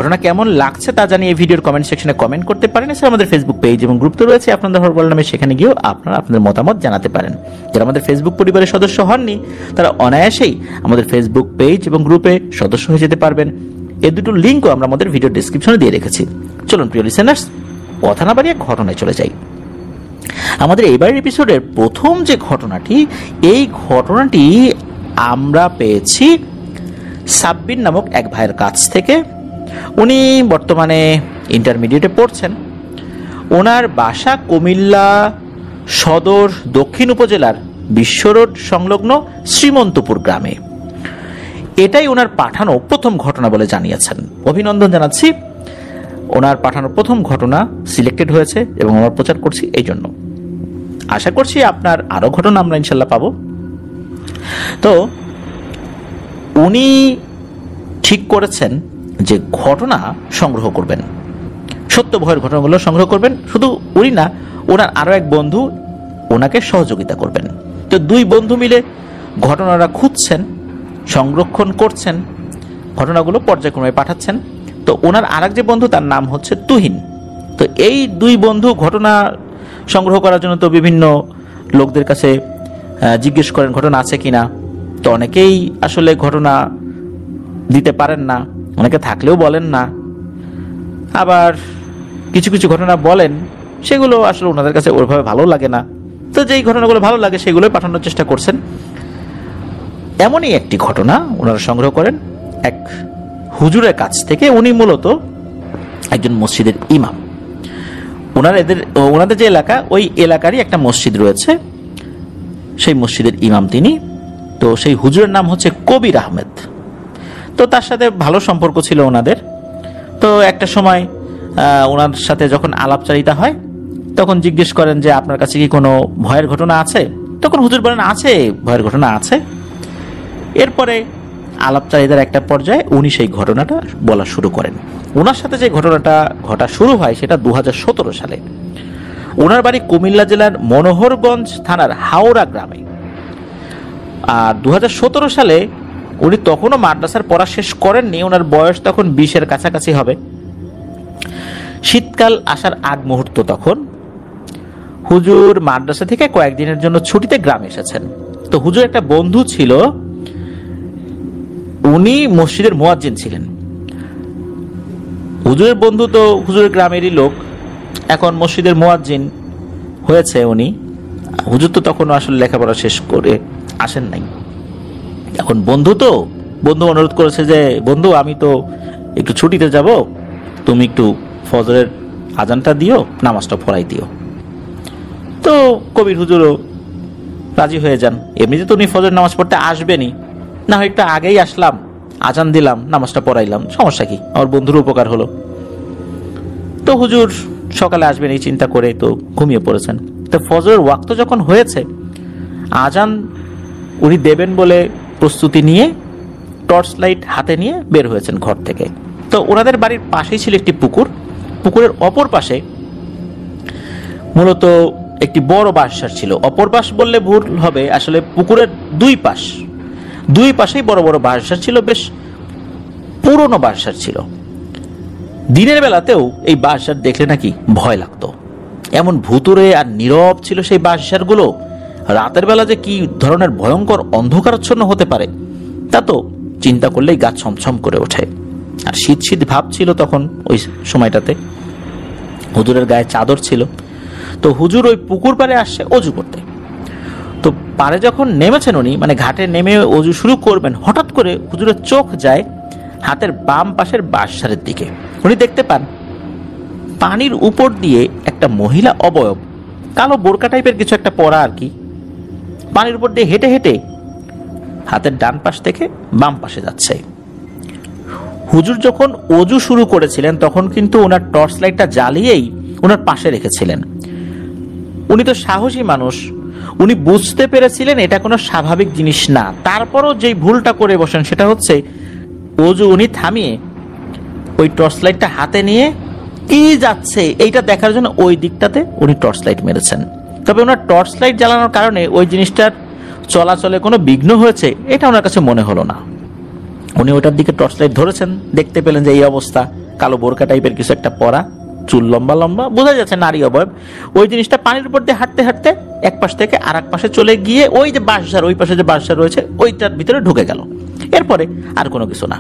ঘটনা কেমন লাগছে তা জানিয়ে এই ভিডিওর কমেন্ট সেকশনে কমেন্ট করতে পারেন। এছাড়া আমাদের ফেসবুক পেজ এবং গ্রুপ তো রয়েছে আপনাদের হরবল নামে, সেখানে গিয়েও আপনারা আপনাদের মতামত জানাতে পারেন। যারা আমাদের ফেসবুক পরিবারের সদস্য হননি তারা অনায়াসেই আমাদের ফেসবুক পেজ এবং গ্রুপে সদস্য হয়ে যেতে পারবেন। এই দুটো লিঙ্কও আমরা আমাদের ভিডিও ডেসক্রিপশনে দিয়ে রেখেছি। চলুন প্রিয় লিসেনার্স, কথা না বাড়িয়ে ঘটনায় চলে যাই। আমাদের এইবারের এপিসোডের প্রথম যে ঘটনাটি, এই ঘটনাটি আমরা পেয়েছি সাব্বির নামক এক ভাইয়ের কাছ থেকে। উনি বর্তমানে ইন্টারমিডিয়েটে পড়ছেন। ওনার বাসা কুমিল্লা সদর দক্ষিণ উপজেলার বিশ্ব রোড সংলগ্ন শ্রীমন্তপুর গ্রামে। এটাই ওনার পাঠানো প্রথম ঘটনা বলে জানিয়েছেন। অভিনন্দন জানাচ্ছি, ওনার পাঠানো প্রথম ঘটনা সিলেক্টেড হয়েছে এবং আমরা প্রচার করছি। এই জন্য আশা করছি আপনার আরো ঘটনা আমরা ইনশাল্লাহ পাবো। তো উনি ঠিক করেছেন যে ঘটনা সংগ্রহ করবেন, সত্য ভয়ের ঘটনাগুলো সংগ্রহ করবেন। শুধু উনি না, ওনার আরো এক বন্ধু ওনাকে সহযোগিতা করবেন। তো দুই বন্ধু মিলে ঘটনাটা খুঁজছেন, সংরক্ষণ করছেন, ঘটনাগুলো পর্যায়ক্রমে পাঠাচ্ছেন। তো ওনার আরেক যে বন্ধু, তার নাম হচ্ছে তুহিন। তো এই দুই বন্ধু ঘটনা সংগ্রহ করার জন্য তো বিভিন্ন লোকদের কাছে জিজ্ঞেস করেন ঘটনা আছে কিনা। তো অনেকেই আসলে ঘটনা দিতে পারেন না, অনেকে থাকলেও বলেন না, আবার কিছু কিছু ঘটনা বলেন সেগুলো আসলে ওনাদের কাছে ওইভাবে ভালো লাগে না। তো যেই ঘটনাগুলো ভালো লাগে সেগুলোই পাঠানোর চেষ্টা করছেন। এমনই একটি ঘটনা ওনারা সংগ্রহ করেন এক হুজুরের কাছ থেকে। উনি মূলত একজন মসজিদের ইমাম। ওনাদের যে এলাকা, ওই এলাকারই একটা মসজিদ রয়েছে, সেই মসজিদের ইমাম তিনি। তো সেই হুজুরের নাম হচ্ছে কবির আহমেদ। তো তার সাথে ভালো সম্পর্ক ছিল ওনাদের। তো একটা সময় ওনার সাথে যখন আলাপচারিতা হয়, তখন জিজ্ঞেস করেন যে আপনার কাছে কি কোনো ভয়ের ঘটনা আছে? তখন হুজুর বলেন আছে, ভয়ের ঘটনা আছে। এরপরে আলাপচারিতার একটা পর্যায়ে উনি সেই ঘটনাটা বলা শুরু করেন। ওনার সাথে যে ঘটনাটা ঘটা শুরু হয় সেটা 2017 সালে। ওনার বাড়ি কুমিল্লা জেলার মনোহরগঞ্জ থানার হাওড়া গ্রামে। আর 2017 সালে উনি তখনও মাদ্রাসার পড়া শেষ করেননি। ওনার বয়স তখন 20-এর কাছাকাছি হবে। শীতকাল আসার আগ মুহূর্ত তখন। হুজুর মাদ্রাসা থেকে কয়েকদিনের জন্য ছুটিতে গ্রামে এসেছেন। তো হুজুর একটা বন্ধু ছিল, উনি মসজিদের মুয়াজ্জিন ছিলেন। হুজুরের বন্ধু তো হুজুরের গ্রামেরই লোক, এখন মসজিদের মুয়াজ্জিন হয়েছে উনি। হুজুর তো তখন আসলে লেখাপড়া শেষ করে আসেন নাই। এখন বন্ধু অনুরোধ করেছে যে বন্ধু, আমি তো একটু ছুটিতে যাব, তুমি একটু ফজরের আজানটা দিও, নামাজটা পড়াই দিও। তো কবির হুজুরও রাজি হয়ে যান। এমনিতে তো উনি ফজরের নামাজ পড়তে আসবেনই, না হয় একটু আগেই আসলাম, আজান দিলাম, নামাজটা পড়াইলাম, সমস্যা কি, আমার বন্ধুর উপকার হলো। তো হুজুর সকালে আসবেন এই চিন্তা করে তো ঘুমিয়ে পড়েছেন। তো ফজরের ওয়াক্ত যখন হয়েছে, আজান উনি দেবেন বলে প্রস্তুতি নিয়ে টর্চ লাইট হাতে নিয়ে বের হয়েছেন ঘর থেকে। তো ওনাদের বাড়ির পাশেই ছিল একটি পুকুর। পুকুরের অপর পাশে মূলত একটি বড় বাঁশঝাড় ছিল। অপর পাশ বললে ভুল হবে, আসলে পুকুরের দুই পাশেই বড় বড় বাঁশঝাড় ছিল, বেশ পুরনো বাঁশঝাড় ছিল। দিনের বেলাতেও এই বাঁশঝাড় দেখলে নাকি ভয় লাগতো, এমন ভুতুরে আর নীরব ছিল সেই বাঁশঝাড়গুলো। রাতের বেলা যে কি ধরনের ভয়ঙ্কর অন্ধকারাচ্ছন্ন হতে পারে তা তো চিন্তা করলেই গা ছমছম করে ওঠে। আর শীত শীত ভাব ছিল তখন ওই সময়টাতে। হুজুরের গায়ে চাদর ছিল। তো হুজুর ওই পুকুর পাড়ে আসছে অজু করতে। তো পাড়ে যখন নেমেছেন উনি, মানে ঘাটে নেমে অজু শুরু করবেন, হঠাৎ করে হুজুরের চোখ যায় হাতের বাম পাশের বাঁশঝাড়ের দিকে। উনি দেখতে পান পানির উপর দিয়ে একটা মহিলা অবয়ব, কালো বোরকা টাইপের কিছু একটা পরা আর কি, পানির উপর দিয়ে হেঁটে হেঁটে হাতের ডান পাশ থেকে বাম পাশে যাচ্ছে। হুজুর যখন অজু শুরু করেছিলেন তখন কিন্তু ওনার টর্চ লাইটটা জ্বালিয়েই ওনার পাশে রেখেছিলেন। উনি তো সাহসী মানুষ, উনি বুঝতে পেরেছিলেন এটা কোনো স্বাভাবিক জিনিস না। তারপরও যেই ভুলটা করে বসেন সেটা হচ্ছে অজু উনি থামিয়ে ওই টর্চ লাইটটা হাতে নিয়ে কি যাচ্ছে এইটা দেখার জন্য ওই দিকটাতে উনি টর্চ লাইট মেরেছেন। তবে ওনার টর্চ লাইট জ্বালানোর কারণে ওই জিনিসটার চলাচলে কোনো বিঘ্ন হয়েছে এটা ওনার কাছে মনে হলো না। উনি ওটার দিকে টর্চ লাইট ধরেছেন, দেখতে পেলেন যে এই অবস্থা, কালো বোরকা টাইপের কিছু একটা পরা, চুল লম্বা লম্বা, বোঝা যাচ্ছে নারী অবয়ব। ওই জিনিসটা পানির উপর দিয়ে হাঁটতে হাঁটতে এক পাশ থেকে আর এক পাশে চলে গিয়ে ওই যে বাঁশঝাড়, ওই পাশে যে বাঁশঝাড় রয়েছে ওইটার ভিতরে ঢুকে গেল। এরপরে আর কোনো কিছু না।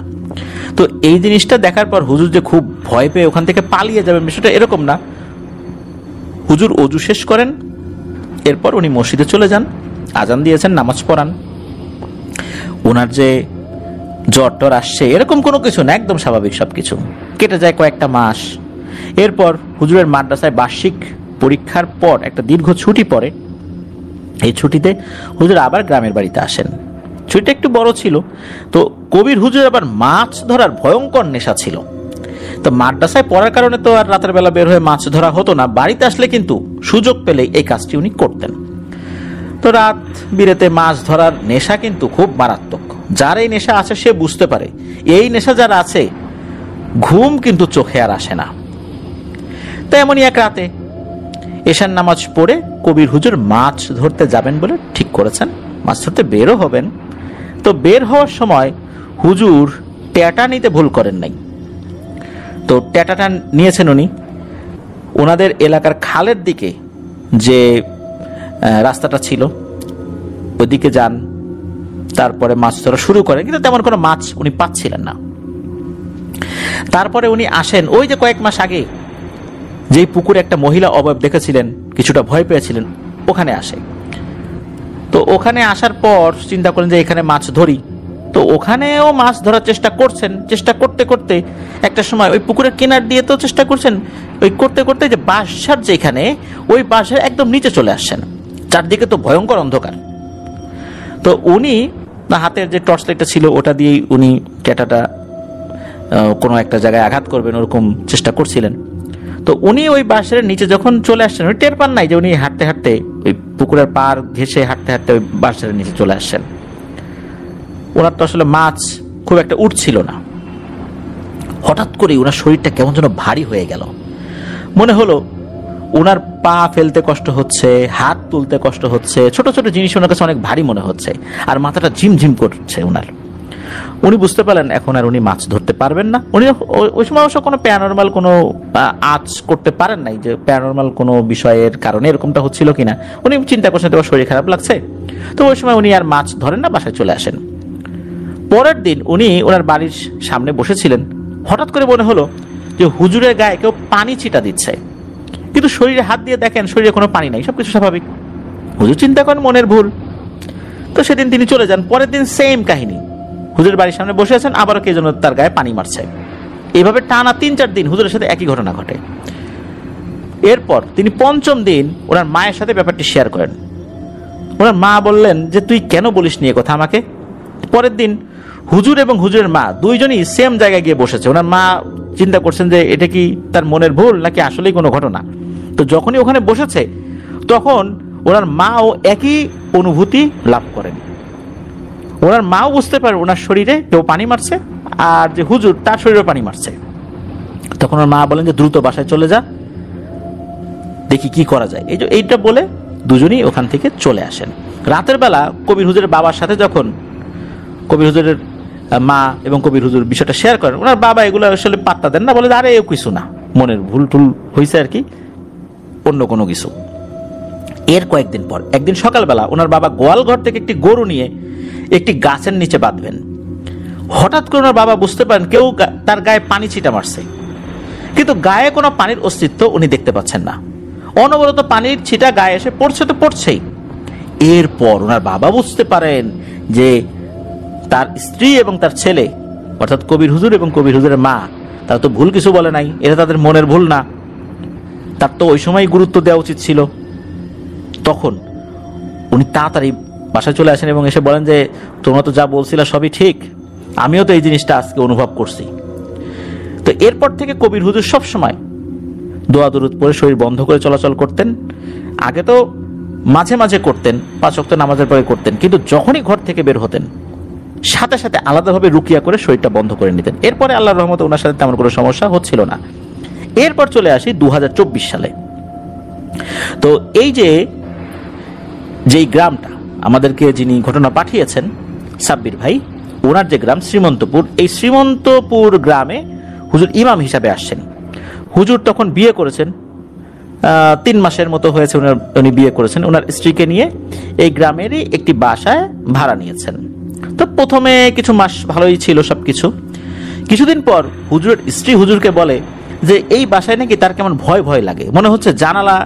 তো এই জিনিসটা দেখার পর হুজুর যে খুব ভয় পেয়ে ওখান থেকে পালিয়ে যাবেন বিষয়টা এরকম না। হুজুর অজু শেষ করেন, এরপর উনি মসজিদে চলে যান, আজান দিয়েছেন, নামাজ পড়ান। ওনার যে জ্বর টর আসছে এরকম কোনো কিছু না, একদম স্বাভাবিক সবকিছু। কেটে যায় কয়েকটা মাস। এরপর হুজুরের মাদ্রাসায় বার্ষিক পরীক্ষার পর একটা দীর্ঘ ছুটি পড়ে। এই ছুটিতে হুজুর আবার গ্রামের বাড়িতে আসেন। ছুটিটা একটু বড় ছিল। তো কবির হুজুর আবার মাছ ধরার ভয়ঙ্কর নেশা ছিল। তো মাদ্রাসায় পড়ার কারণে তো আর রাতের বেলা বের হয়ে মাছ ধরা হতো না, বাড়িতে আসলে কিন্তু সুযোগ পেলেই এই কাজটি উনি করতেন। তো রাত বিরেতে মাছ ধরার নেশা কিন্তু খুব মারাত্মক। যার এই নেশা আছে সে বুঝতে পারে, এই নেশা যার আছে ঘুম কিন্তু চোখে আর আসে না। তো এমনই এক রাতে এশার নামাজ পড়ে কবির হুজুর মাছ ধরতে যাবেন বলে ঠিক করেছেন, মাছ ধরতে বেরও হবেন। তো বের হওয়ার সময় হুজুর ট্যাটা নিতে ভুল করেন নাই। তো ট্যাটাটা নিয়েছেন উনি ওনাদের এলাকার খালের দিকে যে রাস্তাটা ছিল ওইদিকে যান, তারপরে মাছ ধরা শুরু করেন, কিন্তু তেমন কোনো মাছ উনি পাচ্ছিলেন না। তারপরে উনি আসেন ওই যে কয়েক মাস আগে যেই পুকুরে একটা মহিলা অবয়ব দেখেছিলেন, কিছুটা ভয় পেয়েছিলেন, ওখানে আসে। তো ওখানে আসার পর চিন্তা করেন যে এখানে মাছ ধরি। তো ওখানেও মাছ ধরার চেষ্টা করছেন। চেষ্টা করতে করতে একটা সময় ওই পুকুরের কিনার দিয়ে তো চেষ্টা করছেন, ওই করতে করতে যে বাঁশঝাড় যেখানে, ওই বাঁশের একদম নিচে চলে আসছেন। চারদিকে তো ভয়ঙ্কর অন্ধকার। তো উনি হাতের যে টর্চ লাইটটা ছিল ওটা দিয়েই উনি ক্যাটাটা কোনো একটা জায়গায় আঘাত করবেন ওরকম চেষ্টা করছিলেন। তো উনি ওই বাঁশের নিচে যখন চলে আসছেন, উনি টের পান নাই যে উনি হাঁটতে হাঁটতে ওই পুকুরের পার ঘেঁষে হাঁটতে হাঁটতে ওই বাঁশের নিচে চলে আসছেন। ওনার তো আসলে মাছ খুব একটা উঠছিল না। হঠাৎ করে ওনার শরীরটা কেমন যেন ভারী হয়ে গেল। মনে হলো ওনার পা ফেলতে কষ্ট হচ্ছে, হাত তুলতে কষ্ট হচ্ছে, ছোট ছোট জিনিস ওনার কাছে অনেক ভারী মনে হচ্ছে, আর মাথাটা ঝিমঝিম করছে ওনার। উনি বুঝতে পারলেন এখন আর উনি মাছ ধরতে পারবেন না। উনি ওই সময় অবশ্য কোনো প্যারানরমাল কোনো আঁচ করতে পারেন নাই যে প্যারানরমাল কোনো বিষয়ের কারণে এরকমটা হচ্ছিল কিনা। উনি চিন্তা করছেন তোমার শরীর খারাপ লাগছে। তো ওই সময় উনি আর মাছ ধরেন না, বাসায় চলে আসেন। পরের দিন উনি ওনার বাড়ির সামনে বসেছিলেন। হঠাৎ করে মনে হলো যে হুজুরের গায়ে কেউ পানি ছিটা দিচ্ছে, কিন্তু শরীরে হাত দিয়ে দেখেন শরীরে কোনো পানি নাই, সবকিছু স্বাভাবিক। হুজুর চিন্তা করেন মনের ভুল। তো সেদিন তিনি চলে যান। পরের দিন সেম কাহিনী, হুজুরের বাড়ির সামনে বসে আছেন, আবারও কে যেন তার গায়ে পানি মারছে। এইভাবে টানা 3-4 দিন হুজুরের সাথে একই ঘটনা ঘটে। এরপর তিনি পঞ্চম দিন ওনার মায়ের সাথে ব্যাপারটি শেয়ার করেন। ওনার মা বললেন যে তুই কেন বলিস নি এ কথা আমাকে। পরের দিন হুজুর এবং হুজুরের মা দুইজনই সেম জায়গায় গিয়ে বসেছে। ওনার মা চিন্তা করছেন যে এটা কি তার মনের ভুল নাকি আসলেই কোনো ঘটনা। তো যখনই ওখানে বসেছে তখন ওনার মাও একই অনুভূতি লাভ করেন। ওনার মাও বুঝতে পারে ওনার শরীরে কেউ পানি মারছে, আর যে হুজুর তার শরীরে পানি মারছে। তখন ওনার মা বলেন যে দ্রুত বাসায় চলে যা, দেখি কি করা যায়। এইটা বলে দুজনই ওখান থেকে চলে আসেন। রাতের বেলা কবির হুজুরের বাবার সাথে যখন কবির হুজুরের মা এবং কবির হুজুর বিষয়টা শেয়ার করেন, ওনার বাবা এগুলো আসলে পাত্তা দেন না, বলে আরে এ কিছু না, মনের ভুল টুল হয়েছে আর কি, অন্য কোনো কিছু। এর কয়েকদিন পর একদিন সকালবেলা ওনার বাবা গোয়াল ঘর থেকে একটি গরু নিয়ে একটি গাছের নিচে বাঁধবেন। হঠাৎ করে ওনার বাবা বুঝতে পারেন কেউ তার গায়ে পানি ছিটা মারছে, কিন্তু গায়ে কোনো পানির অস্তিত্ব উনি দেখতে পাচ্ছেন না। অনবরত পানির ছিটা গায়ে এসে পড়ছে তো পড়ছেই। এরপর ওনার বাবা বুঝতে পারেন যে তার স্ত্রী এবং তার ছেলে অর্থাৎ কবির হুজুর এবং কবির হুজুরের মা তারা তো ভুল কিছু বলে নাই, এটা তাদের মনের ভুল না, তার তো ওই সময় গুরুত্ব দেওয়া উচিত ছিল। তখন উনি তাড়াতাড়ি বাসায় চলে আসেন এবং এসে বলেন যে তোমরা তো যা বলছিলে সবই ঠিক, আমিও তো এই জিনিসটা আজকে অনুভব করছি। তো এরপর থেকে কবির হুজুর সব সময় দোয়া দরুদ পড়ে শরীর বন্ধ করে চলাচল করতেন। আগে তো মাঝে মাঝে করতেন, 5 ওয়াক্ত নামাজের পরে করতেন, কিন্তু যখনই ঘর থেকে বের হতেন সাথে সাথে আলাদাভাবে রুকিয়া করে শরীরটা বন্ধ করে নিতেন। এরপরে আল্লাহর রহমতে ওনার সাথে তেমন কোনো সমস্যা হচ্ছিল না। এরপর চলে আসি 2024 সালে। তো এই যেই গ্রামটা আমাদেরকে যিনি ঘটনা পাঠিয়েছেন সাব্বির ভাই, ওনার যে গ্রাম শ্রীমন্তপুর, এই শ্রীমন্তপুর গ্রামে হুজুর ইমাম হিসাবে আসছেন। হুজুর তখন বিয়ে করেছেন, 3 মাসের মতো হয়েছে উনি বিয়ে করেছেন। ওনার স্ত্রীকে নিয়ে এই গ্রামেরই একটি বাসায় ভাড়া নিয়েছেন। তো প্রথমে কিছু মাস ভালোই ছিল সবকিছু। কিছুদিন পর হুজুরের স্ত্রী হুজুরকে বলে যে এই বাসায় নাকি তার কেমন ভয় ভয় লাগে, মনে হচ্ছে জানালা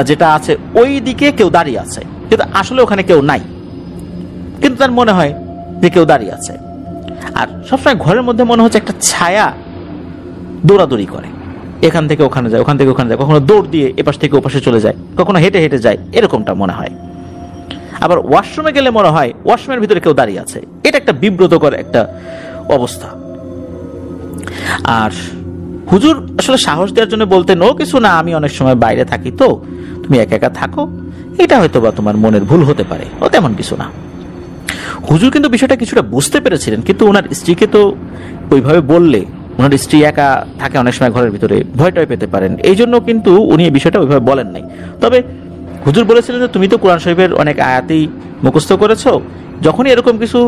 যেটা আছে ওই দিকে কেউ দাঁড়িয়ে আছে, কিন্তু আসলে ওখানে কেউ নাই, কিন্তু তার মনে হয় যে কেউ দাঁড়িয়ে আছে। আর সবসময় ঘরের মধ্যে মনে হচ্ছে একটা ছায়া দৌড়াদৌড়ি করে, এখান থেকে ওখানে যায়, ওখান থেকে ওখানে যায়, কখনো দৌড় দিয়ে এপাশ থেকে ওপাশে চলে যায়, কখনো হেঁটে হেঁটে যায়, এরকমটা মনে হয়। আবার ওয়াশরুমে গেলে মনে হয় ওয়াশরুমের ভিতরে কেউ দাঁড়িয়ে আছে। এটা একটা বিব্রতকর একটা অবস্থা। আর হুজুর আসলে সাহস দেওয়ার জন্য বলতেন, ও কিছু না, আমি অনেক সময় বাইরে থাকি, তো তুমি একা একা থাকো, এটা হয়তো বা তোমার মনের ভুল হতে পারে, ও তেমন কিছু না। হুজুর কিন্তু বিষয়টা কিছুটা বুঝতে পেরেছিলেন, কিন্তু ওনার স্ত্রীকে তো ওইভাবে বললে ওনার স্ত্রী একা থাকে অনেক সময় ঘরের ভিতরে, ভয়টাই পেতে পারেন, এই জন্য কিন্তু উনি এই বিষয়টা ওইভাবে বলেন নাই। তবে হুজুর বলেছিলেন যে তুমি তো কোরআন শরীফের অনেক আয়াতই মুখস্থ করেছো, যখনই এরকম কিছু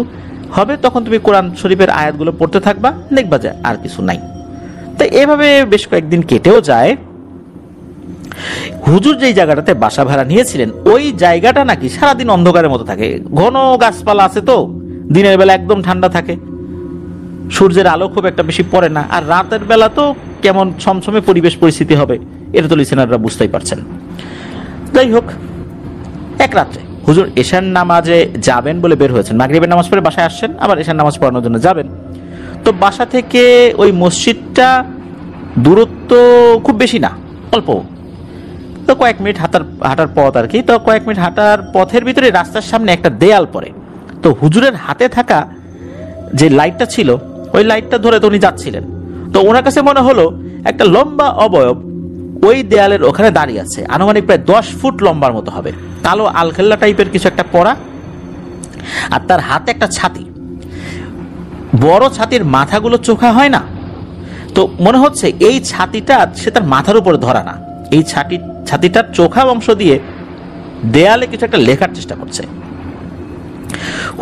হবে তখন তুমি কোরআন শরীফের আয়াতগুলো পড়তে থাকবা, দেখবা যে আর কিছু নাই। তাই এভাবে বেশ কয়েকদিন কেটেও যায়। হুজুর যেই জায়গাটাতে বাসা ভাড়া নিয়েছিলেন ওই জায়গাটা নাকি সারাদিন অন্ধকারের মতো থাকে, ঘন গাছপালা আছে, তো দিনের বেলা একদম ঠান্ডা থাকে, সূর্যের আলো খুব একটা বেশি পড়ে না, আর রাতের বেলা তো কেমন ছমছমে পরিবেশ পরিস্থিতি হবে, এটা তো লিসেনাররা বুঝতেই পারছেন। যাই হোক, এক রাত্রে হুজুর এশার নামাজে যাবেন বলে বের হয়েছেন, মাগরিবের নামাজ পড়ে বাসায় আসছেন, আবার এশার নামাজ পড়ানোর জন্য যাবেন। তো বাসা থেকে ওই মসজিদটা দূরত্ব খুব বেশি না, অল্প, তো কয়েক মিনিট হাঁটার পথ আর কি। তো কয়েক মিনিট হাঁটার পথের ভিতরে রাস্তার সামনে একটা দেয়াল পড়ে। তো হুজুরের হাতে থাকা যে লাইটটা ছিল ওই লাইটটা ধরে তো উনি যাচ্ছিলেন। তো ওনার কাছে মনে হলো একটা লম্বা অবয়ব ওই দেয়ালের ওখানে দাঁড়িয়ে আছে, আনুমানিক প্রায় 10 ফুট লম্বার মতো হবে, কালো আলখেল্লা টাইপের কিছু একটা পরা, আর তার হাতে একটা ছাতি, বড় ছাতির মাথাগুলো চোখা হয় না, তো মনে হচ্ছে এই ছাতিটা সে তার মাথার উপরে ধরা না, এই ছাতিটার চোখা অংশ দিয়ে দেয়ালে কিছু একটা লেখার চেষ্টা করছে।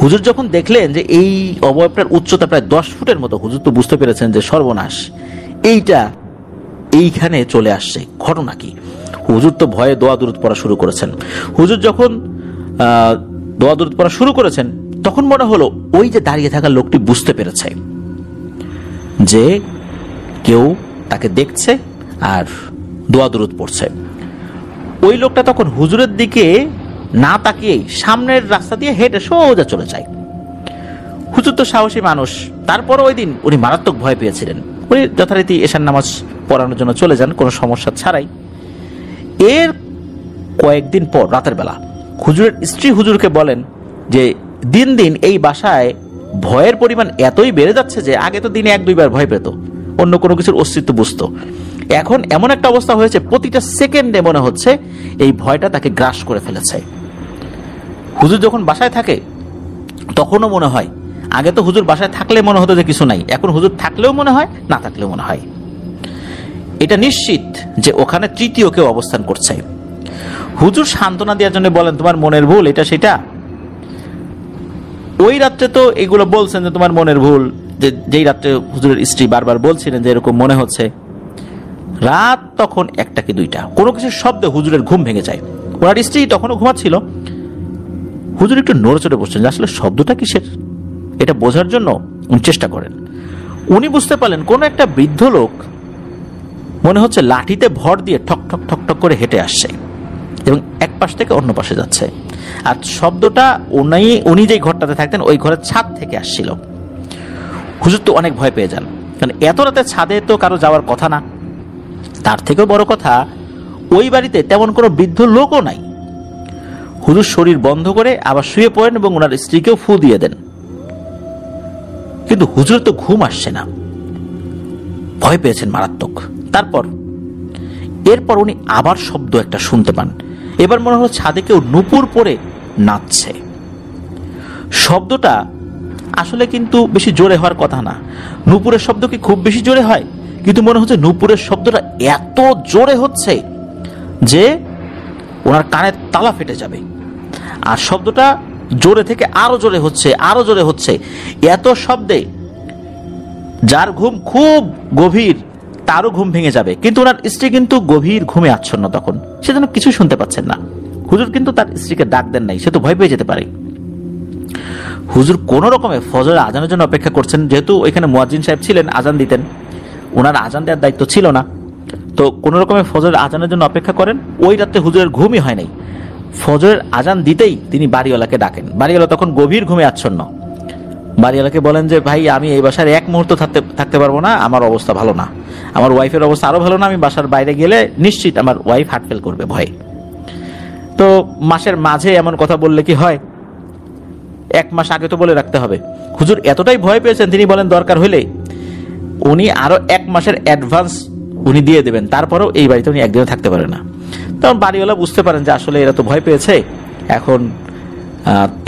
হুজুর যখন দেখলেন যে এই অবয়বটার উচ্চতা প্রায় 10 ফুটের মতো, হুজুর তো বুঝতে পেরেছেন যে সর্বনাশ, এইটা এইখানে চলে আসছে, ঘটনা কি। হুজুর তো ভয়ে দোয়া দুরূদ পড়া শুরু করেছেন। হুজুর যখন দোয়া দুরূদ পড়া শুরু করেছেন তখন মনে হলো ওই যে দাঁড়িয়ে থাকা লোকটি বুঝতে পেরেছে যে কেউ তাকে দেখছে আর দোয়া দুরূদ পড়ছে। ওই লোকটা তখন হুজুরের দিকে না তাকিয়েই সামনের রাস্তা দিয়ে হেঁটে সোজা চলে যায়। হুজুর তো সাহসী মানুষ, তারপর ওই দিন উনি মারাত্মক ভয় পেয়েছিলেন। উনি যথারীতি এশার নামাজ পড়ানোর জন্য চলে যান কোনো সমস্যা ছাড়াই। এর কয়েকদিন পর রাতের বেলা হুজুরের স্ত্রী হুজুরকে বলেন যে দিন দিন এই বাসায় ভয়ের পরিমাণ এতই বেড়ে যাচ্ছে যে আগে তো দিনে 1-2 বার ভয় পেত, অন্য কোনো কিছুর অস্তিত্ব বুঝতো, এখন এমন একটা অবস্থা হয়েছে প্রতিটা সেকেন্ডে মনে হচ্ছে এই ভয়টা তাকে গ্রাস করে ফেলেছে। হুজুর যখন বাসায় থাকে তখনও মনে হয়, আগে তো হুজুর বাসায় থাকলে মনে হতো যে কিছু নাই, এখন হুজুর থাকলেও মনে হয়, না থাকলেও মনে হয়। এটা নিশ্চিত যে ওখানে তৃতীয় কেউ অবস্থান করছে। হুজুর সান্ত্বনা দেওয়ার জন্য বলেন তোমার মনের ভুল, এটা সেটা। ওই রাত্রে তো এগুলো বলছেন যে তোমার মনের ভুল, যেই রাত্রে হুজুরের স্ত্রী বারবার বলছিলেন যে এরকম মনে হচ্ছে। রাত তখন 1টা কি 2টা, কোনো কিছুর শব্দে হুজুরের ঘুম ভেঙে যায়। ওনার স্ত্রী তখনও ঘুমাচ্ছিল। হুজুর একটু নড়েচড়ে বসছেন যে আসলে শব্দটা কিসের, এটা বোঝার জন্য উনি চেষ্টা করেন। উনি বুঝতে পারলেন কোন একটা বৃদ্ধ লোক মনে হচ্ছে লাঠিতে ভর দিয়ে ঠক ঠক ঠক ঠক করে হেঁটে আসছে এবং এক পাশ থেকে অন্য পাশে যাচ্ছে। আর শব্দটা উনি যেই ঘরটাতে থাকতেন ওই ঘরের ছাদ থেকে আসছিল। হুজুর তো অনেক ভয় পেয়ে যান, কারণ এত রাতে ছাদে তো কারো যাওয়ার কথা না। তার থেকেও বড় কথা, ওই বাড়িতে তেমন কোনো বৃদ্ধ লোকও নাই। হুজুর শরীর বন্ধ করে আবার শুয়ে পড়েন এবং ওনার স্ত্রীকেও ফু দিয়ে দেন, কিন্তু হুজুর তো ঘুম আসছে না, ভয় পেয়েছেন মারাত্মক। এরপর উনি আবার শব্দ একটা শুনতে পান। এবার মনে হলো ছাদে কেউ নূপুর পরে নাচছে। শব্দটা আসলে কিন্তু বেশি জোরে হওয়ার কথা না, নূপুরের শব্দ কি খুব বেশি জোরে হয়, কিন্তু মনে হচ্ছে নূপুরের শব্দটা এত জোরে হচ্ছে যে ওনার কানের তালা ফেটে যাবে। আর শব্দটা জোরে থেকে আরো জোরে হচ্ছে, আরো জোরে হচ্ছে। এত শব্দে যার ঘুম খুব গভীর তারও ঘুম ভেঙে যাবে, কিন্তু ওনার স্ত্রী কিন্তু গভীর ঘুমে আচ্ছন্ন, তখন সে যেন কিছু শুনতে পাচ্ছেন না। হুজুর কিন্তু তার স্ত্রীকে ডাক দেন নাই, সে তো ভয় পেয়ে যেতে পারে। হুজুর কোন রকমে ফজরের আজানের জন্য অপেক্ষা করছেন, যেহেতু ওইখানে মুয়াজ্জিন সাহেব ছিলেন, আজান দিতেন, ওনার আজান দেওয়ার দায়িত্ব ছিল না। তো কোন রকমে ফজরের আজানের জন্য অপেক্ষা করেন। ওই রাতে হুজুরের ঘুমই হয় নাই। ফজরের আজান দিতেই তিনি বাড়িওয়ালাকে ডাকেন। বাড়িওয়ালা তখন গভীর ঘুমে আচ্ছন্ন। বাড়িওয়ালাকে বলেন যে, ভাই আমি এই বাসার এক মুহূর্ত থাকতে পারবো না, আমার অবস্থা ভালো না, আমার ওয়াইফের অবস্থা আরো ভালো না, আমি বাসার বাইরে গেলে নিশ্চিত আমার ওয়াইফ হার্ট ফেল করবে ভয়ে। তো মাসের মাঝে এমন কথা বললে কি হয়? 1 মাস আগে তো বলে রাখতে হবে। হুজুর এতটাই ভয় পেয়েছেন, তিনি বলেন দরকার হলে উনি আরো 1 মাসের অ্যাডভান্স উনি দিয়ে দেবেন, তারপরেও এই বাড়িতে উনি একদিনও থাকতে পারে না। তখন বাড়িওয়ালা বুঝতে পারেন যে আসলে এরা তো ভয় পেয়েছে, এখন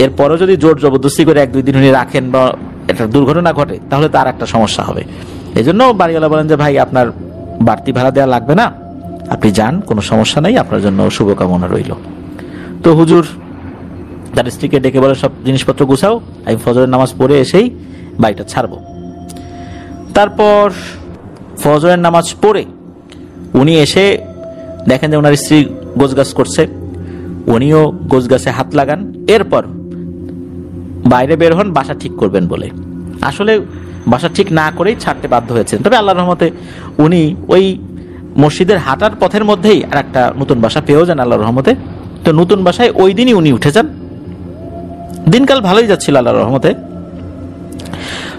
এরপরও যদি জোর জবরদস্তি করে 1-2 দিন উনি রাখেন বা একটা দুর্ঘটনা ঘটে, তাহলে তার একটা সমস্যা হবে। এই জন্য বাড়িওয়ালা বলেন যে, ভাই আপনার বাড়তি ভাড়া দেওয়া লাগবে না, আপনি যান, কোনো সমস্যা নেই, আপনার জন্য শুভকামনা রইল। তো হুজুর তার স্ত্রীকে ডেকে বলে, সব জিনিসপত্র গুছাও, আমি ফজরের নামাজ পড়ে এসেই বাড়িটা ছাড়বো। তারপর ফজরের নামাজ পড়ে উনি এসে দেখেন যে ওনার স্ত্রী গোছগাছ করছে, উনিও গোছগাছে হাত লাগান। এরপর বাইরে বের হন বাসা ঠিক করবেন বলে। আসলে বাসা ঠিক না করেই ছাড়তে বাধ্য হয়েছেন। তবে আল্লাহর রহমতে উনি ওই মসজিদের হাঁটার পথের মধ্যেই আর একটা নতুন বাসা পেয়েও যান আল্লাহর রহমতে। তো নতুন বাসায় ওই দিনই উনি উঠে যান। দিনকাল ভালোই যাচ্ছিল আল্লাহর রহমতে,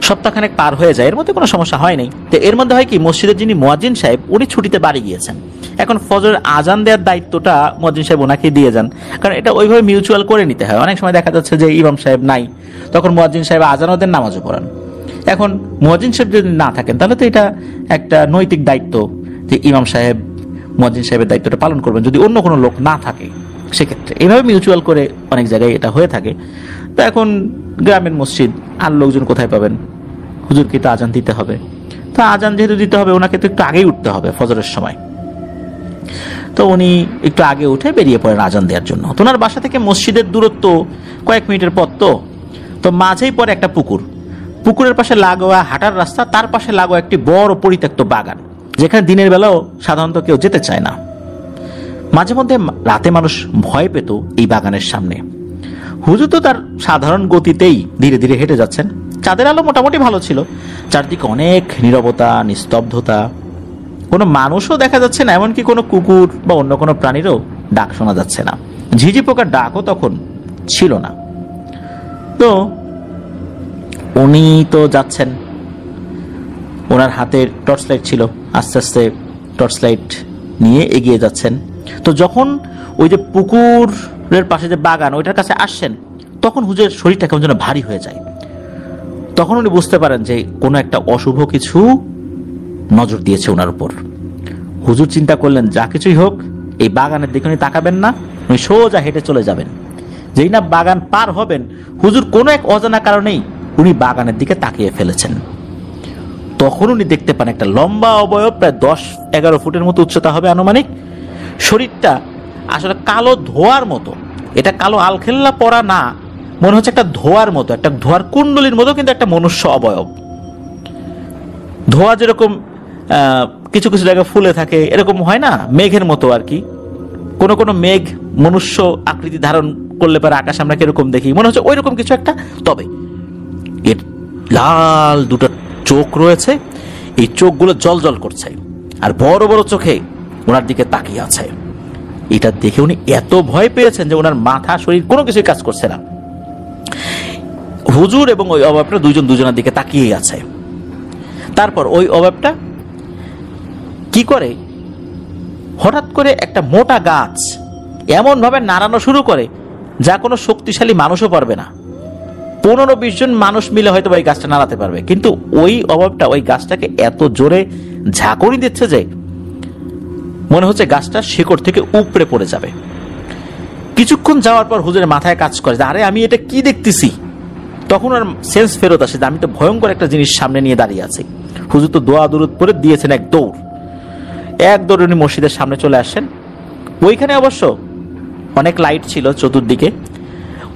সপ্তাহখানেক পার হয়ে যায়, এর মধ্যে কোনো সমস্যা হয় নাই। তো এর মধ্যে হয় কি, মসজিদের যিনি মুয়াজ্জিন সাহেব উনি ছুটিতে বাড়ি গিয়েছেন। এখন ফজরের আজান দেওয়ার দায়িত্বটা মুয়াজ্জিন সাহেব ওনাকে দিয়ে যান, কারণ এটা ওইভাবে মিউচুয়াল করে নিতে হয়। অনেক সময় দেখা যাচ্ছে যে ইমাম সাহেব নাই, তখন মুয়াজ্জিন সাহেব আজানও দেন, নামাজও পড়ান। এখন মুয়াজ্জিন সাহেব যদি না থাকেন, তাহলে তো এটা একটা নৈতিক দায়িত্ব যে ইমাম সাহেব মুয়াজ্জিন সাহেবের দায়িত্বটা পালন করবেন যদি অন্য কোনো লোক না থাকে। সেক্ষেত্রে এইভাবে মিউচুয়াল করে অনেক জায়গায় এটা হয়ে থাকে। তো এখন গ্রামের মসজিদ, আর লোকজন কোথায় পাবেন? হুজুরকে তো আজান দিতে হবে। তো আজান যেহেতু দিতে হবে, ওনাকে তো একটু আগেই উঠতে হবে ফজরের সময়। তো উনি একটু আগে উঠে বেরিয়ে পড়েন আজান দেওয়ার জন্য। তো ওনার বাসা থেকে মসজিদের দূরত্ব কয়েক মিনিটের পথ। তো মাঝেই পড়ে একটা পুকুর, পুকুরের পাশে লাগোয়া হাঁটার রাস্তা, তার পাশে লাগোয়া একটি বড় পরিত্যক্ত বাগান, যেখানে দিনের বেলাও সাধারণত কেউ যেতে চায় না। মাঝে মধ্যে রাতে মানুষ ভয় পেত এই বাগানের সামনে। হুজুর তো তার সাধারণ গতিতেই ধীরে ধীরে হেঁটে যাচ্ছেন। চাঁদের আলো মোটামুটি ভালো ছিল, চারদিকে অনেক নীরবতা, নিস্তব্ধতা, কোনো মানুষও দেখা যাচ্ছে না, এমনকি কোনো কুকুর বা অন্য কোনো প্রাণীরও ডাক শোনা যাচ্ছে না। ঝিঝি পোকার ডাকও তখন ছিল না। তো উনি তো যাচ্ছেন, ওনার হাতের টর্চ লাইট ছিল, আস্তে আস্তে টর্চ লাইট নিয়ে এগিয়ে যাচ্ছেন। তো যখন ওই যে পুকুরের পাশে যে বাগান, ওইটার কাছে আসছেন, তখন হুজুরের শরীরটা কেমন যেন ভারী হয়ে যায়। তখন উনি বুঝতে পারেন যে কোনো একটা অশুভ কিছু নজর দিয়েছে ওনার উপর। হুজুর চিন্তা করলেন, যা কিছুই হোক এই বাগানের দিকে উনি তাকাবেন না, উনি সোজা হেঁটে চলে যাবেন। যেই না বাগান পার হবেন, হুজুর কোনো এক অজানা কারণেই উনি বাগানের দিকে তাকিয়ে ফেলেছেন। তখন উনি দেখতে পান একটা লম্বা অবয়ব, প্রায় 10-11 ফুটের মতো উচ্চতা হবে আনুমানিক। শরীরটা আসলে কালো ধোয়ার মতো, এটা কালো আলখেল্লা পরা না, মনে হচ্ছে একটা ধোয়ার মতো, একটা ধোয়ার কুণ্ডলীর মতো, কিন্তু একটা মনুষ্য অবয়ব। ধোয়া যেরকম কিছু কিছু জায়গায় ফুলে থাকে, এরকম হয় না, মেঘের মতো আর কি। কোন কোন মেঘ মনুষ্য আকৃতি ধারণ করলে পরে আকাশ আমরা কিরকম দেখি, মনে হচ্ছে ওই রকম কিছু একটা। তবে এর লাল দুটো চোখ রয়েছে, এই চোখগুলো জল জল করছে, আর বড় বড় চোখে ওনার দিকে তাকিয়ে আছে। এটা দেখে উনি এত ভয় পেয়েছেন যে ওনার মাথা শরীর কোনো কিছুই কাজ করছে না। হুজুর এবং ওই অভাবটা দুজনের দিকে তাকিয়ে আছে। তারপর ওই অভাবটা কি করে, হঠাৎ করে একটা মোটা গাছ এমন ভাবে নাড়ানো শুরু করে যা কোনো শক্তিশালী মানুষও পারবে না। 15-20 জন মানুষ মিলে হয়তো ওই গাছটা নাড়াতে পারবে, কিন্তু ওই অভাবটা ওই গাছটাকে এত জোরে ঝাঁকুনি দিচ্ছে যে মনে হচ্ছে গাছটা শিকড় থেকে উপড়ে পড়ে যাবে। কিছুক্ষণ যাওয়ার পর হুজুরের মাথায় কাজ করে, আরে আমি এটা কি দেখতেছি। তখন আর সেন্স ফেরত আসে যে আমি তো ভয়ঙ্কর একটা জিনিস সামনে নিয়ে দাঁড়িয়ে আছি। হুজুর তো দোয়া দুরুদ পড়ে দিয়েছেন এক দৌড় উনি মসজিদের সামনে চলে আসেন। ওইখানে অবশ্য অনেক লাইট ছিল চতুর্দিকে।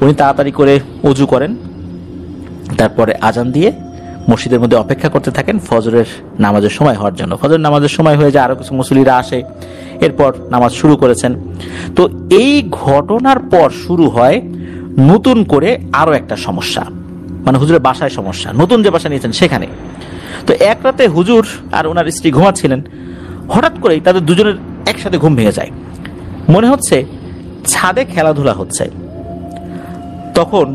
উনি তাড়াতাড়ি করে ওযু করেন, তারপরে আজান দিয়ে মসজিদের মধ্যে অপেক্ষা করতে থাকেন ফজরের নামাজের সময় হওয়ার জন্য। ফজর নামাজের সময় হয়ে যায়, আরো কিছু মুসল্লিরা আসে, এরপর নামাজ শুরু করেছেন। তো এই ঘটনার পর শুরু হয় নতুন করে আরো একটা সমস্যা, মানে হুজুরের বাসায় সমস্যা, নতুন যে বাসা নিয়েছেন সেখানে। তো এক রাতে হুজুর আর ওনার স্ত্রী ঘুমাচ্ছিলেন, হঠাৎ করেই তাদের দুজনের একসাথে ঘুম ভেঙে যায়। মনে হচ্ছে ছাদে খেলাধুলা হচ্ছে। তখন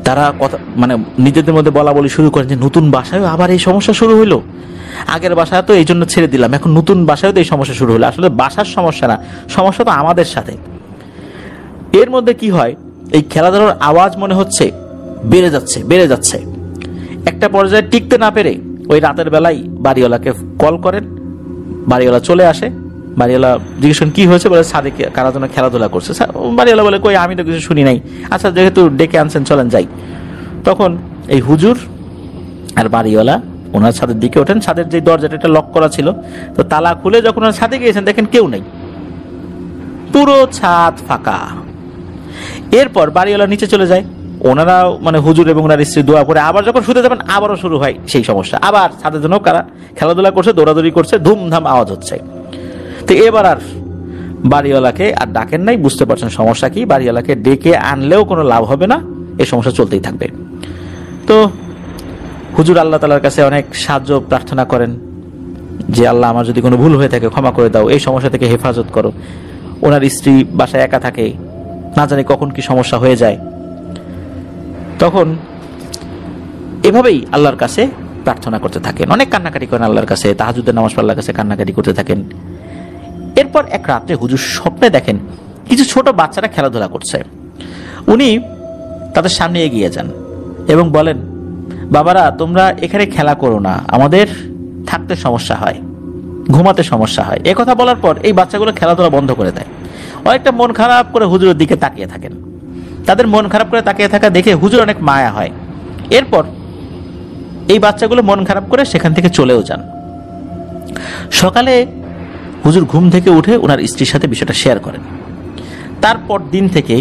তারা কথা মানে নিজেদের মধ্যে বলা বলি শুরু করেন যে নতুন বাসায় আবার এই সমস্যা শুরু হইলো, আগের বাসায় তো এই জন্য ছেড়ে দিলাম, এখন নতুন বাসায় তো এই সমস্যা শুরু হলো। আসলে বাসার সমস্যা না, সমস্যা তো আমাদের সাথে। এর মধ্যে কি হয়, এই খেলাধুলার আওয়াজ মনে হচ্ছে বেড়ে যাচ্ছে বেড়ে যাচ্ছে। একটা পর্যায়ে টিকতে না পেরে ওই রাতের বেলায় বাড়িওয়ালাকে কল করেন, বাড়িওয়ালা চলে আসে। বাড়িওয়ালা জিজ্ঞেস করেন কি হয়েছে, বলে সাদেক কারা যেন খেলাধুলা করছে। বাড়িওয়ালা বলে কই আমি তো কিছু শুনি নাই, আচ্ছা যেহেতু ডেকে আনছেন চলেন যাই। তখন এই হুজুর আর বাড়িওয়ালা ওনার ছাদের দিকে ওঠেন। ছাদের যে দরজাটা এটা লক করা ছিল, তো তালা খুলে যখন ওনার ছাদে গিয়েছেন দেখেন কেউ নেই, পুরো ছাদ ফাঁকা। এরপর বাড়িওয়ালা নিচে চলে যায়, ওনারাও মানে হুজুর এবং ওনার স্ত্রী দোয়া করে আবার যখন শুতে যাবেন আবারও শুরু হয় সেই সমস্যা। আবার ছাদের জন্য কারা খেলাধুলা করছে, দৌড়াদৌড়ি করছে, ধুমধাম আওয়াজ হচ্ছে। তো এবার আর বাড়িওয়ালাকে আর ডাকেন নাই, বুঝতে পারছেন সমস্যা কি। বাড়িওয়ালাকে ডেকে আনলেও কোনো লাভ হবে না, এই সমস্যা চলতেই থাকবে। তো হুজুর আল্লাহ তাআলার কাছে অনেক সাহায্য প্রার্থনা করেন যে আল্লাহ আমার যদি কোনো ভুল হয়ে থাকে ক্ষমা করে দাও, এই সমস্যা থেকে হেফাজত করো। ওনার স্ত্রী বাসায় একা থাকে, না জানি কখন কি সমস্যা হয়ে যায়। তখন এভাবেই আল্লাহর কাছে প্রার্থনা করতে থাকেন, অনেক কান্নাকাটি করেন আল্লাহর কাছে, তাহাজ্জুদের নামাজ পড়ে আল্লাহর কাছে কান্নাকাটি করতে থাকেন। এরপর এক রাতে হুজুর স্বপ্নে দেখেন কিছু ছোট বাচ্চারা খেলাধুলা করছে। উনি তাদের সামনে এগিয়ে যান এবং বলেন, বাবারা তোমরা এখানে খেলা করো না, আমাদের থাকতে সমস্যা হয়, ঘুমাতে সমস্যা হয়। এ কথা বলার পর এই বাচ্চাগুলো খেলাধুলা বন্ধ করে দেয়। অনেকটা মন খারাপ করে হুজুরের দিকে তাকিয়ে থাকেন। তাদের মন খারাপ করে তাকিয়ে থাকা দেখে হুজুর অনেক মায়া হয়। এরপর এই বাচ্চাগুলো মন খারাপ করে সেখান থেকে চলেও যান। সকালে হুজুর ঘুম থেকে উঠে ওনার স্ত্রীর সাথে বিষয়টা শেয়ার করেন। তারপর দিন থেকে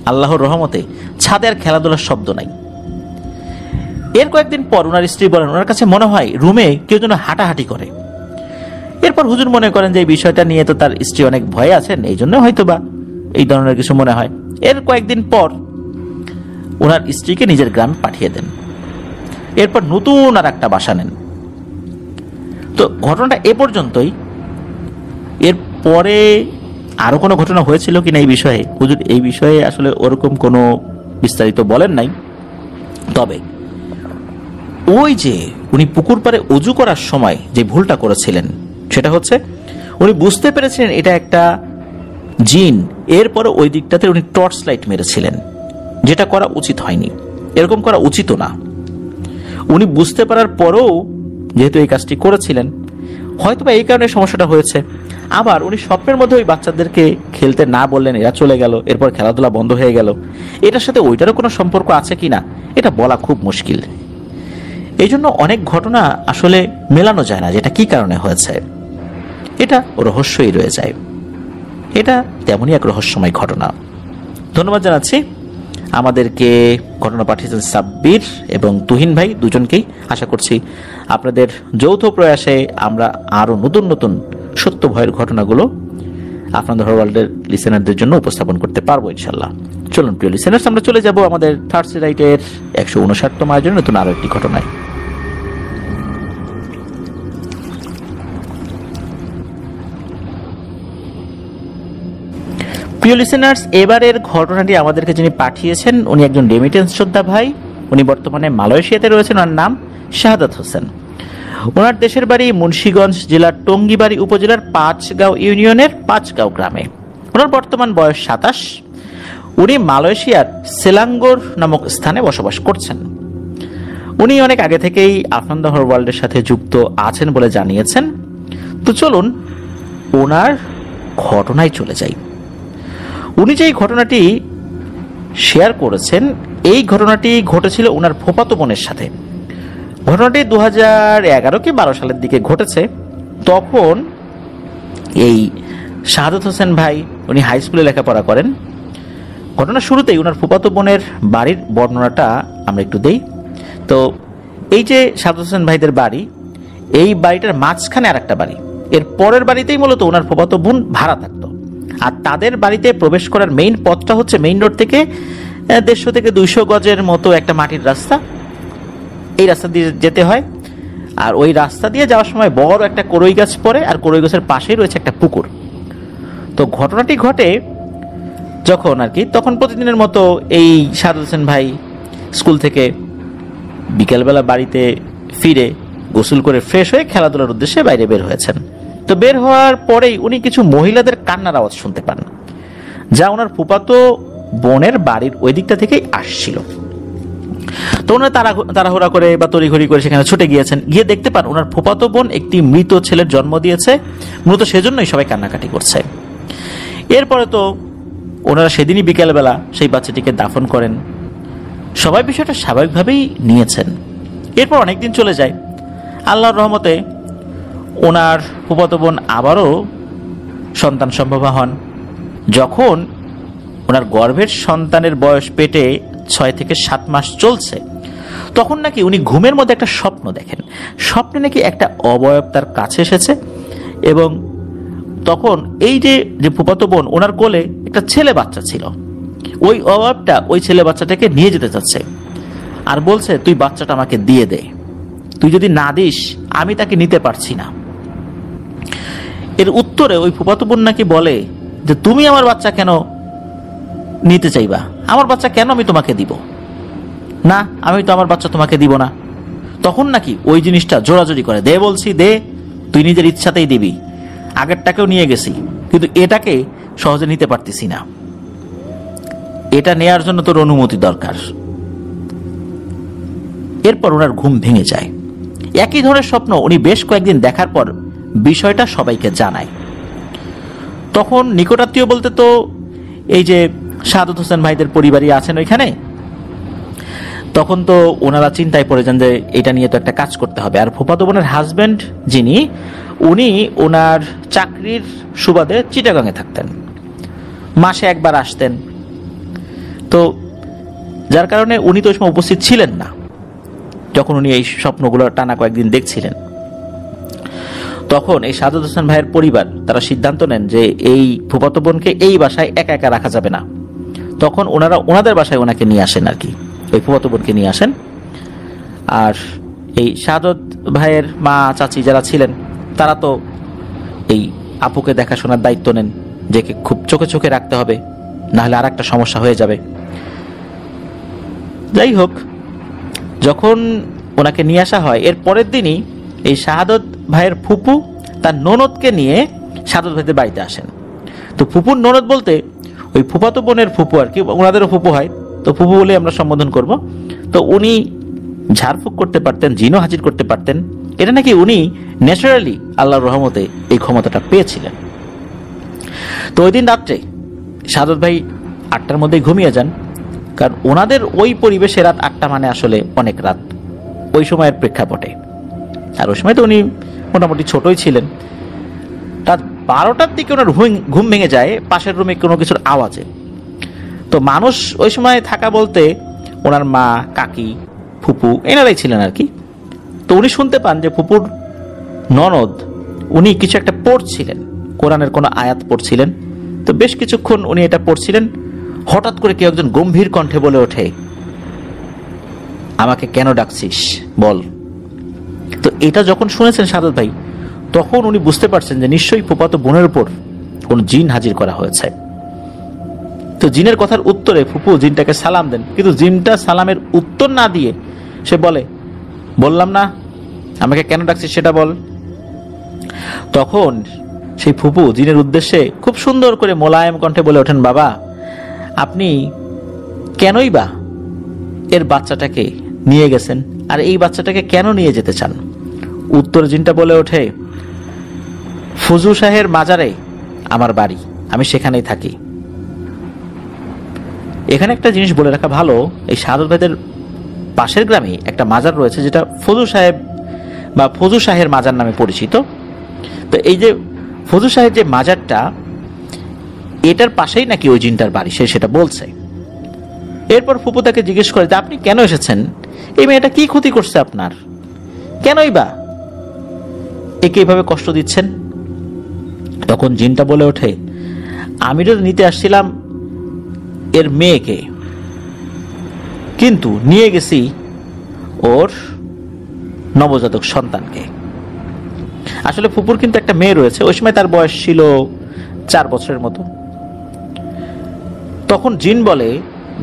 আল্লাহর রহমতে ছাদে আর খেলাধুলার শব্দ নাই। এর কয়েকদিন পর ওনার স্ত্রী বলেন ওনার কাছে মনে হয় রুমে কেউ যেন হাঁটাহাঁটি করে। এরপর হুজুর মনে করেন যে এই বিষয়টা নিয়ে তো তার স্ত্রী অনেক ভয়ে আছেন, এই জন্য হয়তো বা এই ধরনের কিছু মনে হয়। এর কয়েকদিন পর ওনার স্ত্রীকে নিজের গ্রামে পাঠিয়ে দেন। এরপর নতুন আর একটা বাসা নেন। তো ঘটনাটা এ পর্যন্তই। এর পরে আরো কোনো ঘটনা হয়েছিল কিনা এই বিষয়ে হুজুর এই বিষয়ে আসলে ওরকম কোনো বিস্তারিত বলেন নাই। তবে ওই যে উনি পুকুর পাড়ে অজু করার সময় যে ভুলটা করেছিলেন সেটা হচ্ছে উনি বুঝতে পেরেছিলেন এটা একটা জিন। এরপরে ওই দিকটাতে উনি টর্চ লাইট মেরেছিলেন, যেটা করা উচিত হয়নি, এরকম করা উচিত না। উনি বুঝতে পারার পরেও যেহেতু এই কাজটি করেছিলেন, হয়তোবা এই কারণে সমস্যাটা হয়েছে। আবার উনি স্বপ্নের মধ্যে ওই বাচ্চাদেরকে খেলতে না বললেন, এরা চলে গেল, এরপর খেলাধুলা বন্ধ হয়ে গেল। এটার সাথে ওইটারও কোনো সম্পর্ক আছে কিনা এটা বলা খুব মুশকিল। এই জন্য অনেক ঘটনা আসলে মেলানো যায় না যেটা কি কারণে হয়েছে, এটা রহস্যই রয়ে যায়। এটা তেমনই এক রহস্যময় ঘটনা। ধন্যবাদ জানাচ্ছি আমাদেরকে ঘটনা পাঠিয়েছেন সাব্বির এবং তুহিন ভাই দুজনকেই। আশা করছি আপনাদের যৌথ প্রয়াসে আমরা আরো নতুন নতুন সত্য ভয়ের ঘটনাগুলো আপনাদের ওয়ার্ল্ডের লিসেনারদের জন্য উপস্থাপন করতে পারবো ইনশাল্লাহ। চলুন প্রিয় লিসেনার্স, আমরা চলে যাব আমাদের থার্ড রাইটের 159তম আয়োজনে নতুন আরো একটি ঘটনায়। প্রিয় লিসেনার্স, এবারের ঘটনাটি আমাদেরকে যিনি পাঠিয়েছেন উনি একজন রেমিটেন্স যোদ্ধা ভাই। উনি বর্তমানে মালয়েশিয়াতে রয়েছেন। ওনার নাম শাহাদাত হোসেন। ওনার দেশের বাড়ি মুন্সিগঞ্জ জেলার টঙ্গিবাড়ি উপজেলার পাঁচগাঁও ইউনিয়নের পাঁচগাঁও গ্রামে। ওনার বর্তমান বয়স 27। উনি মালয়েশিয়ার সেলাঙ্গোর নামক স্থানে বসবাস করছেন। উনি অনেক আগে থেকেই আফনান ওয়ার্ল্ডের সাথে যুক্ত আছেন বলে জানিয়েছেন। তো চলুন ওনার ঘটনায় চলে যাই। উনি যে ঘটনাটি শেয়ার করেছেন এই ঘটনাটি ঘটেছিল ওনার ফুফাতো বোনের সাথে। ঘটনাটি 2011 কি 12 সালের দিকে ঘটেছে। তখন এই শাহাদাত হোসেন ভাই উনি হাই স্কুলে লেখাপড়া করেন। ঘটনার শুরুতেই ওনার ফুফাতো বোনের বাড়ির বর্ণনাটা আমরা একটু দেই। তো এই যে সাদত হোসেন ভাইদের বাড়ি, এই বাড়িটার মাঝখানে আর একটা বাড়ি, এর পরের বাড়িতেই মূলত ওনার ফুফাতো বোন ভাড়া থাকতো। আর তাদের বাড়িতে প্রবেশ করার মেইন পথটা হচ্ছে মেইন রোড থেকে 150 থেকে 200 গজের মতো একটা মাটির রাস্তা, এই রাস্তা দিয়ে যেতে হয়। আর ওই রাস্তা দিয়ে যাওয়ার সময় বড় একটা করই গাছ পড়ে, আর করই গাছের পাশেই রয়েছে একটা পুকুর। তো ঘটনাটি ঘটে যখন আর কি, তখন প্রতিদিনের মতো এই সাদত হোসেন ভাই স্কুল থেকে বিকেলবেলা বাড়িতে ফিরে গোসল করে ফ্রেশ হয়ে খেলাধুলার উদ্দেশ্যে বাইরে বের হয়েছেন। তো বের হওয়ার পরেই উনি কিছু মহিলাদের কান্নার আওয়াজ শুনতে পান, যা ওনার ফুফাতো বোনের বাড়ির ওই দিকটা থেকেই আসছিল। তো ওনারা তাড়াহুড়া করে বা তড়িঘড়ি করে সেখানে ছুটে গিয়েছেন। গিয়ে দেখতে পান ওনার ফুফাতো বোন একটি মৃত ছেলের জন্ম দিয়েছে, মূলত সেজন্যই সবাই কান্নাকাটি করছে। এরপরে তো ওনারা সেদিনই বিকেলবেলা সেই বাচ্চাটিকে দাফন করেন। সবাই বিষয়টা স্বাভাবিকভাবেই নিয়েছেন। এরপর অনেকদিন চলে যায়। আল্লাহর রহমতে ওনার ফুফাতো বোন আবারও সন্তান সম্ভবা হন। যখন ওনার গর্ভের সন্তানের বয়স পেটে 6 থেকে 7 মাস চলছে, তখন নাকি উনি ঘুমের মধ্যে একটা স্বপ্ন দেখেন। স্বপ্নে নাকি একটা অবয়ব তার কাছে এসেছে, এবং তখন এই যে ফুফাতো বোন, ওনার কোলে একটা ছেলে বাচ্চা ছিল। ওই অবয়বটা ওই ছেলে বাচ্চাটাকে নিয়ে যেতে চাচ্ছে, আর বলছে তুই বাচ্চাটা আমাকে দিয়ে দে, তুই যদি না দিস আমি তাকে নিতে পারছি না। এর উত্তরে ওই ফুফাতো বোন নাকি বলে যে তুমি আমার বাচ্চা কেন নিতে চাইবা, আমার বাচ্চা কেন আমি তোমাকে দিব না, আমি তো আমার বাচ্চা তোমাকে দিব না। তখন নাকি ওই জিনিসটা জোরাজোরি করে, দে বলছি দে, তুই নিজের ইচ্ছাতেই দিবি, আগেরটাকেও নিয়ে গেছি কিন্তু এটাকে সহজে নিতে পারতেছি না, এটা নেয়ার জন্য তোর অনুমতি দরকার। এরপর ওনার ঘুম ভেঙে যায়। একই ধরনের স্বপ্ন উনি বেশ কয়েকদিন দেখার পর বিষয়টা সবাইকে জানায়। তখন নিকটাত্মীয় বলতে তো এই যে সাদত হোসেন ভাইদের পরিবারই আছেন ওইখানে, তখন তো ওনারা চিন্তায় পড়ে যান যে এটা নিয়ে তো একটা কাজ করতে হবে। আর ফুফাতো বোনের হাজব্যান্ড যিনি, উনি ওনার চাকরির সুবাদে চিটাগাঙে থাকতেন, মাসে একবার আসতেন। তো যার কারণে উনি তো ওই সময় উপস্থিত ছিলেন না যখন উনি এই স্বপ্নগুলো টানা কয়েকদিন দেখছিলেন। তখন এই সাদত হোসেন ভাইয়ের পরিবার তারা সিদ্ধান্ত নেন যে এই ফুফাতো বোনকে এই বাসায় একা একা রাখা যাবে না। তখন ওনারা ওনাদের বাসায় ওনাকে নিয়ে আসেন, আর কি ওই ফুফাতো বোনকে নিয়ে আসেন। আর এই সাদত ভাইয়ের মা চাচি যারা ছিলেন তারা তো এই আপুকে দেখাশোনার দায়িত্ব নেন, যে খুব চোখে চোখে রাখতে হবে, নাহলে আর একটা সমস্যা হয়ে যাবে। যাই হোক, যখন ওনাকে নিয়ে আসা হয় এর পরের দিনই এই শাহাদত ভাইয়ের ফুপু তার ননদকে নিয়ে সাদত ভাইদের বাড়িতে আসেন। তো ফুপুর ননদ বলতে ওই ফুফাতো বোনের ফুপু আর কি, ওনাদেরও ফুপু হয়, তো ফুপু বলে আমরা সম্বোধন করব। তো উনি ঝাড়ফুঁক করতে পারতেন, জিনও হাজির করতে পারতেন। এটা নাকি উনি ন্যাচারালি আল্লাহর রহমতে এই ক্ষমতাটা পেয়েছিলেন। তো ওই দিন রাত্রে সাদত ভাই 8টার মধ্যেই ঘুমিয়ে যান, কারণ ওনাদের ওই পরিবেশে রাত 8টা মানে আসলে অনেক রাত ওই সময়ের প্রেক্ষাপটে। আর ওই সময় তো উনি মোটামুটি ছোটই ছিলেন। রাত 12টার দিকে ওনার ঘুম ভেঙে যায় পাশের রুমে কোনো কিছুর আওয়াজে। তো মানুষ ওই সময় থাকা বলতে ওনার মা, কাকি, ফুপু এনারাই ছিলেন আর কি। তো উনি শুনতে পান যে ফুপুর ননদ উনি কিছু একটা পড়ছিলেন, কোরআনের কোনো আয়াত পড়ছিলেন। তো বেশ কিছুক্ষণ উনি এটা পড়ছিলেন, হঠাৎ করে কেউ একজন গম্ভীর কণ্ঠে বলে ওঠে, আমাকে কেন ডাকছিস বল। তো এটা যখন শুনেছেন সাদত ভাই, তখন উনি বুঝতে পারছেন যে নিশ্চয়ই ফুফাতো বোনের উপর কোন জিন হাজির করা হয়েছে। তো জিনের কথার উত্তরে ফুপু জিনটাকে সালাম দেন, কিন্তু জিনটা সালামের উত্তর না দিয়ে সে বলে, বললাম না আমাকে কেন ডাকছিস সেটা বল। তখন সেই ফুপু জিনের উদ্দেশ্যে খুব সুন্দর করে মোলায়েম কণ্ঠে বলে ওঠেন, বাবা আপনি কেনই বা এর বাচ্চাটাকে নিয়ে গেছেন, আর এই বাচ্চাটাকে কেন নিয়ে যেতে চান। উত্তর জিনটা বলে ওঠে, ফজু শাহের মাজারে আমার বাড়ি, আমি সেখানেই থাকি। এখানে একটা জিনিস বলে রাখা ভালো, এই সাদত ভাইদের পাশের গ্রামে একটা মাজার রয়েছে যেটা ফজু সাহেব বা ফজু শাহের মাজার নামে পরিচিত। তো এই যে ফজু শাহের যে মাজারটা, এটার পাশেই নাকি ওই জিনটার বাড়ি, সে সেটা বলছে। এরপর ফুপু তাকে জিজ্ঞেস করে যে আপনি কেন এসেছেন, এই মেয়েটা কি ক্ষতি করছে আপনার, কেনই বা একে এভাবে কষ্ট দিচ্ছেন? তখন জিনটা বলে ওঠে, আমি তো নিতে আসছিলাম এর মেয়েকে, কিন্তু নিয়ে গেছি ওর নবজাতক সন্তানকে। আসলে ফুপুর কিন্তু একটা মেয়ে রয়েছে, ওই সময় তার বয়স ছিল 4 বছরের মতো। তখন জিন বলে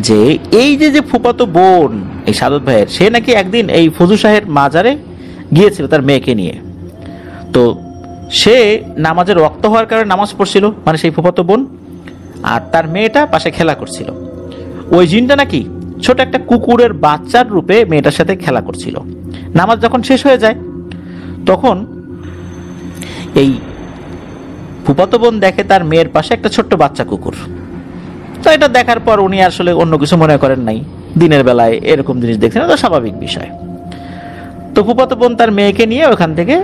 যে এই যে ফুপাতো বোন এই সাদত ভাইয়ের, সে নাকি একদিন এই ফজু শাহের মাজারে গিয়েছিল তার মেয়েকে নিয়ে। তো সে নামাজের ওয়াক্ত হওয়ার কারণে নামাজ পড়ছিল, মানে সেই ফুপাতো বোন, আর তার মেয়েটা পাশে খেলা করছিল। ওই জিনটা নাকি ছোট একটা কুকুরের বাচ্চার রূপে মেয়েটার সাথে খেলা করছিল। নামাজ যখন শেষ হয়ে যায় তখন এই ফুপাতো বোন দেখে তার মেয়ের পাশে একটা ছোট্ট বাচ্চা কুকুর। তো এটা দেখার পর উনি আসলে অন্য কিছু মনে করেন নাই, দিনের বেলায় এরকম জিনিস দেখছেন, তো স্বাভাবিক বিষয়। তো ফুপাতো বোন তার মেয়েকে নিয়ে ওখান থেকে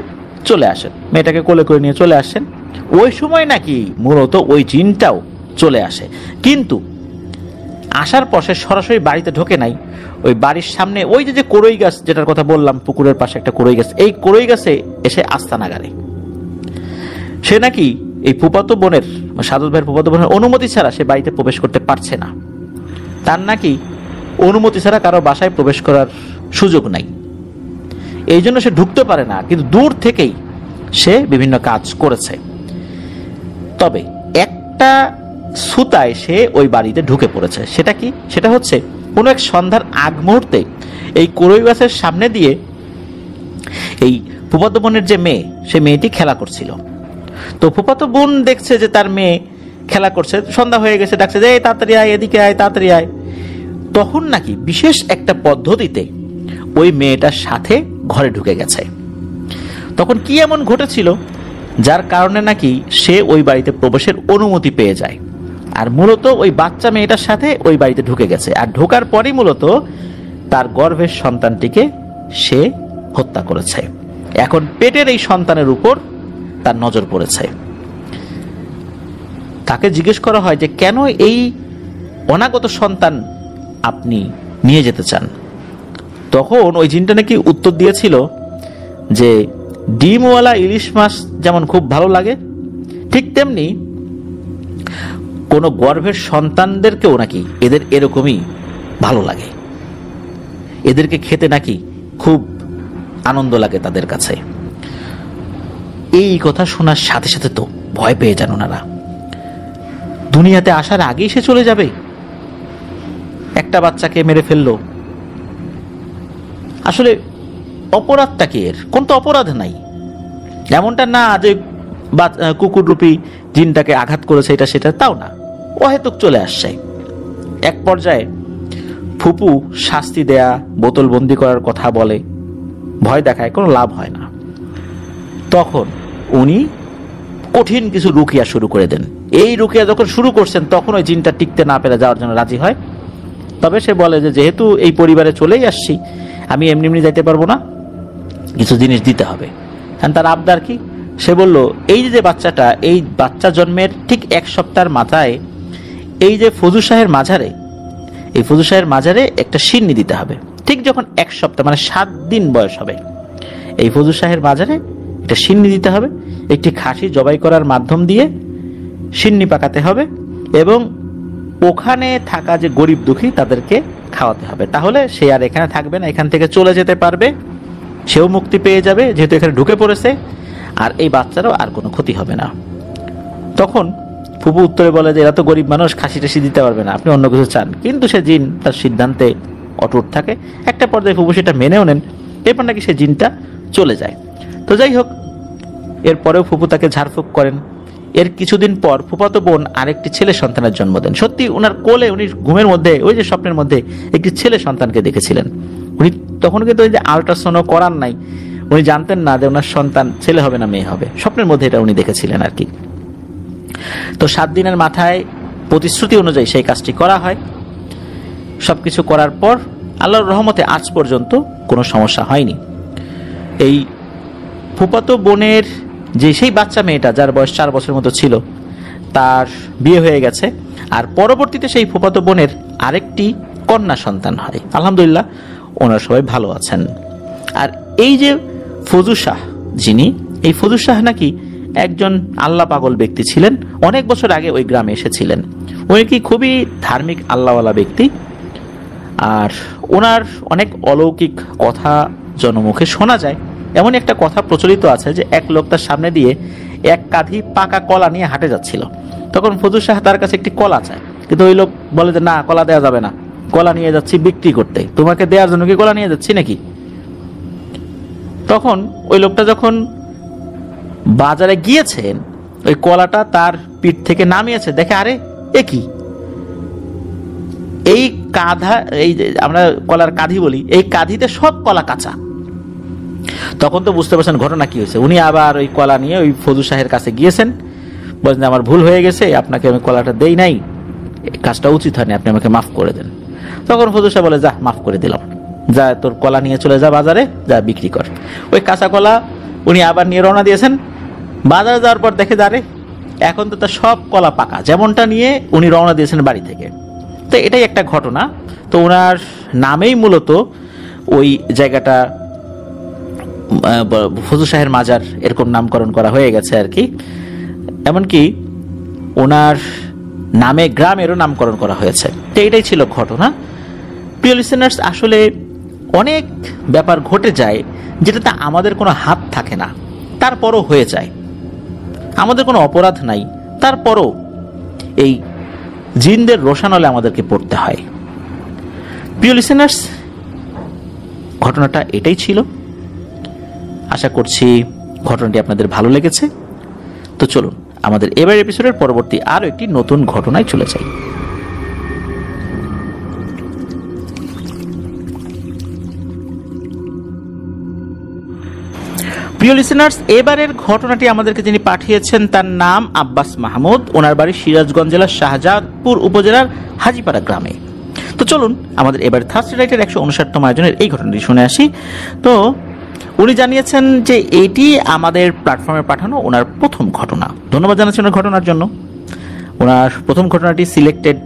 চলে আসেন, মেয়েটাকে কোলে করে নিয়ে চলে আসেন। ওই সময় নাকি মূলত ওই জিনটাও চলে আসে, কিন্তু আসার পর সে সরাসরি বাড়িতে ঢোকে নাই। ওই বাড়ির সামনে ওই যে কোরই গাছ যেটার কথা বললাম, পুকুরের পাশে একটা কোরই গাছ, এই কোরই গাছে এসে আস্তানা গাড়ে। সে নাকি এই ফুপাতো বোনের, সাদত ভাইয়ের ফুপাতো বোনের অনুমতি ছাড়া সে বাড়িতে প্রবেশ করতে পারছে না। তার নাকি অনুমতি ছাড়া কারো বাসায় প্রবেশ করার সুযোগ নাই, এই জন্য সে ঢুকতে পারে না, কিন্তু দূর থেকেই সে বিভিন্ন কাজ করেছে। তবে একটা সুতায় সে ওই বাড়িতে ঢুকে পড়েছে। সেটা কি? সেটা হচ্ছে কোনো এক সন্ধ্যার আগ মুহূর্তে এই কোরই গাছের সামনে দিয়ে এই ফুপাতো বোনের যে মেয়ে, সে মেয়েটি খেলা করছিল। তো ফুপাতো বোন দেখছে যে তার মেয়ে খেলা করছে, সন্ধ্যা হয়ে গেছে, ডাকছে যে তাড়াতাড়ি আয়, এদিকে আয়, তাড়াতাড়ি আয়। তখন নাকি বিশেষ একটা পদ্ধতিতে ওই মেয়েটার সাথে ঘরে ঢুকে গেছে। তখন কি এমন ঘটেছিল যার কারণে নাকি সে ওই বাড়িতে প্রবেশের অনুমতি পেয়ে যায়, আর মূলত ওই বাচ্চা মেয়েটার সাথে ওই বাড়িতে ঢুকে গেছে। আর ঢোকার পরই মূলত তার গর্ভের সন্তানটিকে সে হত্যা করেছে। এখন পেটের এই সন্তানের উপর তার নজর পড়েছে। তাকে জিজ্ঞেস করা হয় যে কেন এই অনাগত সন্তান আপনি নিয়ে যেতে চান? তখন ওই জিনটা নাকি উত্তর দিয়েছিল যে ডিমওয়ালা ইলিশ মাছ যেমন খুব ভালো লাগে, ঠিক তেমনি কোনো গর্ভের সন্তানদেরকেও নাকি এদের এরকমই ভালো লাগে, এদেরকে খেতে নাকি খুব আনন্দ লাগে তাদের কাছে। এই কথা শোনার সাথে সাথে তো ভয় পেয়ে যান ওনারা। দুনিয়াতে আসার আগেই সে চলে যাবে, একটা বাচ্চাকে মেরে ফেললো। আসলে অপরাধটা কি এর? কোন তো অপরাধ নাই। এমনটা না যে কুকুর রূপী জিনটাকে আঘাত করেছে, এটা সেটা তাও না, অহেতুক চলে আসছে। এক পর্যায়ে ফুপু শাস্তি দেয়া, বোতলবন্দি করার কথা বলে, ভয় দেখায়, কোনো লাভ হয় না। তখন উনি কঠিন কিছু রুকিয়া শুরু করে দেন। এই রুকিয়া যখন শুরু করছেন তখন ওই জিনটা টিকতে না পেরে যাওয়ার জন্য রাজি হয়। তবে সে বলে যে যেহেতু এই পরিবারে চলেই আসছি, আমি এমনি এমনি যাইতে পারবো না, কিছু জিনিস দিতে হবে। তার আবদার কি? সে বলল এই যে বাচ্চাটা, এই বাচ্চা জন্মের ঠিক 1 সপ্তাহের মাথায় এই যে ফজু শাহের মাজারে, এই ফজু শাহের মাজারে একটা সিন্নি দিতে হবে। ঠিক যখন 1 সপ্তাহ মানে 7 দিন বয়স হবে, এই ফজু শাহের মাজারে একটা সিন্নি দিতে হবে। একটি খাসি জবাই করার মাধ্যম দিয়ে সিন্নি পাকাতে হবে এবং ওখানে থাকা যে গরিব দুঃখী তাদেরকে খাওয়াতে হবে। তাহলে সে আর এখানে থাকবে না, এখান থেকে চলে যেতে পারবে, সেও মুক্তি পেয়ে যাবে যেহেতু এখানে ঢুকে পড়েছে, আর এই বাচ্চারও আর কোনো ক্ষতি হবে না। তখন ফুপু উত্তরে বলে যে এরা তো গরিব মানুষ, খাসি টাসি দিতে পারবে না, আপনি অন্য কিছু চান। কিন্তু সে জিন তার সিদ্ধান্তে অটুট থাকে। একটা পর্যায়ে ফুপু সেটা মেনেও নেন, এরপর নাকি সে জিনটা চলে যায়। তো যাই হোক, এরপরেও ফুপু তাকে ঝাড়ফুঁক করেন। এর কিছুদিন পর ফুপাতো বোন আরেকটি ছেলে সন্তানের জন্ম দেন। সত্যি উনার কোলে উনি ঘুমের মধ্যে, ওই যে স্বপ্নের মধ্যে একটি ছেলে সন্তানকে দেখেছিলেন। উনি তখন কিন্তু ওই যে আল্ট্রাসাউন্ড করার নাই, উনি জানতেন না যে ওনার সন্তান ছেলে হবে না মেয়ে হবে, স্বপ্নের মধ্যে এটা উনি দেখেছিলেন আর কি। তো 7 দিনের মাথায় প্রতিশ্রুতি অনুযায়ী সেই কাজটি করা হয়। সবকিছু করার পর আল্লাহর রহমতে আজ পর্যন্ত কোনো সমস্যা হয়নি। এই ফুপাতো বোনের যে সেই বাচ্চা মেয়েটা যার বয়স 4 বছরের মতো ছিল, তার বিয়ে হয়ে গেছে। আর পরবর্তীতে সেই ফুপাতো বোনের আরেকটি কন্যা সন্তান হয়। আলহামদুলিল্লাহ, ওনারা সবাই ভালো আছেন। আর এই যে ফজু শাহ, যিনি, এই ফজু শাহ নাকি একজন আল্লাহ পাগল ব্যক্তি ছিলেন, অনেক বছর আগে ওই গ্রামে এসেছিলেন। উনি কি খুবই ধার্মিক আল্লাহওয়ালা ব্যক্তি, আর ওনার অনেক অলৌকিক কথা জনমুখে শোনা যায়। এমন একটা কথা প্রচলিত আছে যে এক লোক তার সামনে দিয়ে এক কাঁধি পাকা কলা নিয়ে হাঁটে যাচ্ছিল। তখন ফজু শাহ তার কাছে একটি কলা চায়, কিন্তু ওই লোক বলে যে না, কলা দেওয়া যাবে না, কলা নিয়ে যাচ্ছি বিক্রি করতে, তোমাকে দেওয়ার জন্য কি কলা নিয়ে যাচ্ছি নাকি। তখন ওই লোকটা যখন বাজারে গিয়েছেন, ওই কলাটা তার পিঠ থেকে নামিয়েছে, দেখে আরে এ কি, এই কাঁধা, এই আমরা কলার কাঁধি বলি, এই কাঁধিতে সব কলা কাঁচা। তখন তো বুঝতে পারছেন ঘটনা কি হয়েছে। উনি আবার ওই কলা নিয়ে ওই ফজু শাহের কাছে গিয়েছেন, বলছেন আমার ভুল হয়ে গেছে, আপনাকে আমি কলাটা দেই নাই, কাজটা উচিত হয়নি, আপনি আমাকে মাফ করে দেন। তখন ফজু শাহ বলে যা, মাফ করে দিলাম, যা তোর কলা নিয়ে চলে যা বাজারে, যা বিক্রি কর। ওই কাঁচা কলা উনি আবার নিয়ে রওনা দিয়েছেন। বাজারে যাওয়ার পর দেখে যারে এখন তো তার সব কলা পাকা, যেমনটা নিয়ে উনি রওনা দিয়েছেন বাড়ি থেকে। তো এটাই একটা ঘটনা। তো ওনার নামেই মূলত ওই জায়গাটা ফজু শাহের মাজার এরকম নামকরণ করা হয়ে গেছে আর কি। এমনকি ওনার নামে গ্রামেরও নামকরণ করা হয়েছে। তো এটাই ছিল ঘটনা। প্রিয় লিসেনার্স, আসলে অনেক ব্যাপার ঘটে যায় যেটাতে আমাদের কোনো হাত থাকে না, তারপরও হয়ে যায়। আমাদের কোনো অপরাধ নাই, তারপরও এই জিনদের রোশানলে আমাদেরকে পড়তে হয়। প্রিয় লিসেনার্স, ঘটনাটা এটাই ছিল। আশা করছি ঘটনাটি আপনাদের ভালো লেগেছে। তো চলুন আমাদের এবার এপিসোডের পরবর্তী আরো একটি নতুন ঘটনায় চলে যাই। প্রিয় লিসেনার্স, এবারের ঘটনাটি আমাদেরকে যিনি পাঠিয়েছেন তার নাম আব্বাস মাহমুদ। ওনার বাড়ি সিরাজগঞ্জ জেলার শাহজাদপুর উপজেলার হাজিপাড়া গ্রামে। তো চলুন আমাদের এবার থার্সডে রাইটের 159তম আয়োজনের এই ঘটনাটি শুনে আসি। তো উনি জানিয়েছেন যে এটি আমাদের প্ল্যাটফর্মে পাঠানো ওনার প্রথম ঘটনা। ধন্যবাদ জানাচ্ছি ওনার ঘটনার জন্য। ওনার প্রথম ঘটনাটি সিলেক্টেড,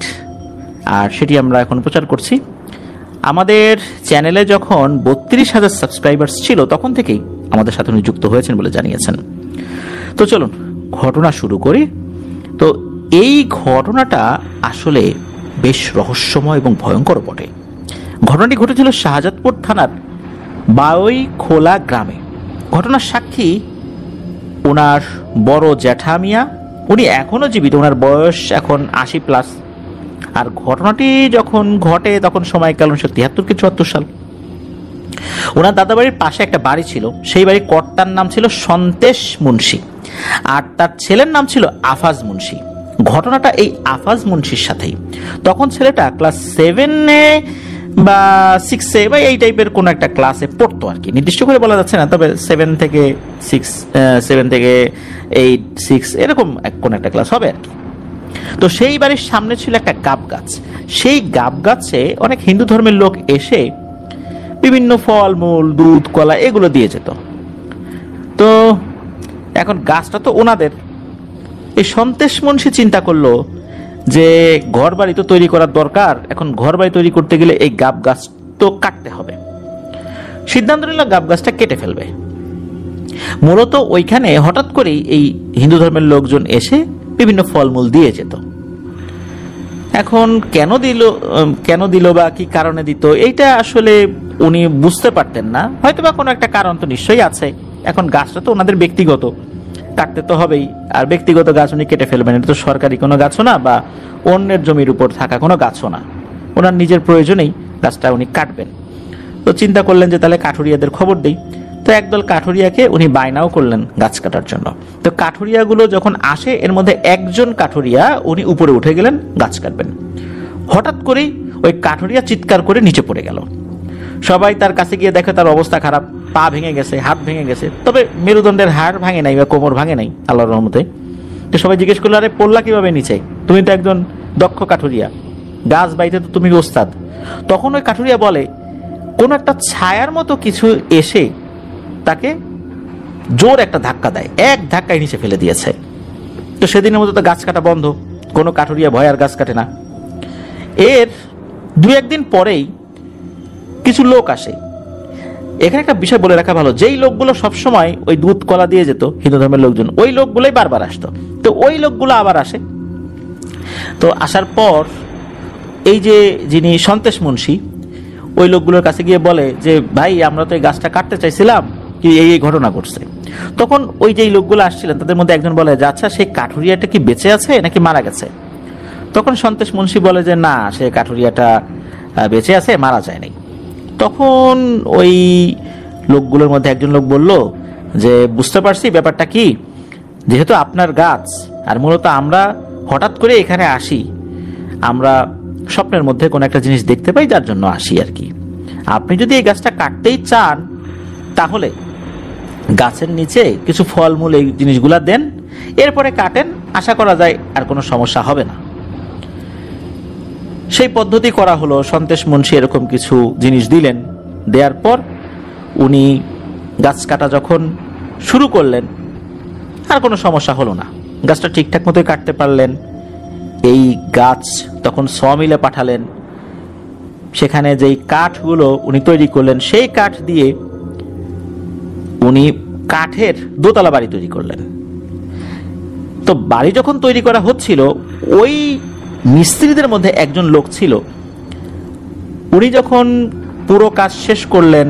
আর সেটি আমরা এখন প্রচার করছি। আমাদের চ্যানেলে যখন 32,000 সাবস্ক্রাইবার্স ছিল তখন থেকেই আমাদের সাথে উনি যুক্ত হয়েছেন বলে জানিয়েছেন। তো চলুন ঘটনা শুরু করি। তো এই ঘটনাটা আসলে বেশ রহস্যময় এবং ভয়ঙ্কর বটে। ঘটনাটি ঘটেছিল শাহজাদপুর থানার বাওই খোলা গ্রামে। ঘটনার সাক্ষী ওনার বড় জ্যাঠা মিয়া। উনি এখনো জীবিত, ওনার বয়স এখন 80+। আর ঘটনাটি যখন ঘটে তখন সময়কাল 1973 কি 74 সাল। ওনার দাদাবাড়ির পাশে একটা বাড়ি ছিল, সেই বাড়ির কর্তার নাম ছিল সন্তেশ মুন্সি, আর তার ছেলের নাম ছিল আফাজ মুন্সি। ঘটনাটা এই আফাজ মুন্সির সাথেই। তখন ছেলেটা ক্লাস 7-এ বা 6-এ বা এই টাইপের কোন একটা ক্লাসে পড়তো আর কি, নির্দিষ্ট করে বলা যাচ্ছে না, তবে 7 থেকে 8, 6 এরকম কোন একটা ক্লাস হবে আর কি। তো সেই বাড়ির সামনে ছিল একটা গাব গাছ। সেই গাব গাছে অনেক হিন্দু ধর্মের লোক এসে বিভিন্ন ফল মূল, দুধ, কলা এগুলো দিয়ে যেত। তো এখন গাছটা তো ওনাদের। এই সন্তেশ মুন্সি চিন্তা করলো যে ঘর বাড়ি তো তৈরি করার দরকার, এখন ঘর বাড়ি তৈরি করতে গেলে এই গাব গাছ তো কাটতে হবে। সিদ্ধান্ত নিল গাব গাছটা কেটে ফেলবে। মূলত ওইখানে হঠাৎ করেই এই হিন্দু ধর্মের লোকজন এসে বিভিন্ন ফলমূল দিয়ে যেত। এখন কেন দিল বা কি কারণে দিত, এইটা আসলে উনি বুঝতে পারতেন না। হয়তো বা কোনো একটা কারণ তো নিশ্চয়ই আছে। এখন গাছটা তো ওনাদের ব্যক্তিগত, কাটতে তো হবেই। আর ব্যক্তিগত গাছ উনি কেটে ফেলবেন, এটা তো সরকারি কোনো গাছও না বা অন্যের জমির উপর থাকা কোনো গাছও না। ওনার নিজের প্রয়োজনেই গাছটা উনি কাটবেন। তো চিন্তা করলেন যে তাহলে কাঠুরিয়াদের খবর দেই। তো একদল কাঠুরিয়াকে উনি বায়নাও করলেন গাছ কাটার জন্য। তো কাঠুরিয়াগুলো যখন আসে, এর মধ্যে একজন কাঠুরিয়া উনি উপরে উঠে গেলেন গাছ কাটবেন। হঠাৎ করেই ওই কাঠুরিয়া চিৎকার করে নিচে পড়ে গেল। সবাই তার কাছে গিয়ে দেখে তার অবস্থা খারাপ, পা ভেঙে গেছে, হাত ভেঙে গেছে, তবে মেরুদণ্ডের হাড় ভাঙে নাই বা কোমর ভাঙে নাই আল্লাহর রহমতে। তো সবাই জিজ্ঞেস করলো, আরে পড়লা কিভাবে নিচে? তুমি তো একজন দক্ষ কাঠুরিয়া, গাছ বাইতে তো তুমি ওস্তাদ। তখন ওই কাঠুরিয়া বলে, কোন একটা ছায়ার মতো কিছু এসে তাকে জোর একটা ধাক্কা দেয়, এক ধাক্কায় নিচে ফেলে দিয়েছে। তো সেদিনের মতো তো গাছ কাটা বন্ধ, কোনো কাঠুরিয়া ভয় আর গাছ কাটে না। এর 2-1 দিন পরেই কিছু লোক আসে। এখানে একটা বিষয় বলে রাখা ভালো, যেই লোকগুলো সবসময় ওই দুধ কলা দিয়ে যেত হিন্দু ধর্মের লোকজন, ওই লোকগুলোই বারবার আসতো। তো ওই লোকগুলো আবার আসে। তো আসার পর এই যে যিনি সন্তেশ মুন্সি, ওই লোকগুলোর কাছে গিয়ে বলে যে ভাই আমরা তো এই গাছটা কাটতে চাইছিলাম, কি এই ঘটনা ঘটছে। তখন ওই যে লোকগুলো আসছিলেন তাদের মধ্যে একজন বলে যে আচ্ছা সেই কাঠুরিয়াটা কি বেঁচে আছে নাকি মারা গেছে? তখন সন্তেশ মুন্সি বলে যে না, সে কাঠুরিয়াটা বেঁচে আছে, মারা যায় নাই। তখন ওই লোকগুলোর মধ্যে একজন লোক বলল যে বুঝতে পারছি ব্যাপারটা কি, যেহেতু আপনার গাছ আর মূলত আমরা হঠাৎ করে এখানে আসি, আমরা স্বপ্নের মধ্যে কোনো একটা জিনিস দেখতে পাই যার জন্য আসি আর কি। আপনি যদি এই গাছটা কাটতেই চান তাহলে গাছের নিচে কিছু ফলমূল এই জিনিসগুলা দেন, এরপরে কাটেন, আশা করা যায় আর কোনো সমস্যা হবে না। সেই পদ্ধতি করা হলো। সন্তেশ মুন্সি এরকম কিছু জিনিস দিলেন, দেওয়ার পর উনি গাছ কাটা যখন শুরু করলেন আর কোনো সমস্যা হলো না, গাছটা ঠিকঠাক মতোই কাটতে পারলেন। এই গাছ তখন সমিলে পাঠালেন, সেখানে যেই কাঠগুলো উনি তৈরি করলেন সেই কাঠ দিয়ে উনি কাঠের দোতলা বাড়ি তৈরি করলেন। তো বাড়ি যখন তৈরি করা হচ্ছিল, ওই মিস্ত্রিদের মধ্যে একজন লোক ছিল, উনি যখন পুরো কাজ শেষ করলেন,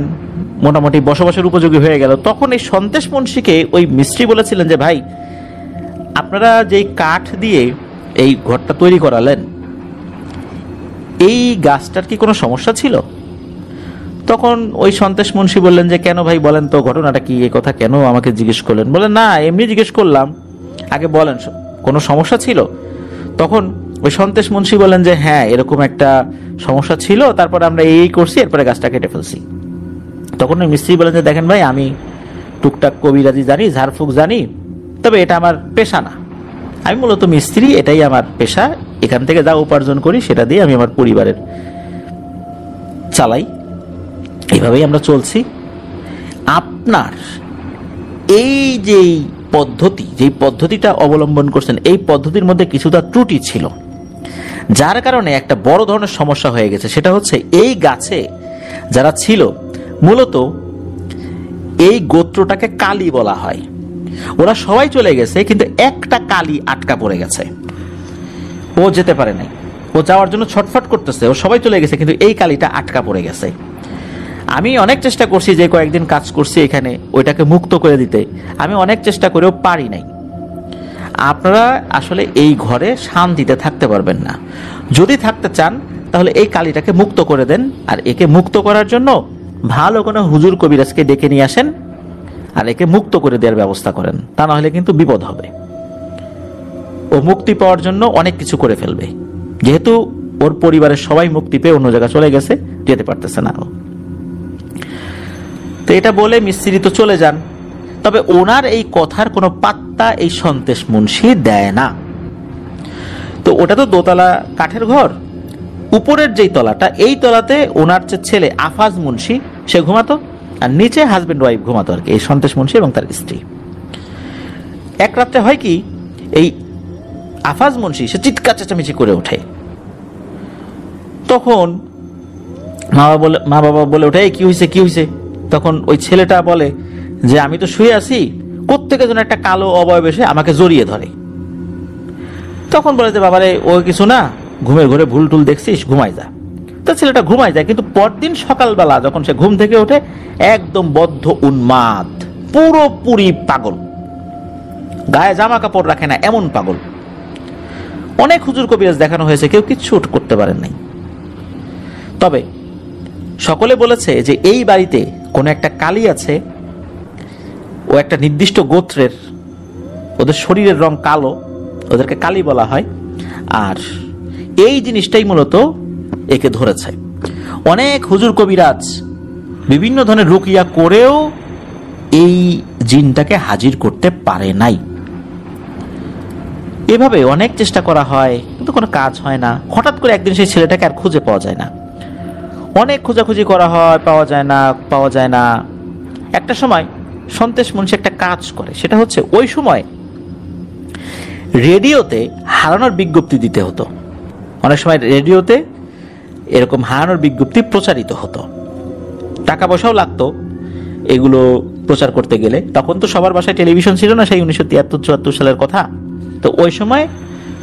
মোটামুটি বসবাসের উপযোগী হয়ে গেল, তখন এই সন্তেশ মুন্সিকে ওই মিস্ত্রি বলেছিলেন যে ভাই আপনারা যেই কাঠ দিয়ে এই ঘরটা তৈরি করালেন, এই গাছটার কি কোনো সমস্যা ছিল? তখন ওই সন্তেশ মুন্সি বললেন যে কেন ভাই বলেন তো, ঘটনাটা কি, এই কথা কেন আমাকে জিজ্ঞেস করলেন? বলেন না, এমনি জিজ্ঞেস করলাম, আগে বলেন কোনো সমস্যা ছিল? তখন ওই সন্তেশ মুন্সি বলেন যে হ্যাঁ এরকম একটা সমস্যা ছিল, তারপরে আমরা এই করছি, এরপরে গাছটা কেটে ফেলছি। তখন ওই মিস্ত্রি বলেন যে দেখেন ভাই, আমি টুকটাক কবিরাজি জানি, ঝাড়ফুঁক জানি, তবে এটা আমার পেশা না। আমি মূলত মিস্ত্রি, এটাই আমার পেশা, এখান থেকে যা উপার্জন করি সেটা দিয়ে আমি আমার পরিবারের চালাই, এইভাবেই আমরা চলছি। আপনার এই যেই পদ্ধতি, যেই পদ্ধতিটা অবলম্বন করছেন, এই পদ্ধতির মধ্যে কিছুটা ত্রুটি ছিল, যার কারণে একটা বড় ধরনের সমস্যা হয়ে গেছে। সেটা হচ্ছে এই গাছে যারা ছিল, মূলত এই গোত্রটাকে কালী বলা হয়, ওরা সবাই চলে গেছে, কিন্তু একটা কালী আটকা পড়ে গেছে, ও যেতে পারে নাই, ও যাওয়ার জন্য ছটফট করতেছে, ও সবাই চলে গেছে কিন্তু এই কালীটা আটকা পড়ে গেছে। আমি অনেক চেষ্টা করছি, যে কয়েকদিন কাজ করছি এখানে ওইটাকে মুক্ত করে দিতে, আমি অনেক চেষ্টা করেও পারি নাই। আপনারা আসলে এই ঘরে শান্তিতে থাকতে পারবেন না। যদি থাকতে চান তাহলে এই কালীটাকে মুক্ত করে দেন, আর একে মুক্ত করার জন্য ভালো কোনো হুজুর কবিরাজকে ডেকে নিয়ে আসেন আর একে মুক্ত করে দেওয়ার ব্যবস্থা করেন, তা না হলে কিন্তু বিপদ হবে। ও মুক্তি পাওয়ার জন্য অনেক কিছু করে ফেলবে, যেহেতু ওর পরিবারের সবাই মুক্তি পেয়ে অন্য জায়গায় চলে গেছে, যেতে পারতেছে না। তো এটা বলে মিস্ত্রি তো চলে যান, তবে ওনার এই কথার কোনো পাত্তা এই সন্তেশ মুন্সি দেয় না। তো ওটা তো দোতলা কাঠের ঘর, উপরের যেই তলাটা, এই তলাতে ওনার যে ছেলে আফাজ মুন্সি সে ঘুমাতো, আর নিচে হাজবেন্ড ওয়াইফ ঘুমাতো আর কি, এই সন্তেশ মুন্সি এবং তার স্ত্রী। এক রাত্রে হয় কি, এই আফাজ মুন্সি সে চিৎকার চেঁচামেচি করে ওঠে। তখন মা বাবা বলে ওঠে কি হয়েছে কি হয়েছে? তখন ওই ছেলেটা বলে যে আমি তো শুয়ে আছি, কোত্থেকে যেন একটা কালো অবয়ব এসে আমাকে জড়িয়ে ধরে। তখন বলে যে বাবারে ও কিছু না, ঘুমের ঘরে ভুল টুল দেখছিস, ঘুমাই যা। তো ছেলেটা ঘুমাই যায়, কিন্তু পরদিন সকালবেলা যখন সে ঘুম থেকে ওঠে, একদম বদ্ধ উন্মাদ, পুরোপুরি পাগল, গায়ে জামা কাপড় রাখে না, এমন পাগল। অনেক হুজুর কবিরাজ দেখানো হয়েছে, কেউ কিচ্ছু করতে পারেন নাই। তবে সকলে বলেছে যে এই বাড়িতে কোনো একটা কালী আছে, ও একটা নির্দিষ্ট গোত্রের, ওদের শরীরের রং কালো, ওদেরকে কালী বলা হয়, আর এই জিনিসটাই মূলত একে ধরেছে। অনেক হুজুর কবিরাজ বিভিন্ন ধরনের রুকিয়া করেও এই জিনটাকে হাজির করতে পারে নাই। এভাবে অনেক চেষ্টা করা হয়, কিন্তু কোনো কাজ হয় না। হঠাৎ করে একদিন সেই ছেলেটাকে আর খুঁজে পাওয়া যায় না, অনেক খোঁজাখুঁজি করা হয়, পাওয়া যায় না। একটা সময় সন্তেশ মুন্সি একটা কাজ করে, সেটা হচ্ছে ওই সময় রেডিওতে হারানোর বিজ্ঞপ্তি দিতে হতো। অনেক সময় রেডিওতে এরকম হারানোর বিজ্ঞপ্তি প্রচারিত হতো। টাকা পয়সাও লাগতো এগুলো প্রচার করতে গেলে। তখন তো সবার বাসায় টেলিভিশন ছিল না, সেই 1973-74 সালের কথা। তো ওই সময়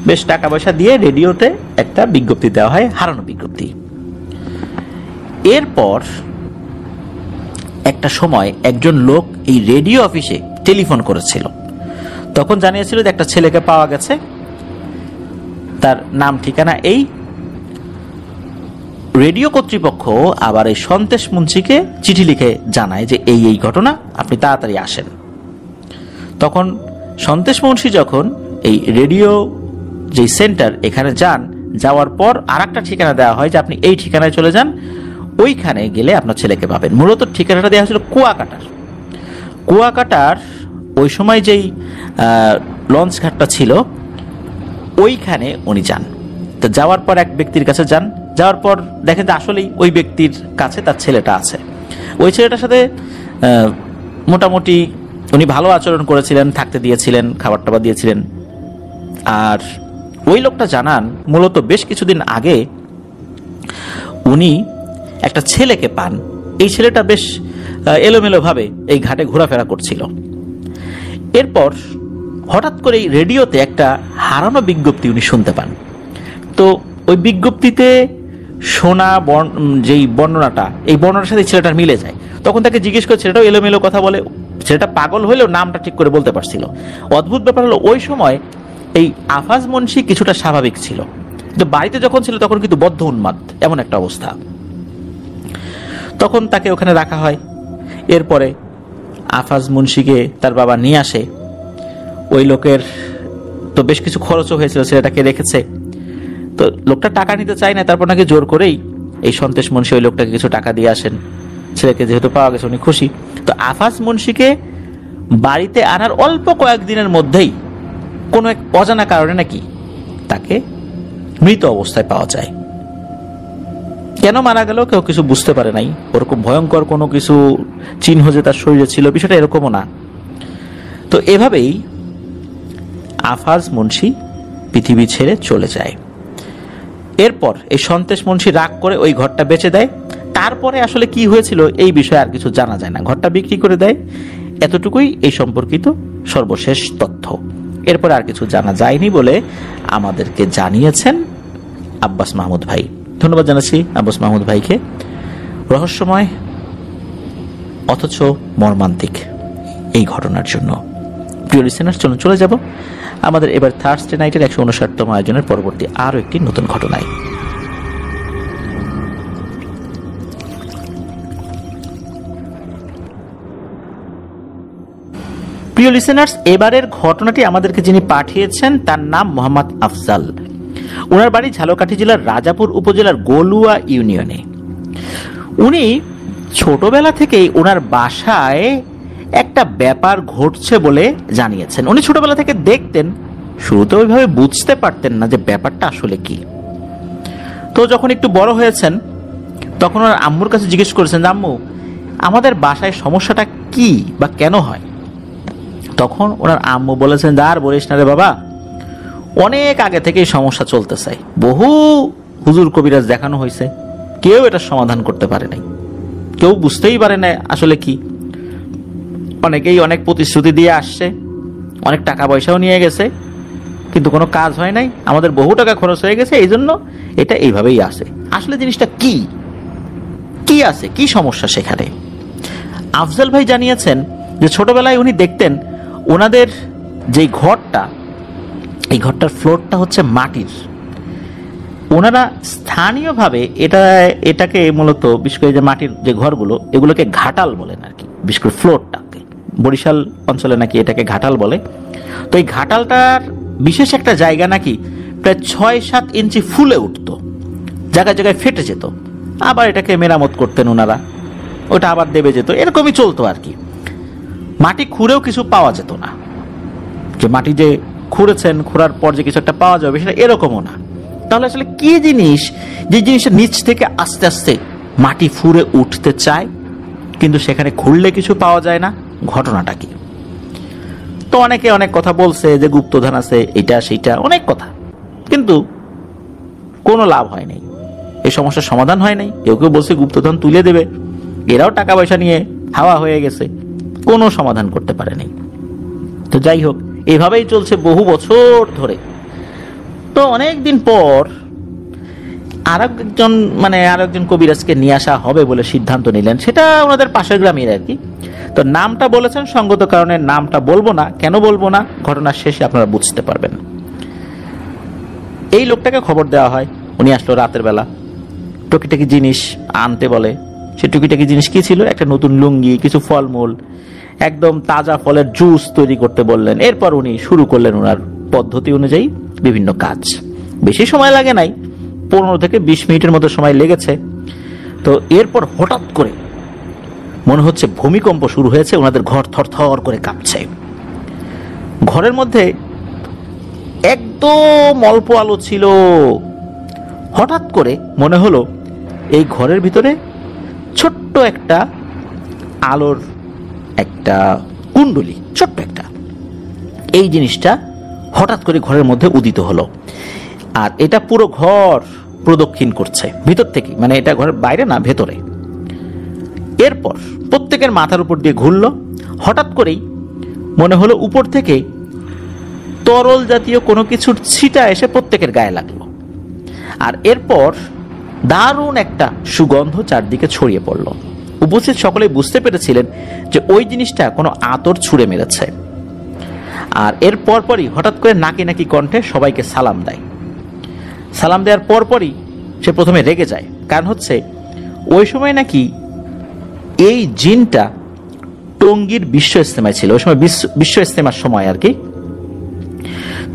বেশ টাকা পয়সা দিয়ে রেডিওতে একটা বিজ্ঞপ্তি দেওয়া হয়, হারানো বিজ্ঞপ্তি। এরপর একটা সময় একজন লোক এই রেডিও অফিসে টেলিফোন করেছিল। তখন জানিয়েছিল যে একটা ছেলেকে পাওয়া গেছে, তার নাম ঠিকানা এই। রেডিও কর্তৃপক্ষ আবার এই সন্তেশ মুন্সিকে চিঠি লিখে জানায় যে এই এই ঘটনা, আপনি তাড়াতাড়ি আসেন। তখন সন্তেশ মুন্সি যখন এই রেডিও যে সেন্টার এখানে যান, যাওয়ার পর আর একটা ঠিকানা দেওয়া হয় যে আপনি এই ঠিকানায় চলে যান, ওইখানে গেলে আপনার ছেলেকে পাবেন। মূলত ঠিকানাটা দেওয়া হয়েছিল কুয়াকাটার ওই সময় যেই লঞ্চ ঘাটটা ছিল ওইখানে উনি যান। তো যাওয়ার পর এক ব্যক্তির কাছে যান, যাওয়ার পর দেখেন যে আসলেই ওই ব্যক্তির কাছে তার ছেলেটা আছে। ওই ছেলেটার সাথে মোটামুটি উনি ভালো আচরণ করেছিলেন, থাকতে দিয়েছিলেন, খাবার টাবার দিয়েছিলেন। আর ওই লোকটা জানান মূলত বেশ কিছুদিন আগে উনি একটা ছেলেকে পান। এই ছেলেটা বেশ এলোমেলো ভাবে এই ঘাটে ঘোরাফেরা করছিল। এরপর হঠাৎ করে এই রেডিওতে একটা হারানো বিজ্ঞপ্তি উনি শুনতে পান। তো ওই বিজ্ঞপ্তিতে শোনা যেই বর্ণনাটা, এই বর্ণনার সাথে ছেলেটার মিলে যায়। তখন তাকে জিজ্ঞেস করে, ছেলেটাও এলোমেলো কথা বলে, ছেলেটা পাগল হলেও নামটা ঠিক করে বলতে পারছিল। অদ্ভুত ব্যাপার হলো ওই সময় এই আফাজ মুন্সি কিছুটা স্বাভাবিক ছিল, কিন্তু বাড়িতে যখন ছিল তখন কিন্তু বদ্ধ উন্মাদ, এমন একটা অবস্থা। তখন তাকে ওখানে রাখা হয়। এরপরে আফাজ মুন্সিকে তার বাবা নিয়ে আসে। ওই লোকের তো বেশ কিছু খরচও হয়েছিল, ছেলেটাকে রেখেছে। তো লোকটা টাকা নিতে চায় না, তারপর নাকি জোর করেই এই সন্তেশ মুন্সি ওই লোকটাকে কিছু টাকা দিয়ে আসেন। ছেলেকে যেহেতু পাওয়া গেছে উনি খুশি। তো আফাজ মুন্সিকে বাড়িতে আনার অল্প কয়েকদিনের মধ্যেই কোনো এক অজানা কারণে নাকি তাকে মৃত অবস্থায় পাওয়া যায়। কেন মারা গেল কেউ কিছু বুঝতে পারে নাই। ওরকম ভয়ঙ্কর কোনো কিছু চিহ্ন যে তার শরীরে ছিল, বিষয়টা এরকমও না। তো এভাবেই আফাজ মুন্সি পৃথিবী ছেড়ে চলে যায়। এরপর এই সন্তেশ মুন্সি রাগ করে ওই ঘরটা বেচে দেয়। তারপরে আসলে কি হয়েছিল এই বিষয়ে আর কিছু জানা যায় না, ঘরটা বিক্রি করে দেয়। এতটুকুই এই সম্পর্কিত সর্বশেষ তথ্য। এরপর আর কিছু জানা যায়নি বলে আমাদেরকে জানিয়েছেন আব্বাস মাহমুদ ভাই। ধন্যবাদ জানাচ্ছি আব্বাস মাহমুদ ভাইকে রহস্যময় অথচ মর্মান্তিক এই ঘটনার জন্য। প্রিয় লিসেনার, চলে যাব আমাদের এবার থার্সডে নাইটের 159তম আয়োজনের পরবর্তী আরো একটি নতুন ঘটনায়। প্রিয় লিসেনার্স, এবারের ঘটনাটি আমাদেরকে যিনি পাঠিয়েছেন তার নাম মোহাম্মদ আফজাল। ওনার বাড়ি ঝালকাঠি জেলার রাজাপুর উপজেলার গলুয়া ইউনিয়নে। উনি ছোটবেলা থেকেই ওনার বাসায় একটা ব্যাপার ঘটছে বলে জানিয়েছেন। উনি ছোটবেলা থেকে দেখতেন, শুরুতে ওইভাবে বুঝতে পারতেন না যে ব্যাপারটা আসলে কি। তো যখন একটু বড় হয়েছেন তখন ওনার আম্মুর কাছে জিজ্ঞেস করেছেন, আম্মু আমাদের বাসায় সমস্যাটা কি বা কেন হয়? তখন ওনার আম্মু বলেছেন, আর বলিস না রে বাবা, অনেক আগে থেকেই সমস্যা চলতেছে, বহু হুজুর কবিরাজ দেখানো হয়েছে, কেউ এটা সমাধান করতে পারে নাই, কেউ বুঝতেই পারে না আসলে কি। অনেকেই অনেক প্রতিশ্রুতি দিয়ে আসছে, অনেক টাকা পয়সাও নিয়ে গেছে, কিন্তু কোনো কাজ হয় নাই, আমাদের বহু টাকা খরচ হয়ে গেছে, এই জন্য এটা এইভাবেই আসে। আসলে জিনিসটা কি কি আছে, কি সমস্যা সেখানে? আফজাল ভাই জানিয়েছেন যে ছোটবেলায় উনি দেখতেন ওনাদের যে ঘরটা, এই ঘরটার ফ্লোরটা হচ্ছে মাটির। ওনারা স্থানীয়ভাবে এটাকে মূলত বিশেষ করে যে মাটির যে ঘরগুলো এগুলোকে ঘাটাল বলেন আর কি, বিশেষ করে ফ্লোরটাকে বরিশাল অঞ্চলে নাকি এটাকে ঘাটাল বলে। তো এই ঘাটালটার বিশেষ একটা জায়গা নাকি প্রায় 6-7 ইঞ্চি ফুলে উঠতো, জায়গায় জায়গায় ফেটে যেত, আবার এটাকে মেরামত করতেন ওনারা, ওটা আবার দেবে যেত, এরকমই চলতো আর কি। মাটি খুঁড়েও কিছু পাওয়া যেত না, যে মাটি যে খুঁড়েছেন, খোঁড়ার পর যে কিছু একটা পাওয়া যাবে সেটা এরকমও না। তাহলে আসলে কি জিনিস, যে জিনিসটা নিচ থেকে আস্তে আস্তে মাটি ফুঁড়ে উঠতে চায় কিন্তু সেখানে খুঁড়লে কিছু পাওয়া যায় না, ঘটনাটা কি? তো অনেকে অনেক কথা বলছে যে গুপ্তধন আছে, এটা সেইটা অনেক কথা, কিন্তু কোনো লাভ হয় নাই, এই সমস্যার সমাধান হয় নাই। কেউ কেউ বলছে গুপ্তধন তুলে দেবে, এরাও টাকা পয়সা নিয়ে হাওয়া হয়ে গেছে, কোনো সমাধান করতে পারেনি। তো যাই হোক, এভাবেই চলছে বহু বছর ধরে। তো অনেক দিন পর আরেকজন কবিরাজকে নিয়ে আসা হবে বলে সিদ্ধান্ত নিলেন। সেটা ওনাদের পাশের গ্রামের আর কি। তো নামটা বলেছেন, সঙ্গত কারণে নামটা বলবো না। কেন বলবো না, ঘটনার শেষে আপনারা বুঝতে পারবেন। এই লোকটাকে খবর দেওয়া হয়, উনি আসলো রাতের বেলা, টুকিটাকি জিনিস আনতে বলে। সে টুকিটাকি জিনিস কি ছিল? একটা নতুন লুঙ্গি, কিছু ফলমূল, একদম তাজা ফলের জুস তৈরি করতে বললেন। এরপর উনি শুরু করলেন ওনার পদ্ধতি অনুযায়ী বিভিন্ন কাজ। বেশি সময় লাগে নাই, 15 থেকে 20 মিনিটের মতো সময় লেগেছে। তো এরপর হঠাৎ করে মনে হচ্ছে ভূমিকম্প শুরু হয়েছে, ওনাদের ঘর থরথর করে কাঁপছে। ঘরের মধ্যে একদম অল্প আলো ছিল। হঠাৎ করে মনে হলো এই ঘরের ভিতরে ছোট্ট একটা আলোর একটা কুণ্ডলী, ছোট্ট একটা, এই জিনিসটা হঠাৎ করে ঘরের মধ্যে উদিত হলো। আর এটা পুরো ঘর প্রদক্ষিণ করছে ভিতর থেকে, মানে এটা ঘরের বাইরে না, ভেতরে। এরপর প্রত্যেকের মাথার উপর দিয়ে ঘুরলো। হঠাৎ করেই মনে হলো উপর থেকে তরল জাতীয় কোনো কিছুর ছিটা এসে প্রত্যেকের গায়ে লাগলো। আর এরপর দারুণ একটা সুগন্ধ চারদিকে ছড়িয়ে পড়ল। উপস্থিত সকলেই বুঝতে পেরেছিলেন যে ওই জিনিসটা কোনো আতর ছুঁড়ে মেরেছে। আর এর পরপরই হঠাৎ করে নাকি নাকি কণ্ঠে সবাইকে সালাম দেয়। সালাম দেওয়ার পরপরই সে প্রথমে রেগে যায়, কারণ হচ্ছে ওই সময় নাকি এই জিনটা টঙ্গীর বিশ্ব ইজতেমায় ছিল। ওই সময় বিশ্ব ইজতেমার সময় আর কি।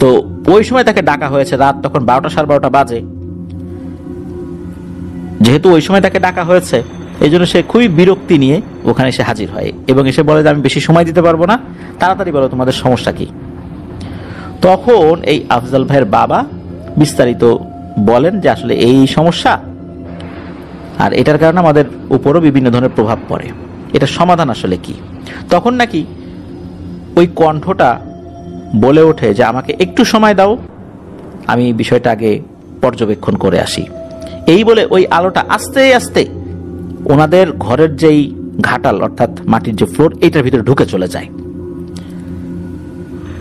তো ওই সময় তাকে ডাকা হয়েছে, রাত তখন 12টা 12:30 বাজে। যেহেতু ওই সময় তাকে ডাকা হয়েছে, এই জন্য সে খুবই বিরক্তি নিয়ে ওখানে এসে হাজির হয় এবং এসে বলে যে আমি বেশি সময় দিতে পারবো না, তাড়াতাড়ি বলো তোমাদের সমস্যা কি। তখন এই আফজাল ভাইয়ের বাবা বিস্তারিত বলেন যে আসলে এই সমস্যা, আর এটার কারণে আমাদের উপরও বিভিন্ন ধরনের প্রভাব পড়ে, এটা সমাধান আসলে কি। তখন নাকি ওই কণ্ঠটা বলে ওঠে যে আমাকে একটু সময় দাও, আমি বিষয়টা আগে পর্যবেক্ষণ করে আসি। এই বলে ওই আলোটা আস্তে আস্তে ওনাদের ঘরের যেই ঘাটাল অর্থাৎ মাটির যে ফ্লোর, এইটার ভিতরে ঢুকে চলে যায়।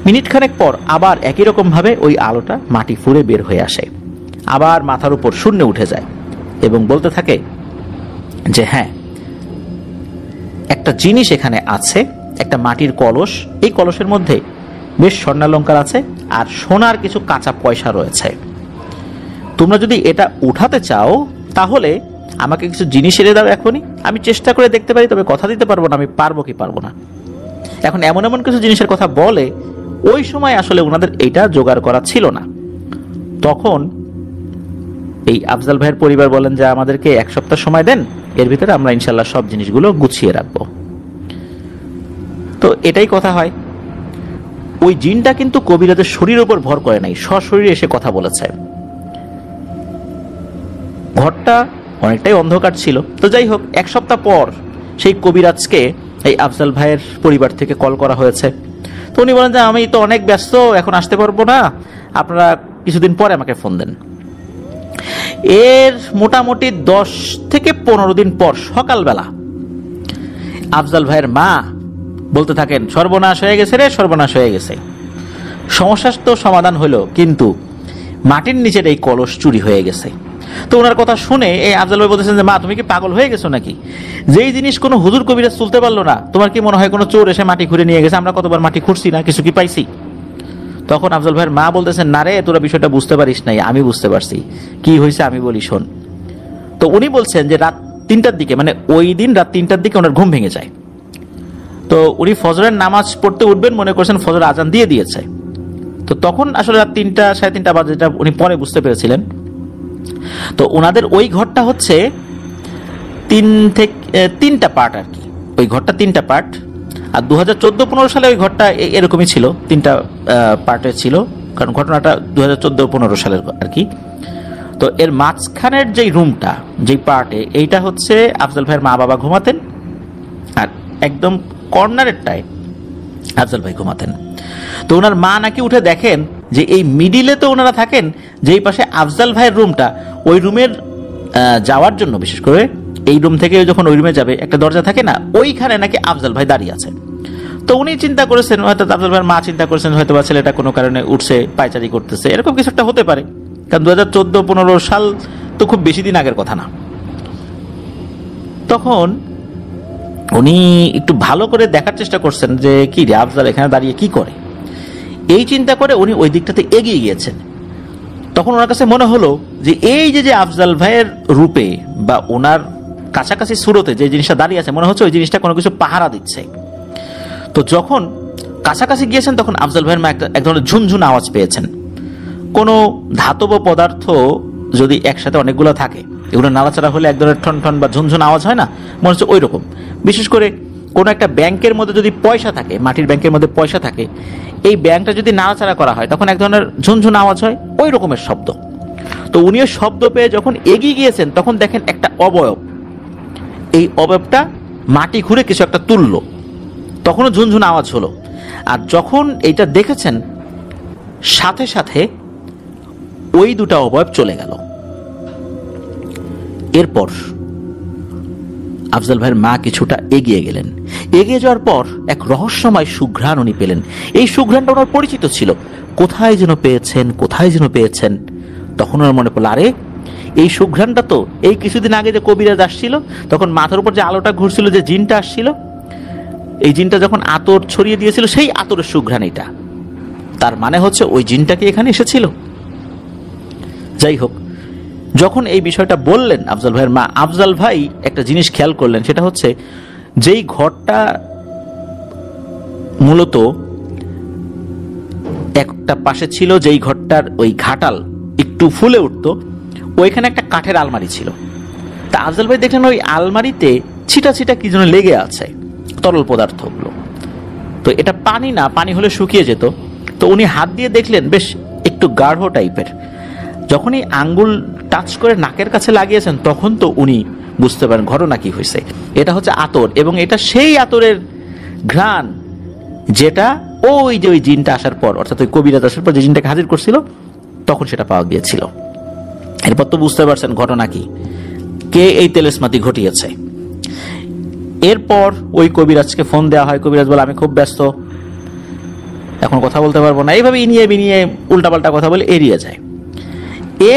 মিনিট খানেক পর আবার একই রকম ভাবে ওই আলোটা মাটি ফুঁড়ে বের হয়ে আসে, আবার মাথার উপর শূন্যে উঠে যায় এবং বলতে থাকে যে হ্যাঁ, একটা জিনিস এখানে আছে, একটা মাটির কলস। এই কলসের মধ্যে বেশ স্বর্ণালঙ্কার আছে আর সোনার কিছু কাঁচা পয়সা রয়েছে। তোমরা যদি এটা উঠাতে চাও তাহলে আমাকে কিছু জিনিস এনে দাও এখনই, আমি চেষ্টা করে দেখতে পারি, তবে কথা দিতে পারবো না আমি পারবো কি পারবো না। এখন এমন এমন কিছু জিনিসের কথা বলে, ওই সময় আসলে ওনাদের এইটা জোগাড় করা ছিল না। তখন এই আফজাল ভাইয়ের পরিবার বলেন যে আমাদেরকে 1 সপ্তাহ সময় দেন, এর ভিতরে আমরা ইনশাল্লাহ সব জিনিসগুলো গুছিয়ে রাখবো। তো এটাই কথা হয়। ওই জিনটা কিন্তু কবিরাজের শরীরের উপর ভর করে নাই, সশরীরে এসে কথা বলেছে। ঘরটা অনেকটাই অন্ধকার ছিল। তো যাই হোক, 1 সপ্তাহ পর সেই কবিরাজকে এই আফজাল ভাইয়ের পরিবার থেকে কল করা হয়েছে। তো উনি বলেন যে আমি তো অনেক ব্যস্ত, এখন আসতে পারবো না, আপনারা কিছুদিন পরে আমাকে ফোন দেন। এর মোটামুটি 10 থেকে 15 দিন পর সকালবেলা আফজাল ভাইয়ের মা বলতে থাকেন সর্বনাশ হয়ে গেছে রে, সর্বনাশ হয়ে গেছে। সমস্যা তো সমাধান হলো, কিন্তু মাটির নিচের এই কলস চুরি হয়ে গেছে। তো ওনার কথা শুনে এই আফজাল ভাই বলতেছেন যে মা তুমি কি পাগল হয়ে গেছো নাকি? যেই জিনিস কোনো হুজুর কবিরাজ তুলতে পারলো না, তোমার কি মনে হয় কোনো চোর এসে মাটি খুঁড়ে নিয়ে গেছে? আমরা কতবার মাটি খুঁড়ছি না, কিছু কি পাইছি? তখন আফজাল ভাইয়ের মা বলতেছেন না রে, তোরা বিষয়টা বুঝতে পারিস নাই, আমি বুঝতে পারছি কি হয়েছে, আমি বলি শোন। তো উনি বলছেন যে রাত 3টার দিকে, মানে ওই দিন রাত 3টার দিকে ওনার ঘুম ভেঙে যায়। তো উনি ফজরের নামাজ পড়তে উঠবেন মনে করছেন, ফজর আজান দিয়ে দিয়েছে। তো তখন আসলে রাত 3টা 3:30 বাজে, যেটা উনি পরে বুঝতে পেরেছিলেন। তো ওনাদের ওই ঘরটা হচ্ছে 3টা পার্ট আর কি। ওই ঘরটা 3টা পার্ট। আর 2014-15 সালে ওই ঘরটা এরকমই ছিল, 3টা পার্টে ছিল, কারণ ঘটনাটা 2014-15 সালের আর কি। তো এর মাঝখানের যেই রুমটা, যেই পার্টে, এইটা হচ্ছে আফজাল ভাইয়ের মা বাবা ঘুমাতেন, আর একদম কর্নারেরটায় আফজাল ভাই ঘুমাতেন। তো ওনার মা নাকি উঠে দেখেন যে এই মিডিলে তো ওনারা থাকেন, যেই পাশে আফজাল ভাইয়ের রুমটা, ওই রুমের যাওয়ার জন্য, বিশেষ করে এই রুম থেকে যখন ওই রুমে যাবে একটা দরজা থাকে না, ওইখানে নাকি আফজাল ভাই দাঁড়িয়ে আছে। তো উনি চিন্তা করেছেন, হয়তো আফজাল ভাইয়ের মা চিন্তা করেছেন হয়তো বা ছেলেটা কোনো কারণে উঠছে, পায়চারি করতেছে, এরকম কিছু একটা হতে পারে। কারণ 2014-15 সাল তো খুব বেশি দিন আগের কথা না। তখন উনি একটু ভালো করে দেখার চেষ্টা করছেন যে কি রে আফজাল এখানে দাঁড়িয়ে কি করে। এই চিন্তা করে উনি ওই দিকটাতে এগিয়ে গিয়েছেন। তখন ওনার কাছে মনে হলো যে এই যে আফজাল ভাইয়ের রূপে বা ওনার কাছাকাছি সুরতে যে জিনিসটা দাঁড়িয়ে আছে, মনে হচ্ছে ওই জিনিসটা কোনো কিছু পাহারা দিচ্ছে। তো যখন কাছাকাছি গিয়েছেন তখন আফজাল ভাইয়ের মা এক ধরনের ঝুনঝুন আওয়াজ পেয়েছেন। কোনো ধাতব পদার্থ যদি একসাথে অনেকগুলো থাকে, এগুলো নাড়াচাড়া হলে এক ধরনের ঠন ঠন বা ঝুনঝুন আওয়াজ হয় না, মনে হচ্ছে ওই রকম। বিশেষ করে কোনো একটা ব্যাংকের মধ্যে যদি পয়সা থাকে, মাটির ব্যাংকের মধ্যে পয়সা থাকে, এই ব্যাংকটা যদি নাড়াচাড়া করা হয় তখন এক ধরনের ঝুনঝুন আওয়াজ হয়, ওই রকমের শব্দ। তো উনিও শব্দ পেয়ে যখন এগিয়ে গিয়েছেন তখন দেখেন একটা অবয়ব, এই অবয়বটা মাটি ঘুরে কিছু একটা তুললো, তখনও ঝুনঝুন আওয়াজ হলো। আর যখন এইটা দেখেছেন সাথে সাথে ওই দুটা অবয়ব চলে গেল। এরপর আফজাল ভাইয়ের মা কিছুটা এগিয়ে গেলেন। এগিয়ে যাওয়ার পর এক রহস্যময় সুঘ্রাণ উনি পেলেন। এই সুঘ্রাণটা ওনার পরিচিত ছিল, কোথায় যেন পেয়েছেন। তখন ওনার মনে পড়ল, আরে এই সুঘ্রাণটা তো এই কিছুদিন আগে যে কবিরাজ আসছিল, তখন মাথার উপর যে আলোটা ঘুরছিল, যে জিনটা আসছিল, এই জিনটা যখন আতর ছড়িয়ে দিয়েছিল, সেই আতরের সুঘ্রাণ এটা। তার মানে হচ্ছে ওই জিনটা কি এখানে এসেছিল? যাই হোক, যখন এই বিষয়টা বললেন আফজাল ভাইয়ের মা, আফজাল ভাই একটা জিনিস খেয়াল করলেন, সেটা হচ্ছে যেই ঘরটা মূলত একটা পাশে ছিল, যেই ঘরটার ওই ঘাটাল একটু ফুলে উঠতো, ওইখানে একটা কাঠের আলমারি ছিল। তা আফজাল ভাই দেখলেন ওই আলমারিতে ছিটা ছিটা কি যেন লেগে আছে, তরল পদার্থগুলো। তো এটা পানি না, পানি হলে শুকিয়ে যেত। তো উনি হাত দিয়ে দেখলেন বেশ একটু গাঢ় টাইপের। যখনই আঙ্গুল টাচ করে নাকের কাছে লাগিয়েছেন তখন তো উনি বুঝতে পারেন ঘটনা কি হয়েছে। এটা হচ্ছে আতর, এবং এটা সেই আতরের ঘ্রাণ যেটা ওই যে ওই জিনটা আসার পর, অর্থাৎ ওই কবিরাজ আসার পর যে জিনটাকে হাজির করছিল তখন সেটা পাওয়া গিয়েছিল। এরপর তো বুঝতে পারছেন ঘটনা কি, কে এই তেলেসমাতি ঘটিয়েছে। এরপর ওই কবিরাজকে ফোন দেওয়া হয়। কবিরাজ বলে আমি খুব ব্যস্ত, এখন কথা বলতে পারবো না। এইভাবে ইনিয়ে বিনিয়ে উল্টাপাল্টা কথা বলে এড়িয়ে যায়।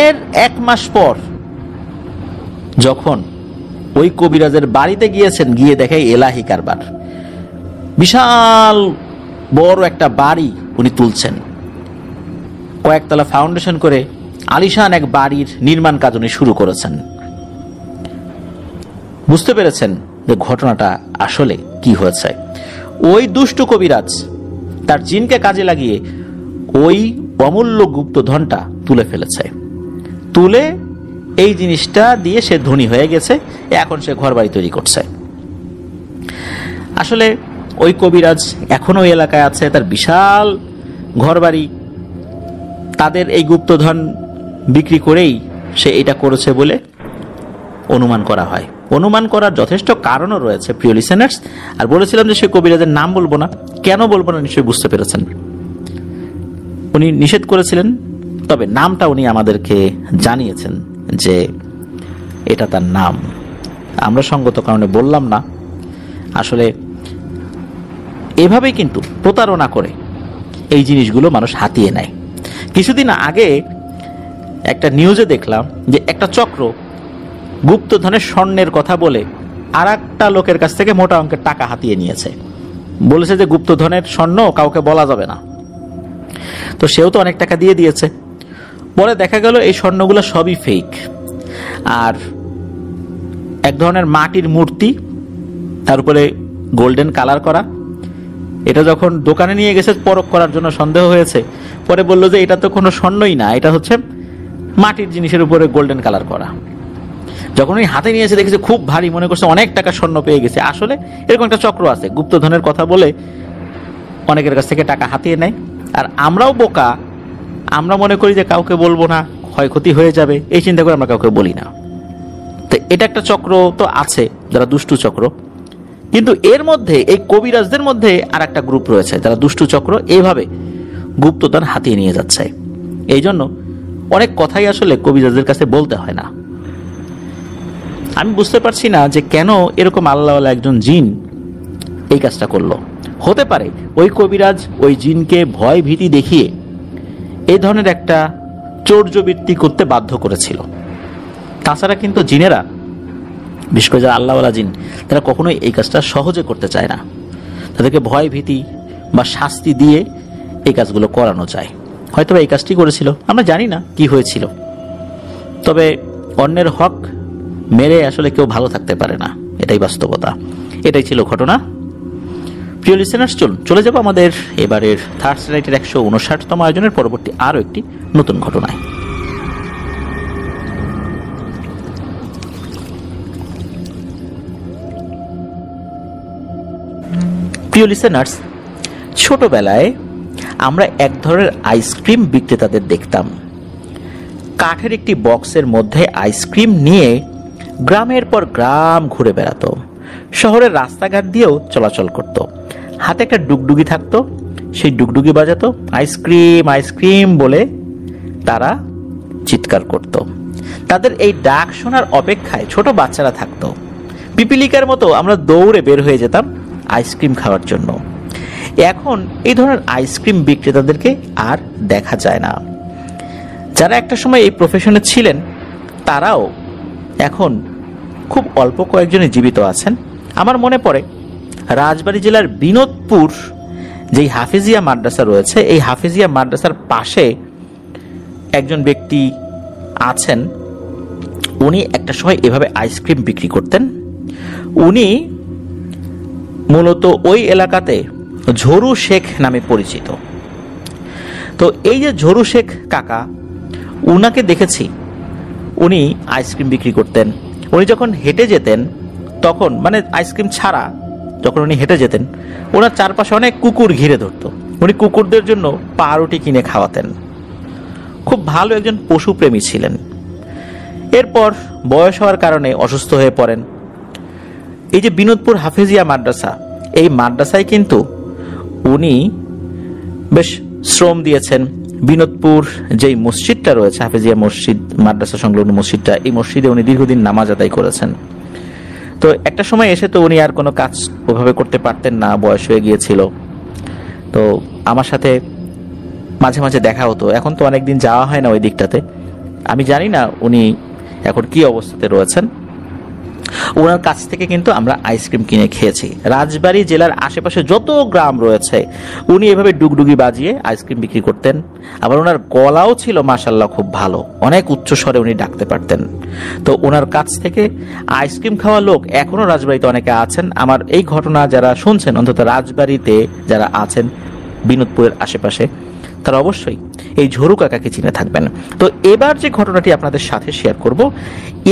এর 1 মাস পর যখন ওই কবিরাজের বাড়িতে গিয়েছেন, গিয়ে দেখে এলাহি কারবার, বিশাল বড় একটা বাড়ি উনি তুলছেন। কয়েকতলা ফাউন্ডেশন করে আলিশান এক বাড়ির নির্মাণ কাজ উনি শুরু করেছেন। বুঝতে পেরেছেন যে ঘটনাটা আসলে কি হয়েছে। ওই দুষ্ট কবিরাজ তার জিনকে কাজে লাগিয়ে ওই অমূল্য গুপ্তধনটা তুলে ফেলেছে। তুলে এই জিনিসটা দিয়ে সে ধনী হয়ে গেছে, এখন সে ঘর বাড়ি তৈরি করছে। আসলে ওই কবিরাজ এখনো ওই এলাকায় আছে, তার বিশাল ঘর বাড়ি। তাদের এই গুপ্তধন বিক্রি করেই সে এটা করেছে বলে অনুমান করা হয়। অনুমান করার যথেষ্ট কারণও রয়েছে প্রিয় লিসেনার্স। আর বলেছিলাম যে সে কবিরাজের নাম বলবো না। কেন বলবো না নিশ্চয়ই বুঝতে পেরেছেন। উনি নিষেধ করেছিলেন, তবে নামটা উনি আমাদেরকে জানিয়েছেন যে এটা তার নাম। আমরা সঙ্গত কারণে বললাম না। আসলে এভাবেই কিন্তু প্রতারণা করে এই জিনিসগুলো মানুষ হাতিয়ে নেয়। কিছুদিন আগে একটা নিউজে দেখলাম যে একটা চক্র গুপ্তধনের স্বর্ণের কথা বলে আর একটা লোকের কাছ থেকে মোটা অঙ্কের টাকা হাতিয়ে নিয়েছে। বলেছে যে গুপ্তধনের স্বর্ণ কাউকে বলা যাবে না। তো সেও তো অনেক টাকা দিয়ে দিয়েছে। পরে দেখা গেল এই স্বর্ণগুলো সবই ফেক। আর এক ধরনের মাটির মূর্তি, তার উপরে গোল্ডেন কালার করা। এটা যখন দোকানে নিয়ে গেছে পরখ করার জন্য সন্দেহ হয়েছে, পরে বললো যে এটা তো কোনো স্বর্ণই না, এটা হচ্ছে মাটির জিনিসের উপরে গোল্ডেন কালার করা। যখন ওই হাতে নিয়েছে দেখেছে খুব ভারী, মনে করছে অনেক টাকা স্বর্ণ পেয়ে গেছে। আসলে এরকম একটা চক্র আছে, গুপ্তধনের কথা বলে অনেকের কাছ থেকে টাকা হাতিয়ে নেয়। আর আমরাও বোকা, আমরা মনে করি যে কাউকে বলবো না, ক্ষয়ক্ষতি হয়ে যাবে, এই চিন্তা করে আমরা কাউকে বলি না। তো এটা একটা চক্র তো আছে, যারা দুষ্টু চক্র। কিন্তু এর মধ্যে এই কবিরাজদের মধ্যে আর একটা গ্রুপ রয়েছে যারা দুষ্টু চক্র, এইভাবে গুপ্তধন হাতিয়ে নিয়ে যাচ্ছে। এই জন্য অনেক কথাই আসলে কবিরাজদের কাছে বলতে হয় না। আমি বুঝতে পারছি না যে কেন এরকম আল্লাহওয়ালা একজন জিন এই কাজটা করলো। হতে পারে ওই কবিরাজ ওই জিনকে ভয় ভীতি দেখিয়ে এই ধরনের একটা চৌর্যবৃত্তি করতে বাধ্য করেছিল। তাছাড়া কিন্তু জিনেরা, বিশেষ করে যারা আল্লাহওয়ালা জিন, তারা কখনোই এই কাজটা সহজে করতে চায় না। তাদেরকে ভয় ভীতি বা শাস্তি দিয়ে এই কাজগুলো করানো যায়। হয়তো এই কাজটি করেছিল, আমরা জানি না কি হয়েছিল। তবে অন্যের হক মেরে আসলে কেউ ভালো থাকতে পারে না, এটাই বাস্তবতা। এটাই ছিল ঘটনা। প্রিয় লিসেনার্স, চলে যাব আমাদের এবারের থার্সডে নাইটের 159তম আয়োজনের পরবর্তী আরও একটি নতুন ঘটনায়। প্রিয় লিসেনার্স, ছোটবেলায় আমরা এক ধরনের আইসক্রিম বিক্রেতাদের দেখতাম। কাঠের একটি বক্সের মধ্যে আইসক্রিম নিয়ে গ্রামের পর গ্রাম ঘুরে বেড়াতো, শহরের রাস্তাঘাট দিয়েও চলাচল করত। হাতে একটা ডুগডুগি থাকতো, সেই ডুগডুগি বাজাতো, আইসক্রিম আইসক্রিম বলে তারা চিৎকার করত। তাদের এই ডাক শোনার অপেক্ষায় ছোট বাচ্চারা থাকতো। পিপিলিকার মতো আমরা দৌড়ে বের হয়ে যেতাম আইসক্রিম খাওয়ার জন্য। এখন এই ধরনের আইসক্রিম বিক্রেতাদেরকে আর দেখা যায় না। যারা একটা সময় এই প্রফেশনে ছিলেন তারাও এখন খুব অল্প কয়েকজনই জীবিত আছেন। আমার মনে পড়ে রাজবাড়ী জেলার বিনোদপুর যেই হাফিজিয়া মাদ্রাসা রয়েছে, এই হাফিজিয়া মাদ্রাসার পাশে একজন ব্যক্তি আছেন। উনি একটা সময় এভাবে আইসক্রিম বিক্রি করতেন। উনি মূলত ওই এলাকাতে ঝরু শেখ নামে পরিচিত। তো এই যে ঝরু শেখ কাকা, উনাকে দেখেছি, উনি আইসক্রিম বিক্রি করতেন। উনি যখন হেঁটে যেতেন তখন, মানে আইসক্রিম ছাড়া যখন উনি হেঁটে যেতেন, ওনার চারপাশে অনেক কুকুর ঘিরে ধরত। উনি কুকুরদের জন্য পাউরুটি কিনে খাওয়াতেন। খুব ভালো একজন পশুপ্রেমী ছিলেন। এরপর বয়স হওয়ার কারণে অসুস্থ হয়ে পড়েন। এই যে বিনোদপুর হাফিজিয়া মাদ্রাসা, এই মাদ্রাসায় কিন্তু উনি বেশ শ্রম দিয়েছেন। বিনোদপুর যেই মসজিদটা রয়েছে, হাফিজিয়া মসজিদ, মাদ্রাসা সংলগ্ন মসজিদটা, এই মসজিদে উনি দীর্ঘদিন নামাজ আদায় করেছেন। তো একটা সময় এসে তো উনি আর কোনো কাজ ওভাবে করতে পারতেন না, বয়স হয়ে গিয়েছিল। তো আমার সাথে মাঝে মাঝে দেখা হতো। এখন তো অনেকদিন যাওয়া হয় না ওই দিকটাতে। আমি জানি না উনি এখন কি অবস্থাতে রয়েছেন। ওনার কাছ থেকে কিন্তু আমরা আইসক্রিম কিনে খেয়েছি। রাজবাড়ী জেলার আশেপাশে যত গ্রাম রয়েছে উনি এভাবে ডুগডুগি বাজিয়ে আইসক্রিম বিক্রি করতেন। আবার ওনার গলাও ছিল মাশাআল্লাহ খুব ভালো, অনেক উচ্চ স্বরে উনি ডাকতে পারতেন। তো ওনার কাছ থেকে আইসক্রিম খাওয়া লোক এখনো রাজবাড়িতে অনেকে আছেন। আমার এই ঘটনা যারা শুনছেন, অন্তত রাজবাড়িতে যারা আছেন বিনোদপুরের আশেপাশে, তারা অবশ্যই এই ঝরু কাকাকে চিনে থাকবেন। তো এবার যে ঘটনাটি আপনাদের সাথে শেয়ার করব,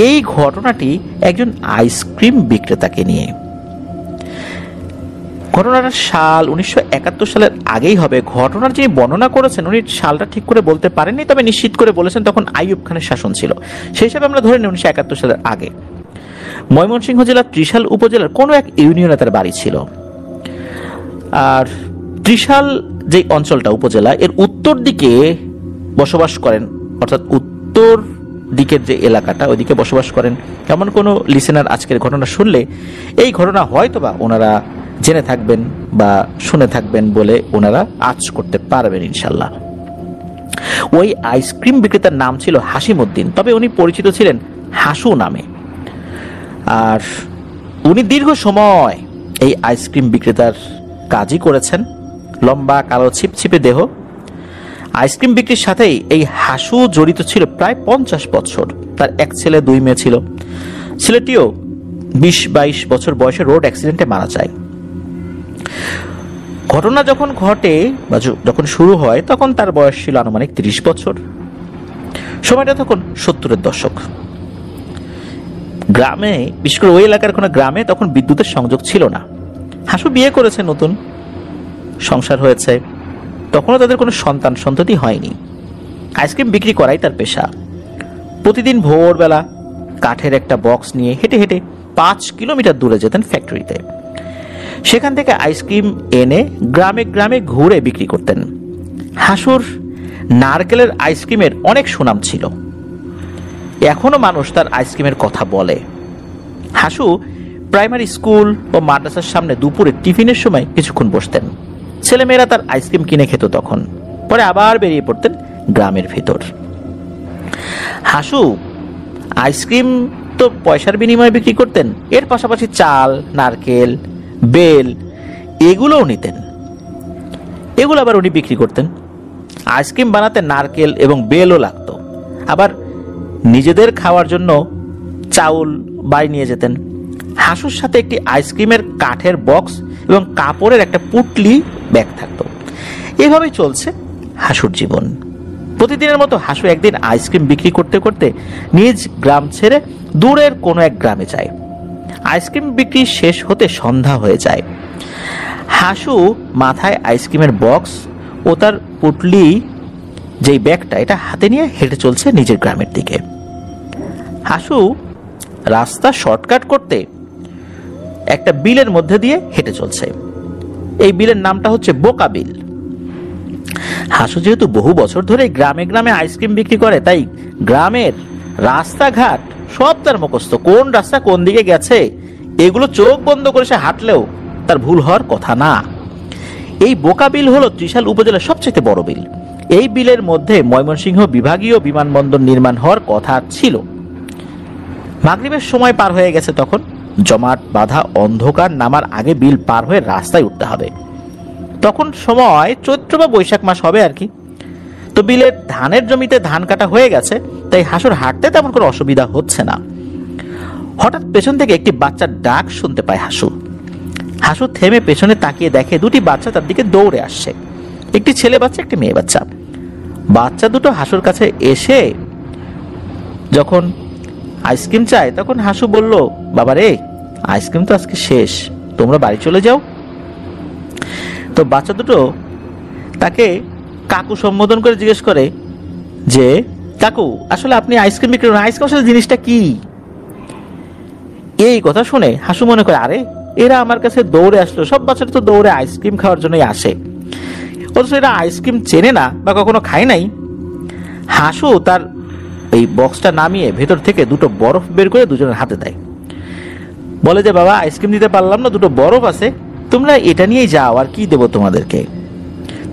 এই ঘটনাটি একজন আইসক্রিম বিক্রেতাকে নিয়ে। ঘটনাটার সাল 1971 সালের আগেই হবে। ঘটনার যিনি বর্ণনা করেছেন উনি সালটা ঠিক করে বলতে পারেননি, তবে নিশ্চিত করে বলেছেন তখন আইয়ুব খানের শাসন ছিল। সেই হিসাবে আমরা ধরে নিই 1971 সালের আগে। ময়মনসিংহ জেলার ত্রিশাল উপজেলার কোনো এক ইউনিয়নে তার বাড়ি ছিল। আর ত্রিশাল যে অঞ্চলটা, উপজেলা, এর উত্তর দিকে বসবাস করেন, অর্থাৎ উত্তর দিকের যে এলাকাটা, ওইদিকে বসবাস করেন এমন কোনো লিসেনার আজকের ঘটনা শুনলে এই ঘটনা হয়তোবা ওনারা জেনে থাকবেন বা শুনে থাকবেন বলে ওনারা আজ করতে পারবেন ইনশাল্লাহ। ওই আইসক্রিম বিক্রেতার নাম ছিল হাসিমউদ্দিন, তবে উনি পরিচিত ছিলেন হাসু নামে। আর উনি দীর্ঘ সময় এই আইসক্রিম বিক্রেতার কাজই করেছেন। লম্বা কালো ছিপছিপে দেহ। আইসক্রিম বিক্রির সাথেই এই হাসু জড়িত ছিল প্রায় 50 বছর। তার এক ছেলে 2 মেয়ে ছিল। ছেলেটিও 20-22 বছর বয়সে রোড অ্যাক্সিডেন্টে মারা যায়। ঘটনা যখন ঘটে বা যখন শুরু হয় তখন তার বয়স ছিল আনুমানিক 30 বছর। সময়টা তখন 70-এর দশক। গ্রামে, বিশেষ করে ওই এলাকার কোনো গ্রামে তখন বিদ্যুতের সংযোগ ছিল না। হাসু বিয়ে করেছে, নতুন সংসার হয়েছে, তখনও তাদের কোনো সন্তান সন্ততি হয়নি। আইসক্রিম বিক্রি করাই তার পেশা। প্রতিদিন ভোরবেলা কাঠের একটা বক্স নিয়ে হেঁটে হেঁটে 5 কিলোমিটার দূরে যেতেন ফ্যাক্টরিতে। সেখান থেকে আইসক্রিম এনে গ্রামে গ্রামে ঘুরে বিক্রি করতেন। হাসুর নারকেলের আইসক্রিমের অনেক সুনাম ছিল। এখনো মানুষ তার আইসক্রিমের কথা বলে। হাসু প্রাইমারি স্কুল ও মাদ্রাসার সামনে দুপুরে টিফিনের সময় কিছুক্ষণ বসতেন। ছেলেমেয়েরা তার আইসক্রিম কিনে খেত, তখন পরে আবার বেরিয়ে পড়তেন গ্রামের ভিতর। হাসু আইসক্রিম তো পয়সার বিনিময়ে বিক্রি করতেন, এর পাশাপাশি চাল, নারকেল, বেল এগুলোও নিতেন। এগুলো আবার উনি বিক্রি করতেন। আইসক্রিম বানাতে নারকেল এবং বেলও লাগতো। আবার নিজেদের খাওয়ার জন্য চাউল বাড়ি নিয়ে যেতেন। হাসুর সাথে একটি আইসক্রিমের কাঠের বক্স এবং কাপড়ের একটা পুটলি ব্যাগ থাকতো। এভাবেই চলছে হাসুর জীবন। প্রতিদিনের মতো হাসু একদিন আইসক্রিম বিক্রি করতে করতে নিজ গ্রাম ছেড়ে দূরের কোনো এক গ্রামে যায়। আইসক্রিম বিক্রি শেষ হতে সন্ধ্যা হয়ে যায়। হাসু মাথায় আইসক্রিমের বক্স ও তার পুটলি, যেই ব্যাগটা, এটা হাতে নিয়ে হেঁটে চলছে নিজের গ্রামের দিকে। হাসু রাস্তা শর্টকাট করতে একটা বিলের মধ্যে দিয়ে হেঁটে চলছে। এই বিলের নামটা হচ্ছে বোকা বিল। হাসু যেহেতু বহু বছর ধরে গ্রামে গ্রামে আইসক্রিম বিক্রি করে, তাই গ্রামের রাস্তাঘাট সব তার মুখস্থ। কোন রাস্তা কোন দিকে গেছে এগুলো চোখ বন্ধ করে সে হাঁটলেও তার ভুল হওয়ার কথা না। এই বোকা বিল হলো ত্রিশাল উপজেলার সবচেয়ে বড় বিল। এই বিলের মধ্যে ময়মনসিংহ বিভাগীয় বিমানবন্দর নির্মাণ হওয়ার কথা ছিল। মাগরিবের সময় পার হয়ে গেছে, তখন জমাট বাঁধা অন্ধকার নামার আগে বিল পার হয়ে রাস্তায় উঠতে হবে। তখন সময় চৈত্র বা বৈশাখ মাস হবে আর কি। তো বিলের ধানের জমিতে ধান কাটা হয়ে গেছে, তাই হাসুর হাঁটতে তেমন কোনো অসুবিধা হচ্ছে না। হঠাৎ পেছন থেকে একটি বাচ্চার ডাক শুনতে পায় হাসু। হাসু থেমে পেছনে তাকিয়ে দেখে দুটি বাচ্চা তার দিকে দৌড়ে আসছে। একটি ছেলে বাচ্চা, একটি মেয়ে বাচ্চা। বাচ্চা দুটো হাসুর কাছে এসে যখন আইসক্রিম চায়, তখন হাসু বলল, বাবা রে, আইসক্রিম তো আজকে শেষ, তোমরা বাড়ি চলে যাও। তো বাচ্চা দুটো তাকে কাকু সম্বোধন করে জিজ্ঞেস করে যে, কাকু, আসলে আপনি আইসক্রিম বিক্রি করেন, আইসক্রিম আসলে জিনিসটা কি? এই কথা শুনে হাসু মনে করে, আরে এরা আমার কাছে দৌড়ে আসলো, সব বাচ্চারা তো দৌড়ে আইসক্রিম খাওয়ার জন্যই আসে, অথচ এরা আইসক্রিম চেনে না বা কখনো খায় নাই। হাসু তার এই বক্সটা নামিয়ে ভেতর থেকে দুটো বরফ বের করে দুজনের হাতে দেয়। বলে যে, বাবা, আইসক্রিম দিতে পারলাম না, দুটো বরফ আছে, তোমরা এটা নিয়েই যাও, আর কি দেবো তোমাদেরকে,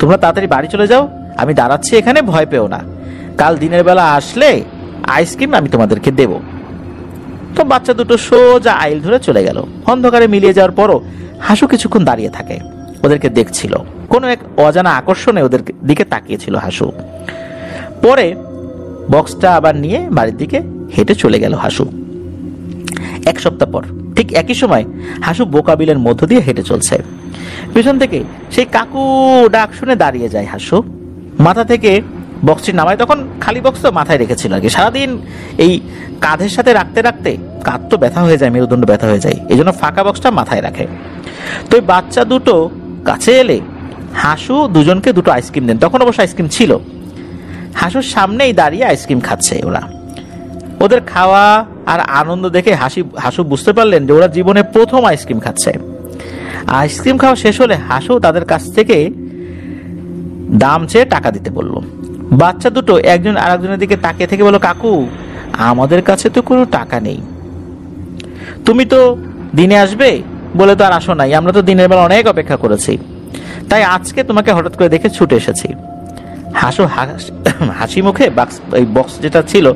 তোমরা তাড়াতাড়ি বাড়ি চলে যাও, আমি দাঁড়াচ্ছি এখানে, ভয় পেও না, কাল দিনের বেলা আসলে আইসক্রিম আমি তোমাদেরকে দেব। তো বাচ্চা দুটো সোজা আইল ধরে চলে গেল। অন্ধকারে মিলিয়ে যাওয়ার পরও হাসু কিছুক্ষণ দাঁড়িয়ে থাকে, ওদেরকে দেখছিল। কোনো এক অজানা আকর্ষণে ওদের দিকে তাকিয়েছিল হাসু। পরে বক্সটা আবার নিয়ে বাড়ির দিকে হেঁটে চলে গেল হাসু। এক সপ্তাহ পর ঠিক একই সময় হাসু বোকা বিলের মধ্য দিয়ে হেঁটে চলছে। পেছন থেকে সেই কাকু ডাক শুনে দাঁড়িয়ে যায় হাসু। মাথা থেকে বক্সটি নামায়, তখন খালি বক্স তো মাথায় রেখেছিল আর কি। সারাদিন এই কাঁধের সাথে রাখতে রাখতে কাঁধ তো ব্যথা হয়ে যায়, মেরুদণ্ড ব্যথা হয়ে যায়, এই জন্য ফাঁকা বক্সটা মাথায় রাখে। তো এই বাচ্চা দুটো কাছে এলে হাসু দুজনকে দুটো আইসক্রিম দেন। তখন অবশ্য আইসক্রিম ছিল। হাসুর সামনেই দাঁড়িয়ে আইসক্রিম খাচ্ছে ওরা। ওদের খাওয়া আর আনন্দ দেখে হাসু বুঝতে পারলেন যে ওরা জীবনে প্রথম আইসক্রিম খাচ্ছে। আইসক্রিম খাওয়া শেষ হলে হাসু তাদের কাছ থেকে দাম চেয়ে টাকা দিতে বলল। বাচ্চা দুটো একজন আরেকজনের দিকে তাকিয়ে থেকে বলল, কাকু, আমাদের কাছে তো কোনো টাকা নেই, তুমি তো দিনে আসবে বলে তো আর আসো নাই, আমরা তো দিনের বেলা অনেক অপেক্ষা করেছি, তাই আজকে তোমাকে হঠাৎ করে দেখে ছুটে এসেছি। হাসু হাসি মুখে বক্স যেটা ছিল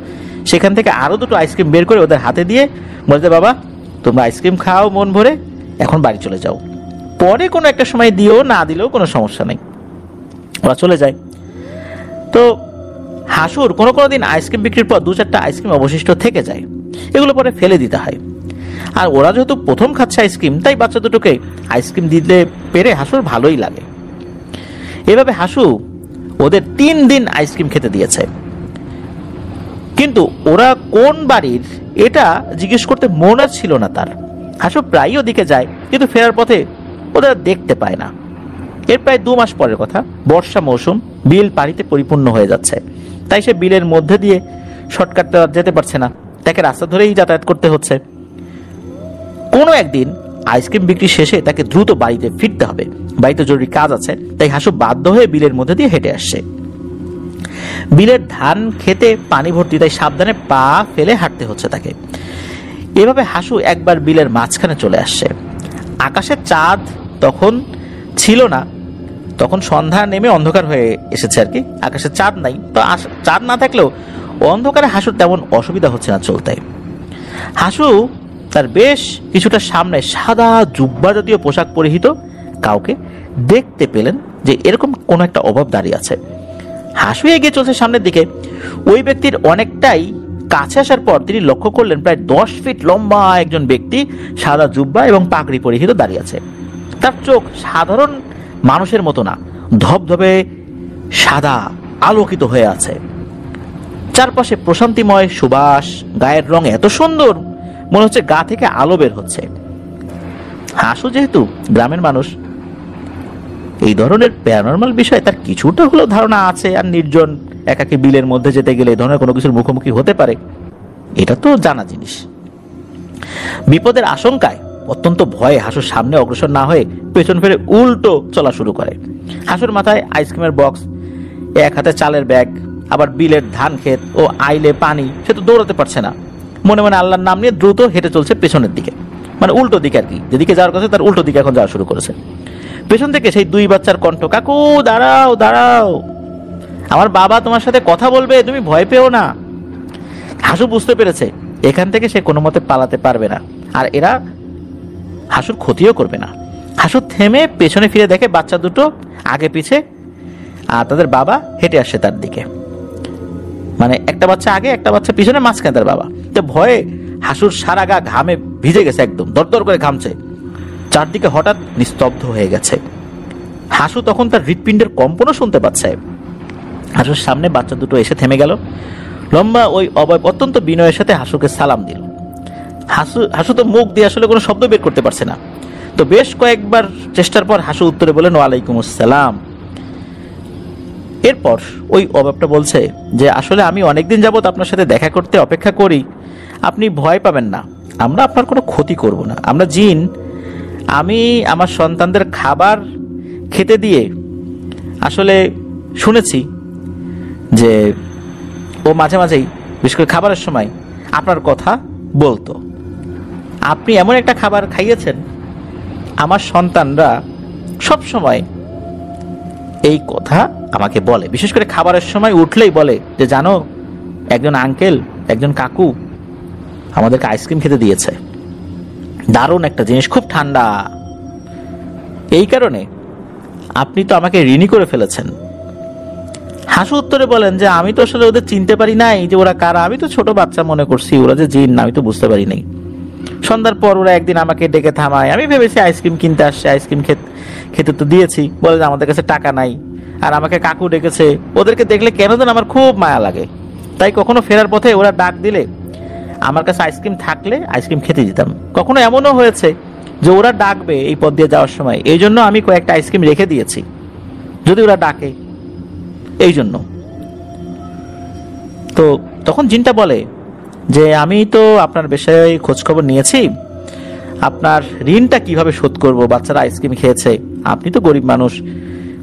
সেখান থেকে আরো দুটো আইসক্রিম বের করে ওদের হাতে দিয়ে বলতে, বাবা, তোমরা আইসক্রিম খাও মন ভরে, এখন বাড়ি চলে যাও, পরে কোনো একটা সময় দিও, না দিলেও কোনো সমস্যা নেই। ওরা চলে যায়। তো হাসুর কোনো কোনো দিন আইসক্রিম বিক্রির পর 2-4টা আইসক্রিম অবশিষ্ট থেকে যায়, এগুলো পরে ফেলে দিতে হয়। আর ওরা যেহেতু প্রথম খাচ্ছে আইসক্রিম, তাই বাচ্চা দুটোকে আইসক্রিম দিতে পেরে হাসুর ভালোই লাগে। এভাবে হাসু ওদের 3 দিন আইসক্রিম খেতে দিয়েছে। কিন্তু ওরা কোন বাড়ির এটা জিজ্ঞেস করতে মন আর ছিল না তার। হাসু প্রায়ই ওদিকে যায়, কিন্তু ফেরার পথে ওদের দেখতে পায় না। এর প্রায় 2 মাস পরের কথা, বর্ষা মৌসুম, বিল পানিতে পরিপূর্ণ হয়ে যাচ্ছে, তাই সে বিলের মধ্যে দিয়ে শর্টকাট যেতে পারছে না, তাকে রাস্তা ধরেই যাতায়াত করতে হচ্ছে। কোনো একদিন আইসক্রিম বিক্রি শেষে তাকে দ্রুত বাড়িতে ফিরতে হবে, বাড়িতে জরুরি কাজ আছে, তাই হাসু বাধ্য হয়ে বিলের মধ্যে দিয়ে হেঁটে আসছে। বিলের ধান খেতে পানি ভর্তি, তাই সাবধানে পা ফেলে হাঁটতে হচ্ছে তাকে। এভাবে হাসু একবার বিলের মাঝখানে চলে আসছে। আকাশের চাঁদ তখন ছিল না, তখন সন্ধ্যা নেমে অন্ধকার হয়ে এসেছে আর কি, আকাশে চাঁদ নাই। তো চাঁদ না থাকলেও অন্ধকারে হাসুর তেমন অসুবিধা হচ্ছে না চলতে। হাসু তার বেশ কিছুটা সামনে সাদা জুব্বা জাতীয় পোশাক পরিহিত কাউকে দেখতে পেলেন যে এরকম কোন একটা অভাব দাঁড়িয়ে আছে। হাসু এগিয়ে চলছে সামনের দিকে। ওই ব্যক্তির অনেকটাই কাছে আসার পর তিনি লক্ষ্য করলেন প্রায় 10 ফিট লম্বা একজন ব্যক্তি সাদা জুব্বা এবং পাগড়ি পরিহিত দাঁড়িয়ে আছে। তার চোখ সাধারণ মানুষের মতো না, ধবধবে সাদা আলোকিত হয়ে আছে। চারপাশে প্রশান্তিময় সুবাস, গায়ের রং এত সুন্দর মনে হচ্ছে গা থেকে আলো বের হচ্ছে। হাসু যেহেতু গ্রামের মানুষ, এই ধরনের প্যারানরমাল বিষয়ে তার কিছুটা হলেও ধারণা আছে, আর নির্জন একাকী বিলের মধ্যে যেতে গেলে এই ধরনের কোনো কিছুর মুখোমুখি হতে পারে, এটা তো জানা জিনিস। বিপদের আশঙ্কায় অত্যন্ত ভয়ে হাসুর সামনে অগ্রসর না হয়ে পেছন ফিরে উল্টো চলা শুরু করে। হাসুর মাথায় আইসক্রিমের বক্স, এক হাতে চালের ব্যাগ, আবার বিলের ধান ক্ষেত ও আইলে পানি। সে তো দৌড়াতে পারছে না, মনে মনে আল্লাহর নাম নিয়ে দ্রুত হেঁটে চলছে পেছনের দিকে, মানে উল্টো দিকে আর কি, যেদিকে যাওয়ার কথা তার উল্টো দিকে এখন যাওয়া শুরু করেছে। পেছন থেকে সেই 2 বাচ্চার কণ্ঠ, কাকু দাঁড়াও দাঁড়াও, আমার বাবা তোমার সাথে কথা বলবে, তুমি ভয় পেও না। হাসু বুঝতে পেরেছে এখান থেকে সে কোনো মতে পালাতে পারবে না, আর এরা হাসুর ক্ষতিও করবে না। হাসু থেমে পেছনে ফিরে দেখে বাচ্চা দুটো আগে পিছে, আর তাদের বাবা হেঁটে আসছে তার দিকে, মানে একটা বাচ্চা আগে একটা বাচ্চা পিছনে, মাঝখানে তার বাবা। তো ভয়ে হাসুর সারা গা ঘামে ভিজে গেছে, একদম দরদর করে ঘামছে, চারদিকে হঠাৎ নিস্তব্ধ হয়ে গেছে। হাসু তখন তার হৃৎপিণ্ডের কম্পনও শুনতে পাচ্ছে। হাসুর সামনে বাচ্চা দুটো এসে থেমে গেল। লম্বা ওই অবয়ব অত্যন্ত বিনয়ের সাথে হাসুকে সালাম দিল। হাসু তো মুখ দিয়ে আসলে কোনো শব্দ বের করতে পারছে না। তো বেশ কয়েকবার চেষ্টার পর হাসু উত্তরে বললেন, ওয়ালাইকুম আসসালাম। এরপর ওই অবয়বটা বলছে যে আসলে আমি অনেকদিন যাবত আপনার সাথে দেখা করতে অপেক্ষা করি, আপনি ভয় পাবেন না, আমরা আপনার কোনো ক্ষতি করব না, আমরা জিন। আমি আমার সন্তানদের খাবার খেতে দিয়ে আসলে শুনেছি যে ও মাঝে মাঝেই, বিশেষ করে খাবারের সময় আপনার কথা বলতো। আপনি এমন একটা খাবার খাইয়েছেন, আমার সন্তানরা সব সময় এই কথা আমাকে বলে, বিশেষ করে খাবারের সময় উঠলেই বলে যে জানো, একজন আঙ্কেল, একজন কাকু আমাদেরকে আইসক্রিম খেতে দিয়েছে, দারুণ একটা জিনিস, খুব ঠান্ডা। এই কারণে আপনি তো আমাকে ঋণী করে ফেলেছেন। হাসু উত্তরে বলেন যে আমি তো আসলে ওদের চিনতে পারি নাই যে ওরা কারা, আমি তো ছোট বাচ্চা মনে করছি, ওরা যে জিন না আমি তো বুঝতে পারি নাই। সন্ধ্যার পর ওরা একদিন আমাকে ডেকে থামায়, আমি ভেবেছি আইসক্রিম কিনতে আসছে, আইসক্রিম খেতে তো দিয়েছি, বলে যে আমাদের কাছে টাকা নাই। আর আমাকে কাকু ডেকেছে, ওদেরকে দেখলে কেন যেন আমার খুব মায়া লাগে, তাই কখনো ফেরার পথে ওরা ডাক দিলে আমার কাছে আইসক্রিম থাকলে আইসক্রিম খেতে দিতাম। কখনো এমনও হয়েছে যে ওরা ডাকবে এই পথ দিয়ে যাওয়ার সময়, এই জন্য আমি কয়েকটা আইসক্রিম রেখে দিয়েছি যদি ওরা ডাকে, এই জন্য। তো তখন জিনটা বলে যে আমি তো আপনার বিষয়ে খোঁজখবর নিয়েছি, আপনার ঋণটা কিভাবে শোধ করব, বাচ্চারা আইসক্রিম খেয়েছে, আপনি তো গরিব মানুষ,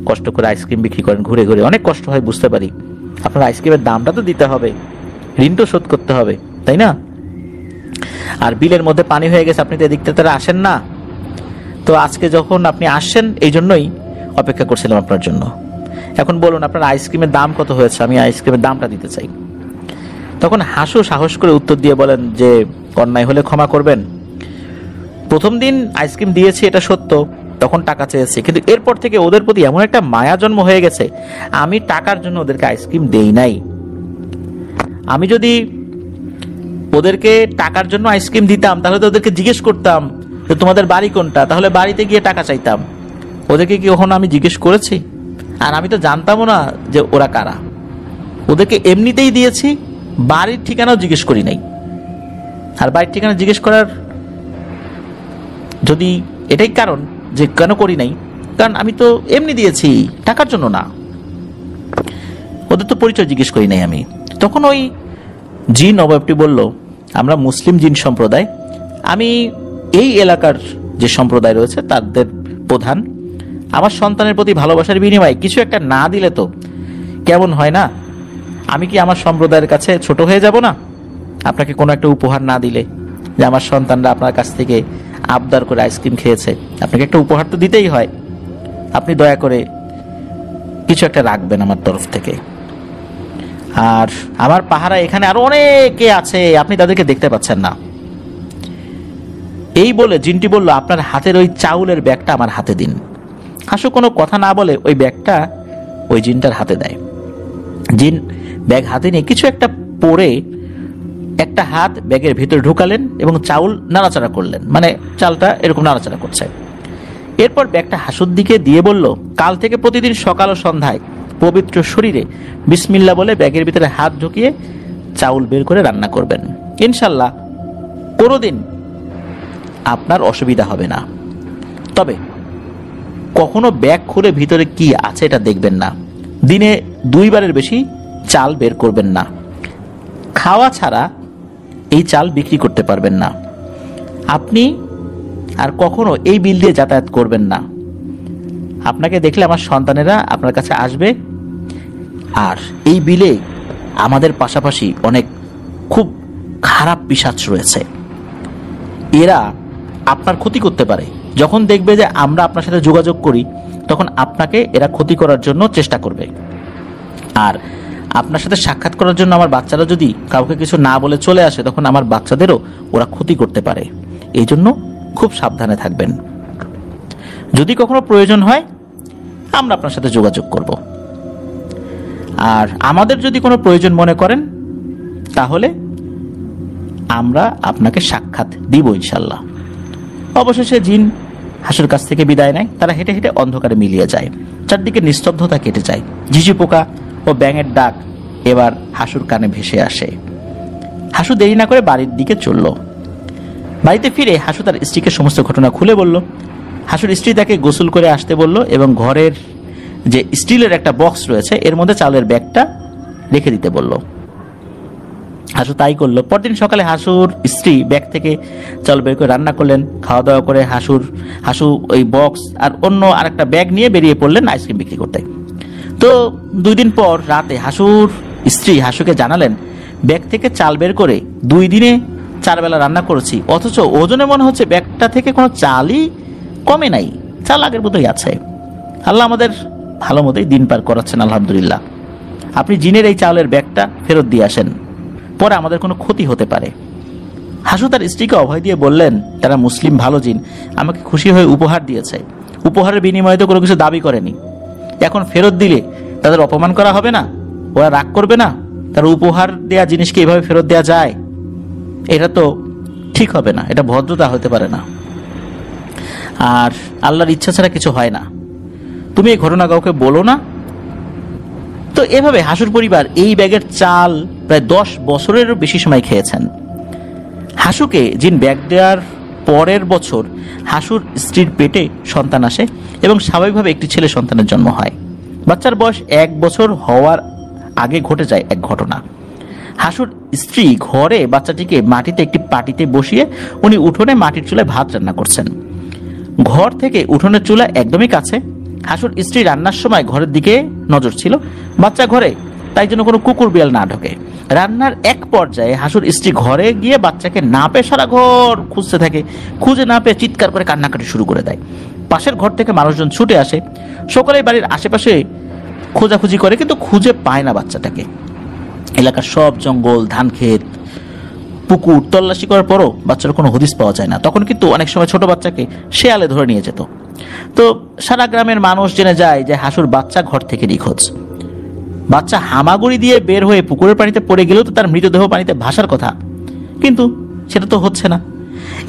কষ্ট করে আইসক্রিম বিক্রি করেন ঘুরে ঘুরে, অনেক কষ্ট হয় বুঝতে পারি, আপনার আইসক্রিমের দামটা তো দিতে হবে, ঋণ তো শোধ করতে হবে, তাই না? আর বিলের মধ্যে পানি হয়ে গেছে, আপনি তো এদিকটা তারা আসেন না, তো আজকে যখন আপনি আসছেন এই জন্যই অপেক্ষা করছিলাম আপনার জন্য। এখন বলুন আপনার আইসক্রিমের দাম কত হয়েছে, আমি আইসক্রিমের দামটা দিতে চাই। তখন হাসু সাহস করে উত্তর দিয়ে বলেন যে অন্যায় হলে ক্ষমা করবেন, প্রথম দিন আইসক্রিম দিয়েছি এটা সত্য, তখন টাকা চেয়েছি, কিন্তু এরপর থেকে ওদের প্রতি এমন একটা মায়া জন্ম হয়ে গেছে, আমি টাকার জন্য ওদেরকে আইসক্রিম দেই নাই। আমি যদি ওদেরকে টাকার জন্য আইসক্রিম দিতাম তাহলে তো ওদেরকে জিজ্ঞেস করতাম যে তোমাদের বাড়ি কোনটা, তাহলে বাড়িতে গিয়ে টাকা চাইতাম। ওদেরকে কি কখনো আমি জিজ্ঞেস করেছি? আর আমি তো জানতামও না যে ওরা কারা, ওদেরকে এমনিতেই দিয়েছি, বাড়ির ঠিকানাও জিজ্ঞেস করি নাই। আর বাড়ির ঠিকানা জিজ্ঞেস করার যদি এটাই কারণ যে কেন করি নাই, কারণ আমি তো এমনি দিয়েছি, টাকার জন্য না, ওদের তো পরিচয় জিজ্ঞেস করি নাই আমি। তখন ওই জিন অবয়বটি বলল, আমরা মুসলিম জিন সম্প্রদায়, আমি এই এলাকার যে সম্প্রদায় রয়েছে তাদের প্রধান, আমার সন্তানের প্রতি ভালোবাসার বিনিময়ে কিছু একটা না দিলে তো কেমন হয় না? আমি কি আমার সম্প্রদায়ের কাছে ছোট হয়ে যাব না আপনাকে কোনো একটা উপহার না দিলে? যে আমার সন্তানরা আপনার কাছ থেকে আবদার করে আইসক্রিম খেয়েছে, আপনাকে একটা উপহার তো দিতেই হয়, আপনি দয়া করে কিছু একটা রাখবেন আমার তরফ থেকে। আর আমার পাহারা এখানে আরো অনেকে আছে, আপনি তাদেরকে দেখতে পাচ্ছেন না। এই বলে জিনটি বলল, আপনার হাতের ওই চাউলের ব্যাগটা আমার হাতে দিন। হাসু কোনো কথা না বলে ওই ব্যাগটা ওই জিনটার হাতে দেয়। জিন ব্যাগ হাতে নিয়ে কিছু একটা পরে একটা হাত ব্যাগের ভিতরে ঢুকালেন এবং চাউল নাড়াচাড়া করলেন, মানে চালটা এরকম নাড়াচাড়া করছে। এরপর ব্যাগটা হাসুর দিকে দিয়ে বলল, কাল থেকে প্রতিদিন সকাল ও সন্ধ্যায় পবিত্র শরীরে বিসমিল্লাহ বলে ব্যাগের ভিতরে হাত ঢুকিয়ে চাউল বের করে রান্না করবেন। ইনশাল্লাহ কোনোদিন আপনার অসুবিধা হবে না। তবে কখনো ব্যাগ খুলে ভিতরে কি আছে এটা দেখবেন না। দিনে 2 বারের বেশি চাল বের করবেন না। খাওয়া ছাড়া এই চাল বিক্রি করতে পারবেন না। আপনি আর কখনো এই বিল দিয়ে যাতায়াত করবেন না। আপনাকে দেখলে আমার সন্তানেরা আপনার কাছে আসবে। আর এই বিলে আমাদের পাশাপাশি অনেক খুব খারাপ পিশাচ রয়েছে, এরা আপনার ক্ষতি করতে পারে। যখন দেখবে যে আমরা আপনার সাথে যোগাযোগ করি, তখন আপনাকে এরা ক্ষতি করার জন্য চেষ্টা করবে। আর আপনার সাথে সাক্ষাৎ করার জন্য আমার বাচ্চারা যদি কাউকে কিছু না বলে চলে আসে, তখন আমার বাচ্চাদেরও ওরা ক্ষতি করতে পারে। এই জন্য খুব সাবধানে থাকবেন। যদি কখনো প্রয়োজন হয় আমরা আপনার সাথে যোগাযোগ করব। আর আমাদের যদি কোনো প্রয়োজন মনে করেন, তাহলে আমরা আপনাকে সাক্ষাৎ দিব ইনশাল্লাহ। অবশেষে জিন হাসুর কাছ থেকে বিদায় নেয়। তারা হেঁটে হেঁটে অন্ধকারে মিলিয়ে যায়। চারদিকে নিস্তব্ধতা কেটে যায়। ঝিঝি পোকা ও ব্যাঙের ডাক এবার হাসুর কানে ভেসে আসে। হাসু দেরি না করে বাড়ির দিকে চলল। বাড়িতে ফিরে হাসু তার স্ত্রীকে সমস্ত ঘটনা খুলে বলল। হাসুর স্ত্রী তাকে গোসল করে আসতে বলল এবং ঘরের যে স্টিলের একটা বক্স রয়েছে এর মধ্যে চালের ব্যাগটা রেখে দিতে বলল। হাসু তাই করলো। পরদিন সকালে হাসুর স্ত্রী ব্যাগ থেকে চাল বের করে রান্না করলেন। খাওয়া দাওয়া করে হাসু ওই বক্স আর অন্য আরেকটা ব্যাগ নিয়ে বেরিয়ে পড়লেন আইসক্রিম বিক্রি করতে। তো 2 দিন পর রাতে হাসুর স্ত্রী হাসুকে জানালেন, ব্যাগ থেকে চাল বের করে 2 দিনে 4 বেলা রান্না করেছি, অথচ ওজনে মনে হচ্ছে ব্যাগটা থেকে কোনো চালই কমে নাই, চাল আগের মতোই আছে। আল্লাহ আমাদের ভালো মতোই দিন পার করাচ্ছেন আলহামদুলিল্লাহ। আপনি জিনের এই চালের ব্যাগটা ফেরত দিয়ে আসেন, পরে আমাদের কোনো ক্ষতি হতে পারে। হাসু তার স্ত্রীকে অভয় দিয়ে বললেন, তারা মুসলিম ভালো জিন, আমাকে খুশি হয়ে উপহার দিয়েছে। উপহারের বিনিময়ে তো কোনো কিছু দাবি করেনি। এখন ফেরত দিলে তাদের অপমান করা হবে না? ওরা রাগ করবে না? তার উপহার দেয়া জিনিসকে এভাবে ফেরত দেওয়া যায়? এটা তো ঠিক হবে না, এটা ভদ্রতা হতে পারে না। আর আল্লাহর ইচ্ছা ছাড়া কিছু হয় না। তুমি এই ঘটনা কাউকে বলো না। তো এভাবে হাসুর পরিবার এই ব্যাগের চাল প্রায় 10 বছরেরও বেশি সময় খেয়েছেন। হাসুকে জিন ব্যাগ দেওয়ার পরের বছর হাসুর স্ত্রীর পেটে সন্তান আসে এবং স্বাভাবিকভাবে একটি ছেলে সন্তানের জন্ম হয়। বাচ্চার বয়স 1 বছর হওয়ার আগে ঘটে যায় এক ঘটনা। হাসুর স্ত্রী ঘরে বাচ্চাটিকে মাটিতে একটি পাটিতে বসিয়ে উনি উঠোনে মাটির চুলায় ভাত রান্না করছেন। ঘর থেকে উঠোনের চুলা একদমই কাছে। হাসুর স্ত্রী রান্নার সময় ঘরের দিকে নজর ছিল, বাচ্চা ঘরে, তাই জন্য কোনো কুকুর বিড়াল না ঢোকে। রান্নার এক পর্যায়ে হাসুর স্ত্রী ঘরে গিয়ে বাচ্চাকে না পেয়ে সারা ঘর খুঁজতে থাকে। খুঁজে না পেয়ে চিৎকার করে কান্নাকাটি শুরু করে দেয়। পাশের ঘর থেকে মানুষজন ছুটে আসে। সকলেই বাড়ির আশেপাশে খোঁজাখুঁজি করে, কিন্তু খুঁজে পায় না বাচ্চাটাকে। এলাকার সব জঙ্গল, ধান ক্ষেত, পুকুর তল্লাশি করার পরও বাচ্চার কোনো হদিস পাওয়া যায় না। তখন কিন্তু অনেক সময় ছোট বাচ্চাকে শেয়ালে ধরে নিয়ে যেত। তো সারা গ্রামের মানুষ জেনে যায় যে হাসুর বাচ্চা ঘর থেকে নিখোঁজ। বাচ্চা হামাগুড়ি দিয়ে বের হয়ে পুকুরের পানিতে পড়ে গেলেও তো তার মৃতদেহ পানিতে ভাসার কথা, কিন্তু সেটা তো হচ্ছে না।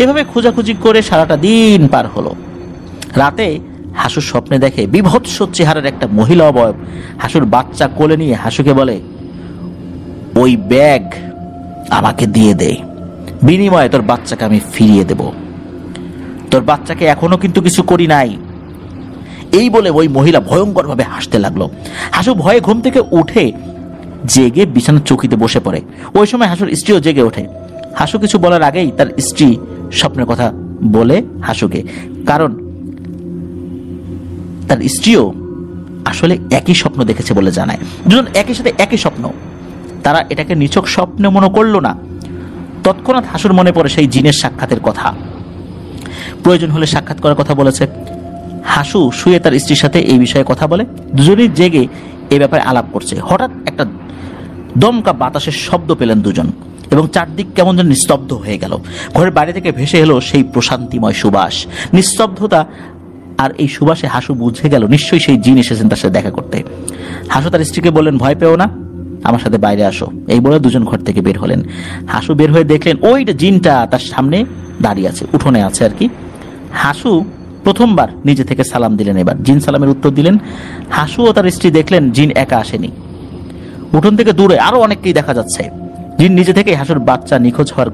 এভাবে খোঁজাখুঁজি করে সারাটা দিন পার হলো। রাতে হাসুর স্বপ্নে দেখে বিভৎস চেহারার একটা মহিলা অবয়ব হাসুর বাচ্চা কোলে নিয়ে হাসুকে বলে, ওই ব্যাগ আমাকে দিয়ে দে, বিনিময়ে তোর বাচ্চাকে আমি ফিরিয়ে দেব। তোর বাচ্চাকে এখনো কিন্তু কিছু করি নাই। এই বলে ওই মহিলা ভয়ঙ্কর ভাবে হাসতে লাগলো। হাসু ভয়ে ঘুম থেকে উঠে জেগে বিছানার চৌকিতে বসে পড়ে। ওই সময় হাসুর স্ত্রীও জেগে ওঠে। হাসু কিছু বলার আগেই তার স্ত্রী স্বপ্নের কথা বলে হাসুকে, কারণ তার স্ত্রীও আসলে একই স্বপ্ন দেখেছে বলে জানায়। দুজন একই সাথে একই স্বপ্ন। তারা এটাকে নিছক স্বপ্নে মনে করলো না, তৎক্ষণাৎ হাসুর মনে পড়ে সেই জিনের সাক্ষাতের কথা, প্রয়োজন হলে সাক্ষাৎ করার কথা বলেছে। হাসু শুয়ে তার স্ত্রীর সাথে এই বিষয়ে কথা বলে, দুজনেই জেগে এই ব্যাপারে আলাপ করছে। হঠাৎ একটা দমকা বাতাসের শব্দ পেলেন দুজন, এবং চারদিক কেমন যেন নিস্তব্ধ হয়ে গেল। ঘরের বাইরে থেকে ভেসে এলো সেই প্রশান্তিময় সুবাস। নিস্তব্ধতা আর এই সুবাসে হাসু বুঝে গেল নিশ্চয়ই সেই জিন এসেছেন তার সাথে দেখা করতে। হাসু তার স্ত্রীকে বললেন, ভয় পেও না, আমার সাথে বাইরে আসো। এই বলে দুজন ঘর থেকে বের হলেন। হাসু বের হয়ে দেখলেন ওই জিনটা তার সামনে দাঁড়িয়ে আছে, উঠোনে আছে আর কি। হাসু প্রথমবার নিজে থেকে সালাম দিলেন, এবার জিন সালামের উত্তর দিলেন। হাসু ও তার স্ত্রী দেখলেন জিন একা আসেনি, উঠোন থেকে দূরে আরো অনেককেই দেখা যাচ্ছে। জিন নিজে থেকে হাসুর বাচ্চা নিখোঁজ হওয়ার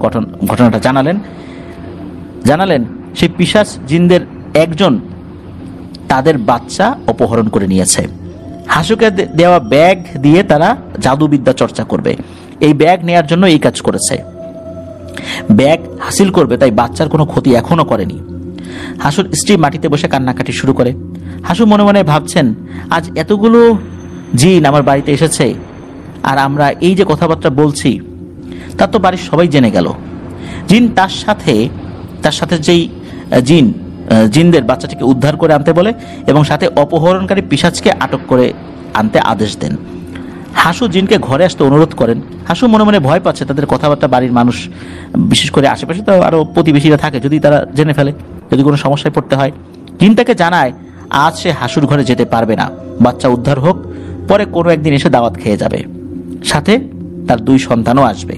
ঘটনাটা জানালেন সেই পিশাচ জিনদের একজন তাদের বাচ্চা অপহরণ করে নিয়েছে। হাসুকে দেওয়া ব্যাগ দিয়ে তারা জাদুবিদ্যা চর্চা করবে, এই ব্যাগ নেয়ার জন্য এই কাজ করেছে। ব্যাগ হাসিল করবে, তাই বাচ্চার কোনো ক্ষতি এখনো করেনি। হাসুর স্ত্রী মাটিতে বসে কান্নাকাটি শুরু করে। হাসু মনে মনে ভাবছেন, আজ এতগুলো জিন আমার বাড়িতে এসেছে, আর আমরা এই যে কথাবার্তা বলছি তা তো বাড়ির সবাই জেনে গেল। জিন তার সাথে যেই জিনদের বাচ্চাটিকে উদ্ধার করে আনতে বলে এবং সাথে অপহরণকারী পিশাচকে আটক করে আনতে আদেশ দেন। হাসু জিনকে ঘরে আসতে অনুরোধ করেন। হাসু মনে মনে ভয় পাচ্ছে তাদের কথাবার্তা বাড়ির মানুষ, বিশেষ করে আশেপাশে তো আরো প্রতিবেশীরা থাকে, যদি তারা জেনে ফেলে, যদি কোনো সমস্যায় পড়তে হয়। জিন তাকে জানায় আজ সে হাসুর ঘরে যেতে পারবে না, বাচ্চা উদ্ধার হোক, পরে কোনো একদিন এসে দাওয়াত খেয়ে যাবে, সাথে তার 2 সন্তানও আসবে।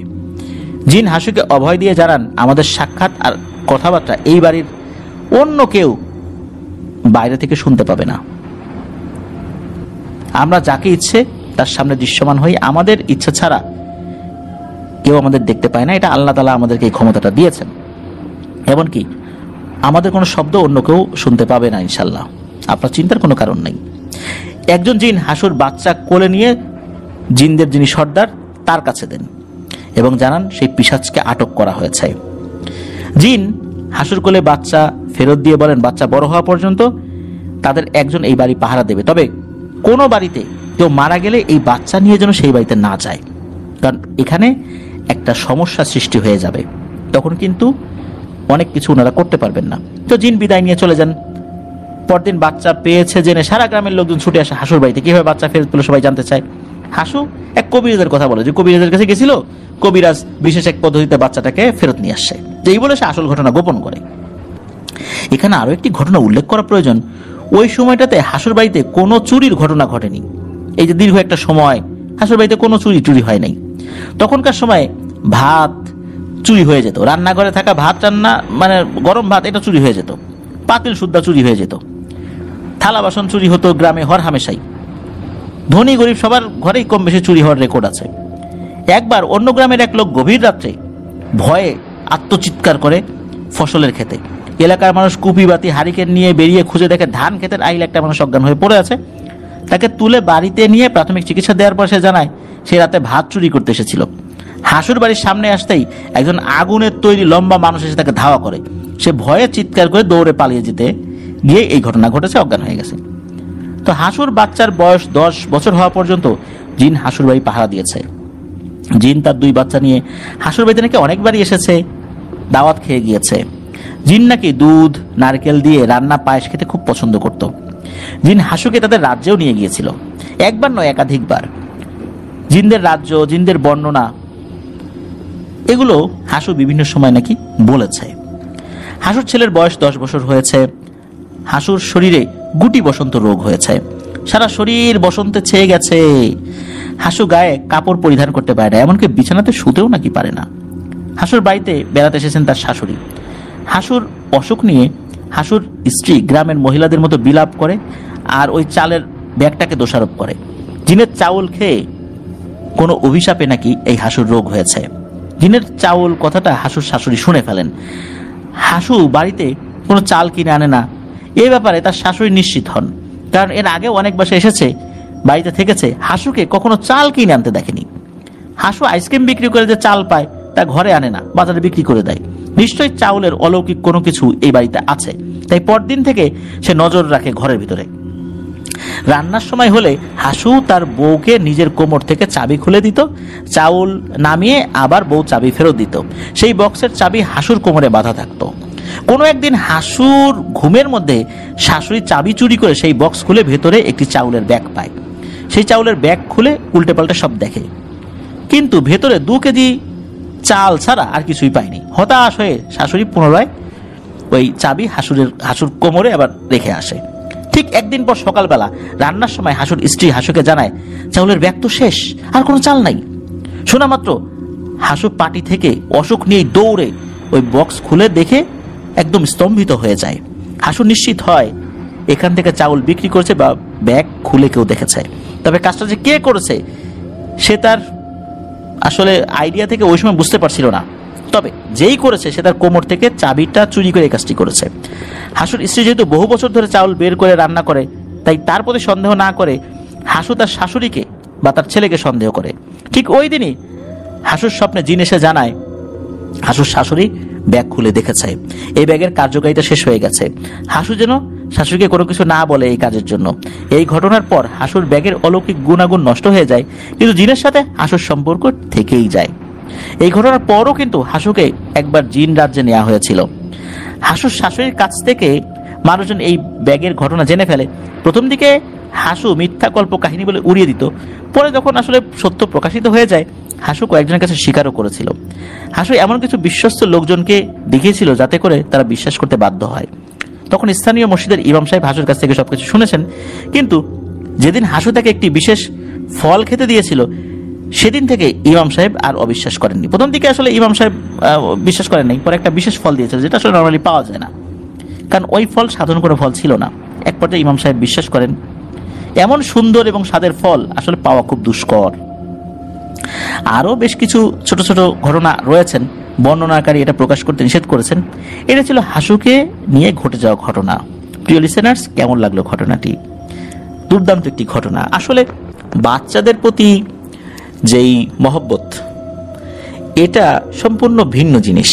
জিন হাসুকে অভয় দিয়ে জানান, আমাদের সাক্ষাৎ আর কথাবার্তা এই বাড়ির অন্য কেউ বাইরে থেকে শুনতে পাবে না। আমরা যাকে ইচ্ছে তার সামনে দৃশ্যমান হই, আমাদের ইচ্ছা ছাড়া কেউ আমাদের দেখতে পায় না। এটা আল্লাহ তাআলা আমাদেরকে এই ক্ষমতাটা দিয়েছেন। এমনকি আমাদের কোনো শব্দ অন্য কেউ শুনতে পাবে না ইনশাল্লাহ, আপনার চিন্তার কোনো কারণ নেই। একজন জিন হাসুর বাচ্চা কোলে নিয়ে জিনদের যিনি সর্দার তার কাছে দেন এবং জানান সেই পিশাচকে আটক করা হয়েছে। জিন হাসুর কোলে বাচ্চা ফেরত দিয়ে বলেন, বাচ্চা বড় হওয়া পর্যন্ত তাদের একজন এই বাড়ি পাহারা দেবে, তবে কোনো বাড়িতে কেউ মারা গেলে এই বাচ্চা নিয়ে যেন সেই বাড়িতে না যায়, কারণ এখানে একটা সমস্যা সৃষ্টি হয়ে যাবে, তখন কিন্তু অনেক কিছু ওনারা করতে পারবেন না। তো জিন বিদায় নিয়ে চলে যান। পরদিন বাচ্চা পেয়েছে জেনে সারা গ্রামের লোকজন ছুটে আসে হাসুর বাড়িতে। কিভাবে বাচ্চা ফেরত পেল সবাই জানতে চায়। হাসু এক কবিরাজের কথা বলে যে কবিরাজের কাছে গেছিল, কবিরাজ বিশেষ এক পদ্ধতিতে বাচ্চাটাকে ফেরত নিয়ে আসছে, যেই বলে সে আসল ঘটনা গোপন করে। এখানে আরো একটি ঘটনা উল্লেখ করা প্রয়োজন, ওই সময়টাতে হাসুর বাড়িতে কোনো চুরির ঘটনা ঘটেনি। এই যে দীর্ঘ একটা সময় হাসুর বাড়িতে কোনো চুরি হয় নাই। তখনকার সময় ভাত চুরি হয়ে যেত, রান্নাঘরে থাকা ভাত রান্না মানে গরম ভাত এটা চুরি হয়ে যেত, পাতিল সুদ্ধা চুরি হয়ে যেত, থালা বাসন চুরি হতো গ্রামে হর হামেশাই। ধনী গরিব সবার ঘরেই কম বেশি চুরি হওয়ার রেকর্ড আছে। একবার অন্য গ্রামের এক লোক গভীর রাত্রে ভয়ে আত্মচিৎকার করে ফসলের ক্ষেতে। এলাকার মানুষ কুপি বাতি হারিকেন নিয়ে বেরিয়ে খুঁজে দেখে ধান ক্ষেতের আইলে একটা মানুষ অজ্ঞান হয়ে পড়ে আছে। তাকে তুলে বাড়িতে নিয়ে প্রাথমিক চিকিৎসা দেওয়ার পর সে জানায় সে রাতে ভাত চুরি করতে এসেছিল। হাসুর বাড়ির সামনে আসতেই একজন আগুনের তৈরি লম্বা মানুষ এসে তাকে ধাওয়া করে। সে ভয়ে চিৎকার করে দৌড়ে পালিয়ে যেতে গিয়ে এই ঘটনা ঘটেছে, অজ্ঞান হয়ে গেছে। তো হাসুর বাচ্চার বয়স 10 বছর হওয়া পর্যন্ত জিন হাসুর বাড়ি পাহারা দিয়েছে। জিন তার 2 বাচ্চা নিয়ে হাসুর বাড়িতে নাকি অনেকবারই এসেছে, দাওয়াত খেয়ে গিয়েছে। জিন নাকি দুধ নারকেল দিয়ে রান্না পায়েস খেতে খুব পছন্দ করত। জিন হাসুকে তাদের রাজ্যেও নিয়ে গিয়েছিল, একবার নয় একাধিকবার। জিনদের রাজ্য, জিনদের বর্ণনা এগুলো হাসু বিভিন্ন সময় নাকি বলেছে। হাসুর ছেলের বয়স 10 বছর হয়েছে। হাসুর শরীরে গুটি বসন্ত রোগ হয়েছে, সারা শরীর বসন্তে ছেয়ে গেছে। হাসু গায়ে কাপড় পরিধান করতে পারে না, এমনকি বিছানাতে শুতেও নাকি পারে না। হাসুর বাড়িতে বেড়াতে এসেছেন তার শাশুড়ি। হাসুর অসুখ নিয়ে হাসুর স্ত্রী গ্রামের মহিলাদের মতো বিলাপ করে আর ওই চালের ব্যাগটাকে দোষারোপ করে। জিনের চাউল খেয়ে কোনো অভিশাপে নাকি এই হাসুর রোগ হয়েছে। জিনের চাউল কথাটা হাসুর শাশুড়ি শুনে ফেলেন। হাসু বাড়িতে কোনো চাল কিনে আনে না, এই ব্যাপারে তার শাশুড়ি নিশ্চিত হন, কারণ এর আগে অনেক বাসে এসেছে, বাড়িতে থেকেছে, হাসুকে কখনো চাল কিনে আনতে দেখেনি। হাসু আইসক্রিম বিক্রি করে যে চাল পায় তা ঘরে আনে না, বাজারে বিক্রি করে দেয়। নিশ্চয়ই চাউলের অলৌকিক কোনো কিছু এই বাড়িতে আছে, তাই পরদিন থেকে সে নজর রাখে ঘরের ভিতরে। রান্নার সময় হলে হাসু তার বউকে নিজের কোমর থেকে চাবি খুলে দিত, চাউল নামিয়ে আবার বউ চাবি ফেরত দিত। সেই বক্সের চাবি হাসুর কোমরে বাঁধা থাকতো। কোনো একদিন হাসুর ঘুমের মধ্যে শাশুড়ি চাবি চুরি করে সেই বক্স খুলে ভেতরে একটি চাউলের ব্যাগ পায়। সেই চাউলের ব্যাগ খুলে উল্টে পাল্টে সব দেখে, কিন্তু ভেতরে 2 কেজি চাল ছাড়া আর কিছুই পায়নি। হতাশ হয়ে শাশুড়ি পুনরায় ওই চাবি হাসুর কোমরে আবার রেখে আসে। ঠিক একদিন পর সকালবেলা রান্নার সময় হাসুর স্ত্রী হাসুকে জানায়, চাউলের ব্যাগ তো শেষ, আর কোনো চাল নাই। শোনা মাত্র হাসু পাটি থেকে অসুখ নিয়ে দৌড়ে ওই বক্স খুলে দেখে একদম স্তম্ভিত হয়ে যায়। হাসু নিশ্চিত হয় এখান থেকে চাউল বিক্রি করেছে বা ব্যাগ খুলে কেউ দেখেছে। তবে কাজটা যে কে করেছে সে তার আসলে আইডিয়া থেকে ওই সময় বুঝতে পারছিল না। তবে যেই করেছে সে তার কোমর থেকে চাবিটা চুরি করে এই কাজটি করেছে। হাসুর স্ত্রী যেহেতু বহু বছর ধরে চাউল বের করে রান্না করে, তাই তার প্রতি সন্দেহ না করে হাসু তার শাশুড়িকে বা তার ছেলেকে সন্দেহ করে। ঠিক ওই দিনই হাসুর স্বপ্নে জিন এসে জানায় হাসুর শাশুড়ি ব্যাগ খুলে দেখেছে, এই ব্যাগের কার্যকারিতা শেষ হয়ে গেছে। হাসু যেন শাশুড়িকে কোনো কিছু না বলে এই কাজের জন্য। এই ঘটনার পর হাসুর ব্যাগের অলৌকিক গুণাগুণ নষ্ট হয়ে যায়, কিন্তু জিনের সাথে হাসুর সম্পর্ক থেকেই যায়। এই ঘটনার পরও কিন্তু হাসুকে একবার জিন রাজ্যে নেওয়া হয়েছিল। হাসুর শাশুড়ির কাছ থেকে মানুষজন এই ব্যাগের ঘটনা জেনে ফেলে। প্রথম দিকে হাসু মিথ্যা কল্প কাহিনী বলে উড়িয়ে দিত, পরে যখন আসলে সত্য প্রকাশিত হয়ে যায় হাসু কয়েকজনের কাছে স্বীকারও করেছিল। হাসু এমন কিছু বিশ্বস্ত লোকজনকে দেখিয়েছিল যাতে করে তারা বিশ্বাস করতে বাধ্য হয়। তখন স্থানীয় মসজিদের ইমাম সাহেব হাসুর কাছ থেকে সবকিছু শুনেছেন, কিন্তু যেদিন হাসু তাকে একটি বিশেষ ফল খেতে দিয়েছিল সেদিন থেকে ইমাম সাহেব আর অবিশ্বাস করেননি। প্রথম দিকে আসলে ইমাম সাহেব বিশ্বাস করেন নাই, পরে একটা বিশেষ ফল দিয়েছিল যেটা আসলে নর্মালি পাওয়া যায় না, কারণ ওই ফল সাধারণ কোনো ফল ছিল না। এক পর্যায়ে ইমাম সাহেব বিশ্বাস করেন এমন সুন্দর এবং স্বাদের ফল আসলে পাওয়া খুব দুষ্কর। আরও বেশ কিছু ছোট ছোট ঘটনা রয়েছেন, বর্ণনাকারী এটা প্রকাশ করতে নিষেধ করেছেন। এটা ছিল হাসুকে নিয়ে ঘটে যাওয়া ঘটনা। প্রিয় লিসেনার্স, কেমন লাগলো ঘটনাটি? দুর্দান্ত একটি ঘটনা। আসলে বাচ্চাদের প্রতি যেই মহব্বত, এটা সম্পূর্ণ ভিন্ন জিনিস।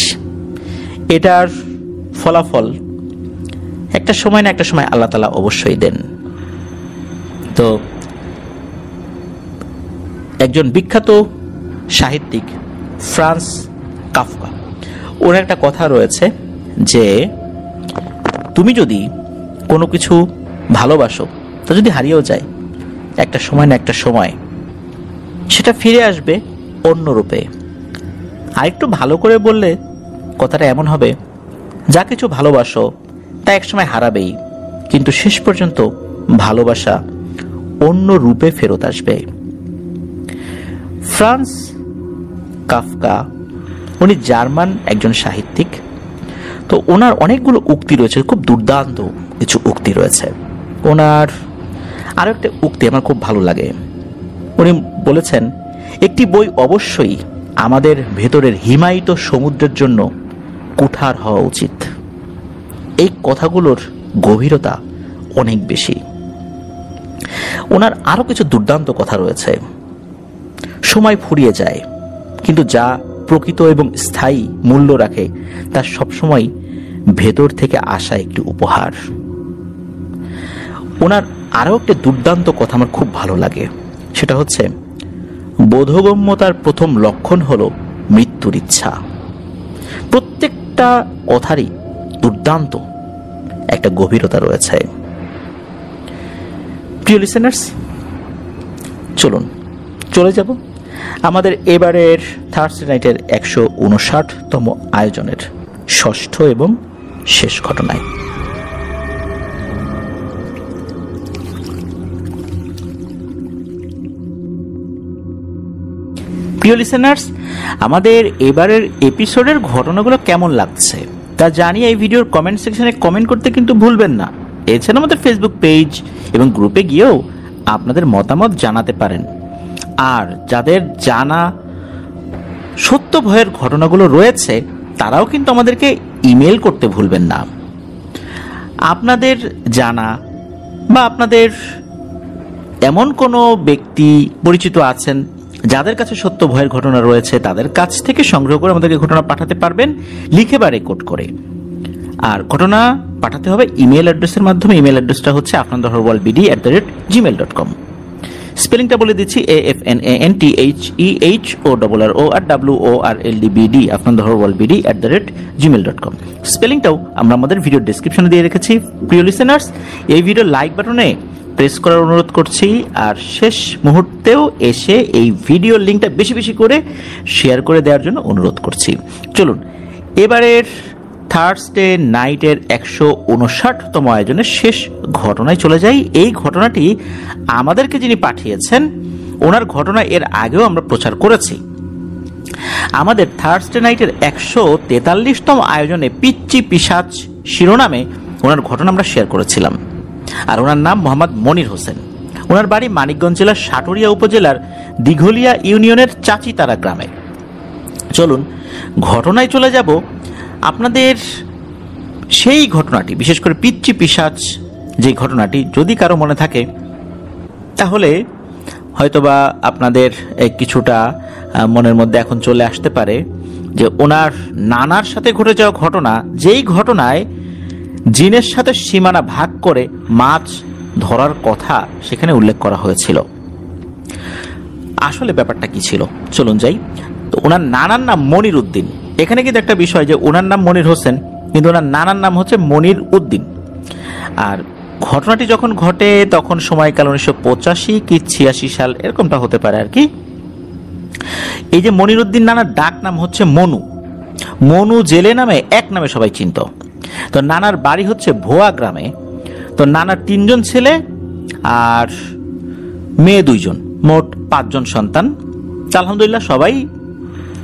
এটার ফলাফল একটা সময় না একটা সময় আল্লাহ তাআলা অবশ্যই দেন। তো একজন বিখ্যাত সাহিত্যিক ফ্রান্স কাফকা, ওর একটা কথা রয়েছে যে তুমি যদি কোনো কিছু ভালোবাসো তা যদি হারিয়েও যায়, একটা সময় না একটা সময় সেটা ফিরে আসবে অন্য রূপে। আরেকটু ভালো করে বললে কথাটা এমন হবে, যা কিছু ভালোবাসো তা একসময় হারাবেই, কিন্তু শেষ পর্যন্ত ভালোবাসা অন্য রূপে ফেরত আসবে। ফ্রান্স কাফকা উনি জার্মান একজন সাহিত্যিক। তো ওনার অনেকগুলো উক্তি রয়েছে, খুব দুর্দান্ত কিছু উক্তি রয়েছে। ওনার আরো একটা উক্তি আমার খুব ভালো লাগে। উনি বলেছেন, একটি বই অবশ্যই আমাদের ভেতরের হিমায়িত সমুদ্রের জন্য কুঠার হওয়া উচিত। এই কথাগুলোর গভীরতা অনেক বেশি। ওনার আরো কিছু দুর্দান্ত কথা রয়েছে। সময় ফুরিয়ে যায়, কিন্তু যা প্রকৃত এবং স্থায়ী মূল্য রাখে তা সবসময় ভেতর থেকে আসা একটি উপহার। ওনার আরো একটা দুর্দান্ত কথা আমার খুব ভালো লাগে, সেটা হচ্ছে বোধগম্যতার প্রথম লক্ষণ হলো মৃত্যুর ইচ্ছা। প্রত্যেকটা কথারই দুর্দান্ত একটা গভীরতা রয়েছে। প্রিয় লিসেনার্স, চলুন চলে যাব আমাদের এবারের থার্সডে নাইটের 159তম আয়োজনের ষষ্ঠ এবং শেষ ঘটনায়। প্রিয় লিসেনার্স, আমাদের এবারের এপিসোডের ঘটনাগুলো কেমন লাগছে তা জানিয়ে এই ভিডিওর কমেন্ট সেকশনে কমেন্ট করতে কিন্তু ভুলবেন না। এছাড়া আমাদের ফেসবুক পেজ এবং গ্রুপে গিয়েও আপনাদের মতামত জানাতে পারেন। আর যাদের জানা সত্য ভয়ের ঘটনাগুলো রয়েছে তারাও কিন্তু আমাদেরকে ইমেল করতে ভুলবেন না। আপনাদের জানা বা আপনাদের এমন কোনো ব্যক্তি পরিচিত আছেন যাদের কাছে সত্য ভয়ের ঘটনা রয়েছে, তাদের কাছ থেকে সংগ্রহ করে আমাদেরকে ঘটনা পাঠাতে পারবেন লিখে বা রেকর্ড করে। আর ঘটনা পাঠাতে হবে ইমেল অ্যাড্রেসের মাধ্যমে। ইমেল অ্যাড্রেসটা হচ্ছে afnandahorbald@gmail.com। স্পেলিংটা বলে দিচ্ছি, AFNANTHEHORRORWORLDBD, afnandahorbald@gmail.com। স্পেলিংটাও আমরা আমাদের ভিডিও ডেসক্রিপশনে দিয়ে রেখেছি। প্রিয় লিসেনার্স, এই ভিডিও লাইক বাটনে প্রেস করার অনুরোধ করছি, আর শেষ মুহূর্তেও এসে এই ভিডিও লিঙ্কটা বেশি বেশি করে শেয়ার করে দেওয়ার জন্য অনুরোধ করছি। চলুন এবারের থার্সডে নাইটের 159তম আয়োজনের শেষ ঘটনায় চলে যাই। এই ঘটনাটি আমাদেরকে যিনি পাঠিয়েছেন, ওনার ঘটনা এর আগেও আমরা প্রচার করেছি। আমাদের থার্সডে নাইটের 143তম আয়োজনে পিচ্চি পিশাচ শিরোনামে ওনার ঘটনা আমরা শেয়ার করেছিলাম। আর ওনার নাম মোহাম্মদ মনির হোসেন। ওনার বাড়ি মানিকগঞ্জ জেলার সাটুরিয়া উপজেলার দিঘলিয়া ইউনিয়নের চাচিতারা গ্রামে। চলুন ঘটনায় চলে যাব। আপনাদের সেই ঘটনাটি, বিশেষ করে পিচ্চি পিশাচ যে ঘটনাটি যদি কারো মনে থাকে, তাহলে হয়তোবা আপনাদের কিছুটা মনের মধ্যে এখন চলে আসতে পারে যে ওনার নানার সাথে ঘটে যাওয়া ঘটনা, যেই ঘটনায় জিনের সাথে সীমানা ভাগ করে মাছ ধরার কথা সেখানে উল্লেখ করা হয়েছিল। আসলে ব্যাপারটা কি ছিল চলুন যাই। তো ওনার নানার নাম মনির উদ্দিন। এখানে কিন্তু একটা বিষয় যে ওনার নাম মনির হোসেন, কিন্তু ওনার নানার নাম হচ্ছে মনির উদ্দিন। আর ঘটনাটি যখন ঘটে তখন সময়কাল 1985 কি 86 সাল এরকমটা হতে পারে আর কি। এই যে মনির উদ্দিন নানার ডাক নাম হচ্ছে মনু। মনু জেলে নামে এক নামে সবাই চিনত। তো নানার বাড়ি হচ্ছে ভোয়া গ্রামে। তো নানার 3 জন ছেলে আর মেয়ে 2 জন, মোট 5 জন সন্তান। আলহামদুলিল্লাহ সবাই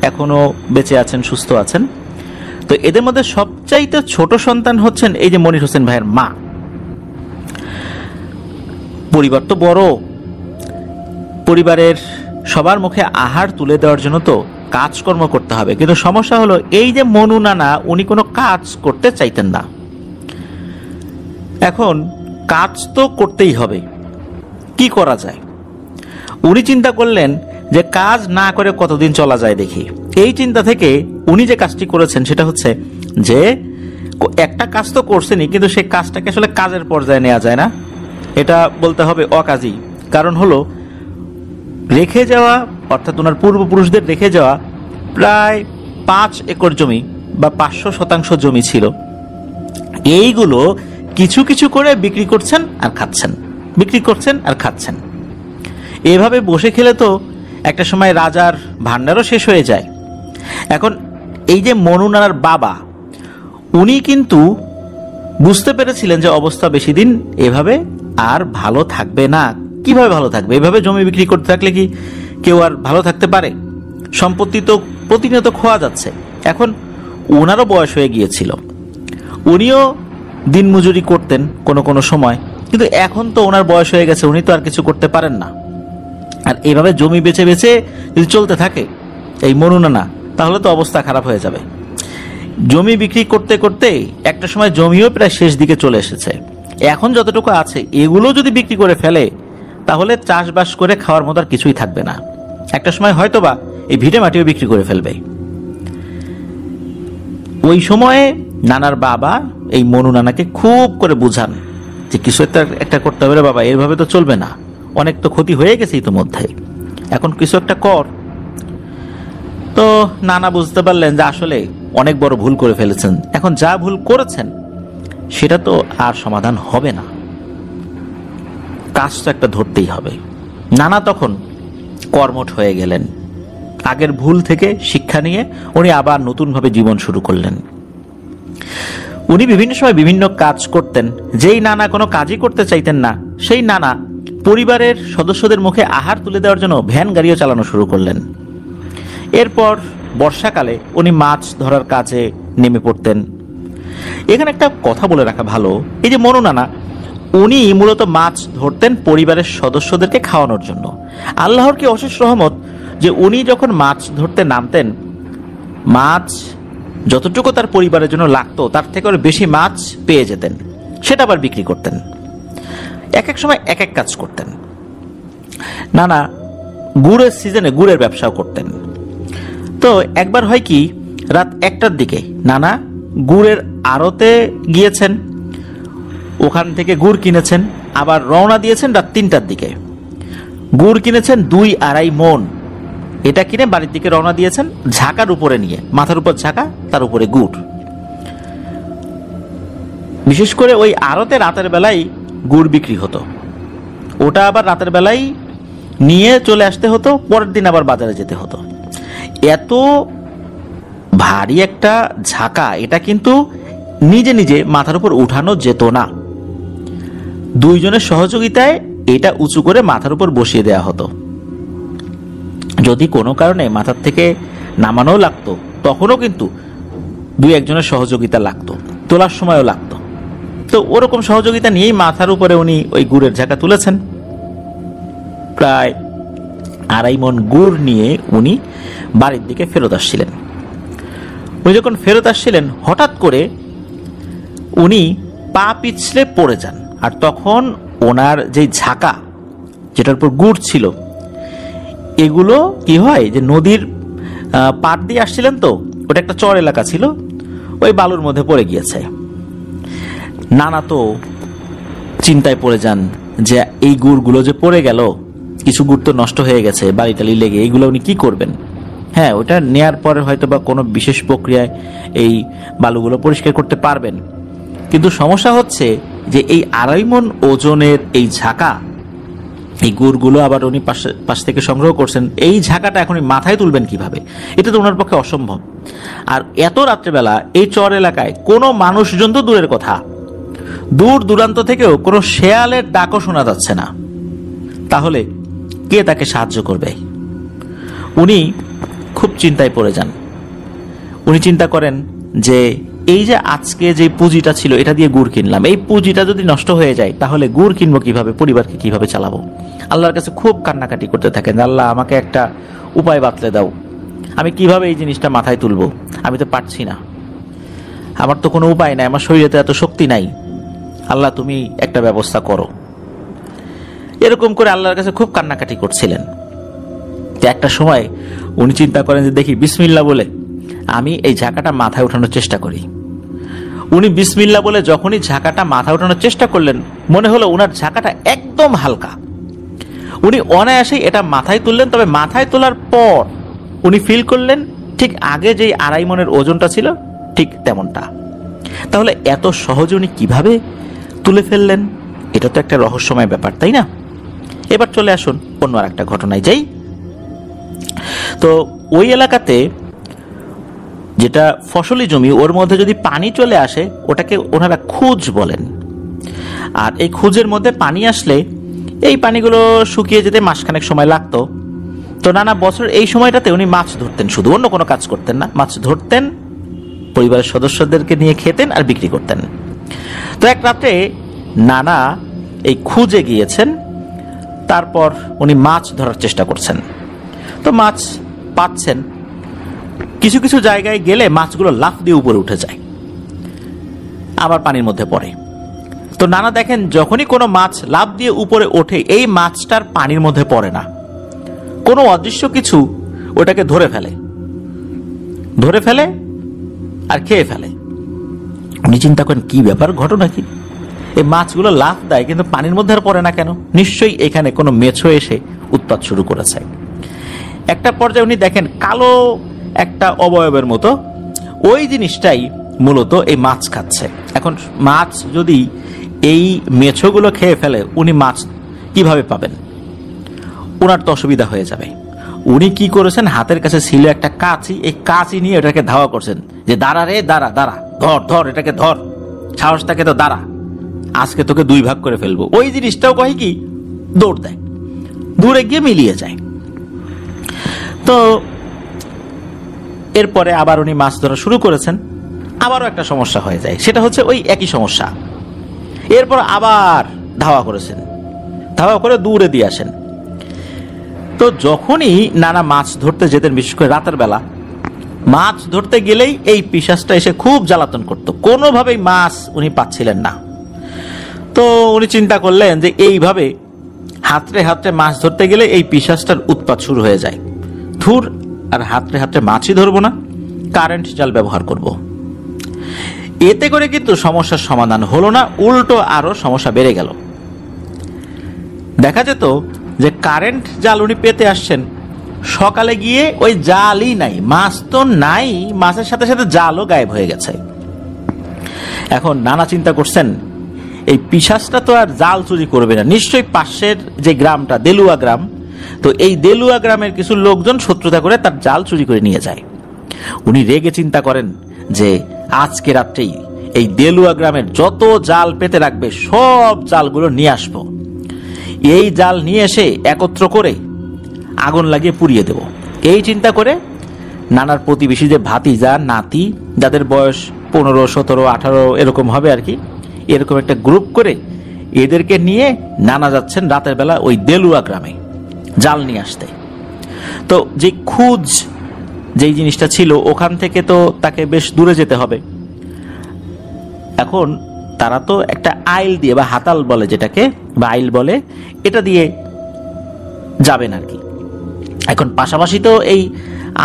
এখনো বেঁচে আছেন, সুস্থ আছেন। তো এদের মধ্যে সবচাইতে ছোট সন্তান হচ্ছেন এই যে মনির হোসেন ভাইয়ের মা। পরিবার তো বড়, পরিবারের সবার মুখে আহার তুলে দেওয়ার জন্য তো কাজকর্ম করতে হবে। কিন্তু সমস্যা হলো এই যে মনু নানা, উনি কোনো কাজ করতে চাইতেন না। এখন কাজ তো করতেই হবে, কি করা যায়? উনি চিন্তা করলেন যে কাজ না করে কতদিন চলা যায় দেখি। এই চিন্তা থেকে উনি যে কাজটি করেছেন সেটা হচ্ছে যে একটা কাজ তো করছেনই, কিন্তু সেই কাজটাকে আসলে কাজের পর্যায়ে নেওয়া যায় না, এটা বলতে হবে অকাজই। কারণ হলো রেখে যাওয়া, অর্থাৎ ওনার পূর্বপুরুষদের রেখে যাওয়া প্রায় 5 একর জমি বা 500% জমি ছিল। এইগুলো কিছু কিছু করে বিক্রি করছেন আর খাচ্ছেন, বিক্রি করছেন আর খাচ্ছেন। এভাবে বসে খেলে তো একটা সময় রাজার ভান্ডারও শেষ হয়ে যায়। এখন এই যে মনু নানার বাবা, উনি কিন্তু বুঝতে পেরেছিলেন যে অবস্থা বেশি দিন এভাবে আর ভালো থাকবে না। কিভাবে ভালো থাকবে? এভাবে জমি বিক্রি করতে থাকলে কি কেউ আর ভালো থাকতে পারে? সম্পত্তি তো প্রতিনিয়ত খোয়া যাচ্ছে। এখন ওনারও বয়স হয়ে গিয়েছিল, উনিও দিন মজুরি করতেন কোনো কোনো সময়, কিন্তু এখন তো ওনার বয়স হয়ে গেছে, উনি তো আর কিছু করতে পারেন না। আর এইভাবে জমি বেচে বেচে যদি চলতে থাকে এই মনু নানা, তাহলে তো অবস্থা খারাপ হয়ে যাবে। জমি বিক্রি করতে করতে একটা সময় জমিও প্রায় শেষ দিকে চলে এসেছে। এখন যতটুকু আছে এগুলো যদি বিক্রি করে ফেলে তাহলে চাষবাস করে খাওয়ার মতো আর কিছুই থাকবে না। একটা সময় হয়তোবা এই ভিটে মাটিও বিক্রি করে ফেলবে। ওই সময়ে নানার বাবা এই মনু নানাকে খুব করে বুঝান যে কিছু একটা করতে হবে রে বাবা, এভাবে তো চলবে না, অনেক তো ক্ষতি হয়ে গেছে ইতিমধ্যে, এখন কিছু একটা কর। তো নানা বুঝতে পারলেন যে আসলে অনেক বড় ভুল করে ফেলেছেন। এখন যা ভুল করেছেন সেটা তো আর সমাধান হবে না, কাজ তো একটা ধরতেই হবে। নানা তখন কর্মঠ হয়ে গেলেন। আগের ভুল থেকে শিক্ষা নিয়ে উনি আবার নতুনভাবে জীবন শুরু করলেন। উনি বিভিন্ন সময় বিভিন্ন কাজ করতেন। যেই নানা কোনো কাজই করতে চাইতেন না, সেই নানা পরিবারের সদস্যদের মুখে আহার তুলে দেওয়ার জন্য ভ্যান গাড়িও চালানো শুরু করলেন। এরপর বর্ষাকালে উনি মাছ ধরার কাজে নেমে পড়তেন। এখানে একটা কথা বলে রাখা ভালো, এই যে মনু নানা, উনি মূলত মাছ ধরতেন পরিবারের সদস্যদেরকে খাওয়ানোর জন্য। আল্লাহর কি অশেষ রহমত যে উনি যখন মাছ ধরতে নামতেন, মাছ যতটুকু তার পরিবারের জন্য লাগতো তার থেকে আরো বেশি মাছ পেয়ে যেতেন, সেটা আবার বিক্রি করতেন। এক এক সময় এক এক কাজ করতেন। নানা গুড়ের সিজনে গুড়ের ব্যবসাও করতেন। তো একবার হয় কি, রাত 1টার দিকে নানা গুড়ের আড়তে গিয়েছেন। ওখান থেকে গুড় কিনেছেন, আবার রওনা দিয়েছেন রাত 3টার দিকে। গুড় কিনেছেন 2-2.5 মণ। এটা কিনে বাড়ির দিকে রওনা দিয়েছেন ঝাঁকার উপরে নিয়ে, মাথার উপর ঝাঁকা, তার উপরে গুড়। বিশেষ করে ওই আড়তে রাতের বেলায় গুড় বিক্রি হতো, ওটা আবার রাতের বেলায় নিয়ে চলে আসতে হতো, পরের দিন আবার বাজারে যেতে হতো। এত ভারী একটা ঝাঁকা, এটা কিন্তু নিজে নিজে মাথার উপর উঠানো যেত না, দুইজনের সহযোগিতায় এটা উঁচু করে মাথার উপর বসিয়ে দেওয়া হতো। যদি কোনো কারণে মাথার থেকে নামানো লাগতো তখনও কিন্তু 2-1জনের সহযোগিতা লাগতো, তোলার সময়ও লাগতো। তো ওরকম সহযোগিতা নিয়েই মাথার উপরে উনি ওই গুড়ের ঝাঁকা তুলেছেন। প্রায় 2.5 মণ গুড় নিয়ে উনি বাড়ির দিকে ফেরত আসছিলেন। উনি যখন ফেরত আসছিলেন, হঠাৎ করে উনি পা পিছলে পড়ে যান। আর তখন ওনার যে ঝাঁকা, যেটার উপর গুড় ছিল, এগুলো কি হয় যে নদীর পাড় দিয়ে আসছিলেন, তো ওটা একটা চর এলাকা ছিল, ওই বালুর মধ্যে পড়ে গিয়েছে। নানা তো চিন্তায় পড়ে যান যে এই গুড়গুলো যে পড়ে গেল, কিছু গুড় তো নষ্ট হয়ে গেছে বালি টালি লেগে, এগুলো উনি কি করবেন? হ্যাঁ, ওটা নেয়ার পরে হয়তো বা কোনো বিশেষ প্রক্রিয়ায় এই বালুগুলো পরিষ্কার করতে পারবেন, কিন্তু সমস্যা হচ্ছে যে এই 2.5 মণ ওজনের এই ঝাঁকা, এই গুড়গুলো আবার উনি পাশ থেকে সংগ্রহ করছেন, এই ঝাঁকাটা এখন মাথায় তুলবেন কিভাবে? এটা তো ওনার পক্ষে অসম্ভব। আর এত রাত্রেবেলা এই চর এলাকায় কোনো মানুষজন তো দূরের কথা, দূর দূরান্ত থেকেও কোনো শেয়ালের ডাকও শোনা যাচ্ছে না। তাহলে কে তাকে সাহায্য করবে? উনি খুব চিন্তায় পড়ে যান। উনি চিন্তা করেন যে এই যে আজকে যে পুঁজিটা ছিল, এটা দিয়ে গুড় কিনলাম, এই পুঁজিটা যদি নষ্ট হয়ে যায় তাহলে গুড় কিনবো কিভাবে, পরিবারকে কিভাবে চালাবো? আল্লাহর কাছে খুব কান্নাকাটি করতে থাকেন, আল্লাহ আমাকে একটা উপায় বাতলে দাও, আমি কিভাবে এই জিনিসটা মাথায় তুলবো, আমি তো পারছি না, আমার তো কোনো উপায় নাই, আমার শরীরে তো এত শক্তি নাই, আল্লাহ তুমি একটা ব্যবস্থা করো। এরকম করে আল্লাহর কাছে খুব কান্নাকাটি করছিলেন। একটা সময় উনি চিন্তা করেন যে দেখি বিসমিল্লাহ বলে আমি এই ঝাঁকাটা মাথায় উঠানোর চেষ্টা করি। উনি বিসমিল্লাহ বলে যখনই ঝাঁকাটা মাথায় উঠানোর চেষ্টা করলেন, মনে হলো ওনার ঝাঁকাটা একদম হালকা। উনি অনায়াসেই এটা মাথায় তুললেন, তবে মাথায় তোলার পর উনি ফিল করলেন ঠিক আগে যেই 2.5 মণের ওজনটা ছিল ঠিক তেমনটা। তাহলে এত সহজে উনি কিভাবে তুলে ফেললেন? এটা তো একটা রহস্যময় ব্যাপার, তাই না? এবার চলে আসুন অন্য আর একটা ঘটনায় যাই। তো ওই এলাকাতে যেটা ফসলি জমি, ওর মধ্যে যদি পানি চলে আসে ওটাকে ওনারা খুঁজ বলেন। আর এই খুঁজের মধ্যে পানি আসলে এই পানিগুলো শুকিয়ে যেতে মাসখানেক সময় লাগতো। তো নানা বছর এই সময়টাতে উনি মাছ ধরতেন, শুধু, অন্য কোনো কাজ করতেন না, মাছ ধরতেন, পরিবারের সদস্যদেরকে নিয়ে খেতেন আর বিক্রি করতেন। তো এক রাতে নানা এই খুঁজে গিয়েছেন, তারপর উনি মাছ ধরার চেষ্টা করছেন। তো মাছ পাচ্ছেন, কিছু কিছু জায়গায় গেলে মাছগুলো লাফ দিয়ে উপরে উঠে যায়, আবার পানির মধ্যে পড়ে। তো নানা দেখেন যখনই কোনো মাছ লাফ দিয়ে উপরে ওঠে, এই মাছটার পানির মধ্যে পড়ে না, কোনো অদৃশ্য কিছু ওটাকে ধরে ফেলে আর খেয়ে ফেলে। উনি চিন্তা করেন কি ব্যাপার, ঘটনা কি? এই মাছগুলো লাফ দেয় কিন্তু পানির মধ্যে আর পড়ে না কেন? নিশ্চয়ই এখানে কোনো মেছো এসে উৎপাত শুরু করেছে। একটা পর্যায়ে উনি দেখেন কালো একটা অবয়বের মতো ওই জিনিসটাই মূলত এই মাছ খাচ্ছে। এখন মাছ যদি এই মেছোগুলো খেয়ে ফেলে, উনি মাছ কিভাবে পাবেন? ওনার তো অসুবিধা হয়ে যাবে। উনি কি করেছেন, হাতের কাছে ছিল একটা কাঁচি, এই কাঁচি নিয়ে এটাকে ধাওয়া করছেন যে দাঁড়া রে, দাঁড়া, ধর, এটাকে ধর, সাহস থাকে তো দাঁড়া, আজকে তোকে 2 ভাগ করে ফেলবো। ওই জিনিসটাও কয় কি, দৌড় দেয়, দূরে গিয়ে মিলিয়ে যায়। তো এরপরে আবার উনি মাছ ধরা শুরু করেছেন, আবারও একটা সমস্যা হয়ে যায়, সেটা হচ্ছে ওই একই সমস্যা। এরপর আবার ধাওয়া করেছেন, ধাওয়া করে দূরে দিয়ে আসেন। তো যখনই নানা মাছ ধরতে যেতেন, বিশেষ করে রাতের বেলা, মাছ ধরতে গেলেই এই পিশাচটা এসে খুব জ্বালাতন করত, কোনোভাবেই মাছ উনি পাচ্ছিলেন না। তো উনি চিন্তা করলেন যে এইভাবে হাতড়ে মাছ ধরতে গেলে এই পিশাচটার উৎপাত শুরু হয়ে যায়, ধুর, আর হাতড়ে মাছই ধরবো না, কারেন্ট জাল ব্যবহার করব। এতে করে কিন্তু সমস্যার সমাধান হলো না, উল্টো আরো সমস্যা বেড়ে গেল। দেখা যেত যে কারেন্ট জাল উনি পেতে আসছেন, সকালে গিয়ে ওই জালই নাই, মাছ তো নাই, মাছের সাথে সাথে জালও গায়েব হয়ে গেছে। এখন নানা চিন্তা করছেন, এই পিশাচটা তো আর জাল চুরি করবে না, নিশ্চয়ই পাশের যে গ্রামটা দেলুয়া গ্রাম, তো এই দেলুয়া গ্রামের কিছু লোকজন শত্রুতা করে তার জাল চুরি করে নিয়ে যায়। উনি রেগে চিন্তা করেন যে আজকে রাত্রেই এই দেলুয়া গ্রামের যত জাল পেতে রাখবে সব জালগুলো নিয়ে আসবো, এই জাল নিয়ে এসে একত্র করে আগুন লাগিয়ে পুড়িয়ে দেব। এই চিন্তা করে নানার প্রতিবেশী যে ভাতিজা নাতি, যাদের বয়স 15, 17, 18 এরকম হবে আর কি, এরকম একটা গ্রুপ করে এদেরকে নিয়ে নানা যাচ্ছেন রাতের বেলা ওই দেলুয়া গ্রামে জাল নিয়ে আসতে। তো যে খুঁজ যেই জিনিসটা ছিল ওখান থেকে তো তাকে বেশ দূরে যেতে হবে। এখন তারা তো একটা আইল দিয়ে বা হাতাল বলে যেটাকে, বা আইল বলে, এটা দিয়ে যাবেন আর কি। এখন পাশাপাশি তো এই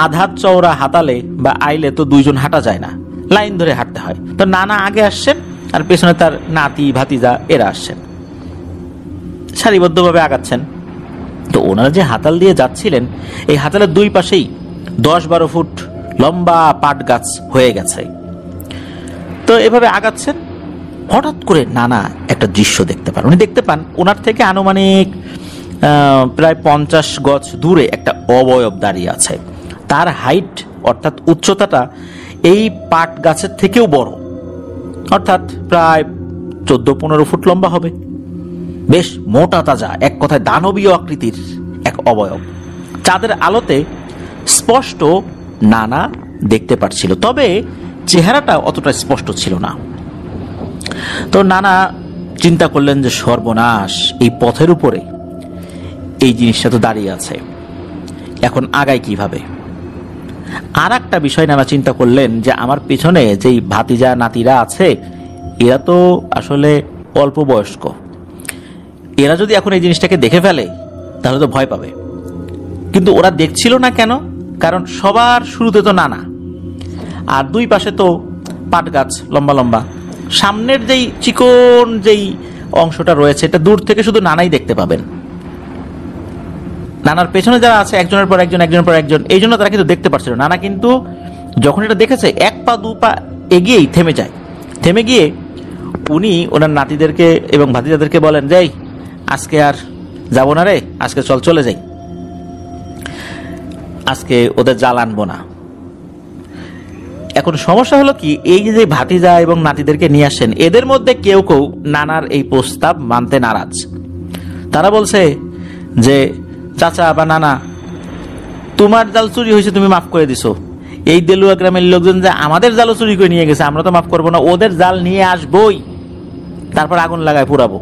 আধাত চওড়া হাতালে বা আইলে তো দুইজন হাঁটা যায় না, লাইন ধরে হাঁটতে হয়। তো নানা আগে আসছেন আর পেছনে তার নাতি ভাতিজা এরা আসছেন, সারিবদ্ধভাবে আগাচ্ছেন। তো ওনারা যে হাতাল দিয়ে যাচ্ছিলেন, এই হাতালের দুই পাশেই 10-12 ফুট লম্বা পাট গাছ হয়ে গেছে। তো এভাবে আগাচ্ছেন, হঠাৎ করে নানা একটা দৃশ্য দেখতে পান। উনি দেখতে পান ওনার থেকে আনুমানিক প্রায় 50 গজ দূরে একটা অবয়ব দাঁড়িয়ে আছে। তার হাইট অর্থাৎ উচ্চতাটা এই পাট গাছের থেকেও বড়, অর্থাৎ প্রায় 14-15 ফুট লম্বা হবে। বেশ মোটা তাজা, এক কথায় দানবীয় আকৃতির এক অবয়ব। চাঁদের আলোতে স্পষ্ট নানা দেখতে পাচ্ছিল, তবে চেহারাটা অতটা স্পষ্ট ছিল না। তো নানা চিন্তা করলেন যে সর্বনাশ, এই পথের উপরে এই জিনিসটা তো দাঁড়িয়ে আছে, এখন আগাই কিভাবে। আর একটা বিষয় নানা চিন্তা করলেন যে আমার পিছনে যেই ভাতিজা নাতিরা আছে এরা তো আসলে অল্প বয়স্ক, এরা যদি এখন এই জিনিসটাকে দেখে ফেলে তাহলে তো ভয় পাবে। কিন্তু ওরা দেখছিল না কেন? কারণ সবার শুরুতে তো নানা, আর দুই পাশে তো পাট গাছ লম্বা লম্বা। সামনের যেই চিকন যেই অংশটা রয়েছে এটা দূর থেকে শুধু নানাই দেখতে পাবেন। নানার পেছনে যারা আছে একজনের পর একজন, একজনের পর একজন, এই জন্য তারা কিন্তু দেখতে পাচ্ছিল। নানা কিন্তু যখন এটা দেখেছে 1 পা 2 পা এগিয়েই থেমে যায়। থেমে গিয়ে উনি ওনার নাতিদেরকে এবং ভাতিজাদেরকে বলেন, যাই আজকে আর যাবো না রে, আজকে চলে যাই, আজকে ওদের জাল আনবো না। এখন সমস্যা হলো কি, এই যে ভাতিজা এবং নাতিদেরকে নিয়ে আসেন এদের মধ্যে কেউ কেউ নানার এই প্রস্তাব মানতে নারাজ। তারা বলছে যে চাচা বা নানা, তোমার জাল চুরি হয়েছে, তুমি মাফ করে দিছো। এই দেলুয়া গ্রামের লোকজন যে আমাদের জালও চুরি করে নিয়ে গেছে, আমরা তো মাফ করবো না, ওদের জাল নিয়ে আসবোই, তারপর আগুন লাগায় পুরাবো।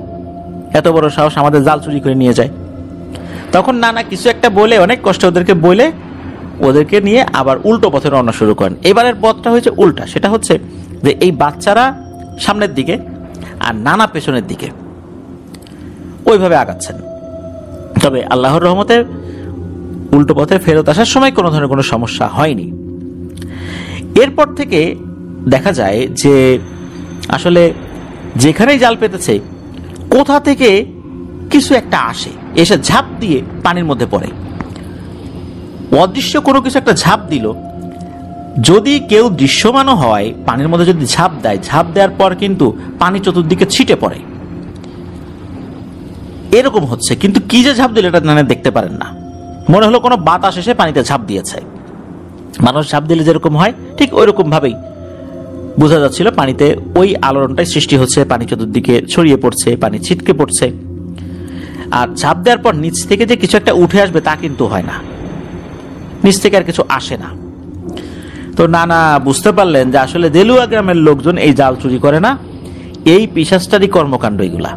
এত বড় সাহস আমাদের জাল চুরি করে নিয়ে যায়। তখন নানা কিছু একটা বলে, অনেক কষ্ট ওদেরকে বলে, ওদেরকে নিয়ে আবার উল্টো পথে রওনা শুরু করেন। এবারের পথটা হয়েছে উল্টা, সেটা হচ্ছে যে এই বাচ্চারা সামনের দিকে আর নানা পেছনের দিকে, ওইভাবে আগাচ্ছেন। তবে আল্লাহর রহমতে উল্টো পথে ফেরত আসার সময় কোনো ধরনের কোনো সমস্যা হয়নি। এরপর থেকে দেখা যায় যে আসলে যেখানেই জাল পেতেছে কোথা থেকে কিছু একটা আসে, এসে ঝাঁপ দিয়ে পানির মধ্যে পড়ে। অদৃশ্য কোনো কিছু একটা ঝাঁপ দিল। যদি কেউ দৃশ্যমানও হয়, পানির মধ্যে যদি ঝাঁপ দেয়, ঝাঁপ দেওয়ার পর কিন্তু পানি চতুর্দিকে ছিটে পড়ে, এরকম হচ্ছে। কিন্তু কি যে ঝাঁপ দিল এটা নানা দেখতে পারেন না। মনে হলো কোনো বাতাস এসে পানিতে ঝাঁপ দিয়েছে। মানুষ ঝাঁপ দিলে যেরকম হয় ঠিক ওই রকম ভাবেই বোঝা যাচ্ছিল পানিতে ওই আলোড়নটাই সৃষ্টি হচ্ছে, পানি চতুর্দিকে ছড়িয়ে পড়ছে, পানি ছিটকে পড়ছে। আর ঝাঁপ দেওয়ার পর নিচ থেকে যে কিছু একটা উঠে আসবে তা কিন্তু হয় না, নিচ থেকে আর কিছু আসে না। তো নানা বুঝতে পারলেন যে আসলে দেলুয়া গ্রামের লোকজন এই জাল চুরি করে না, এই পিশাচটারই কর্মকাণ্ড এগুলা।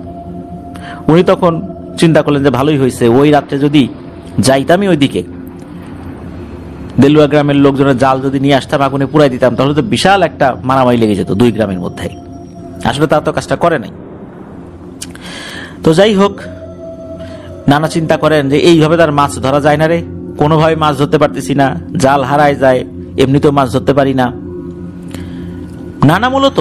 উনি তখন চিন্তা করলেন যে ভালোই হয়েছে, ওই রাত্রে যদি যাইতামই ওইদিকে, দেলুয়া গ্রামের লোকজনের জাল যদি নিয়ে আসতাম, আগুনে পুরাই দিতাম, তাহলে তো বিশাল একটা মারামারি লেগে যেত দুই গ্রামের মধ্যে। আসলে তারা তো কাজটা করে নাই। তো যাই হোক, নানা চিন্তা করেন যে এইভাবে তার মাছ ধরা যায় না রে, কোনোভাবে মাছ ধরতে পারতেছি না, জাল হারায় যায়, এমনিতেও মাছ ধরতে পারি না। নানা মূলত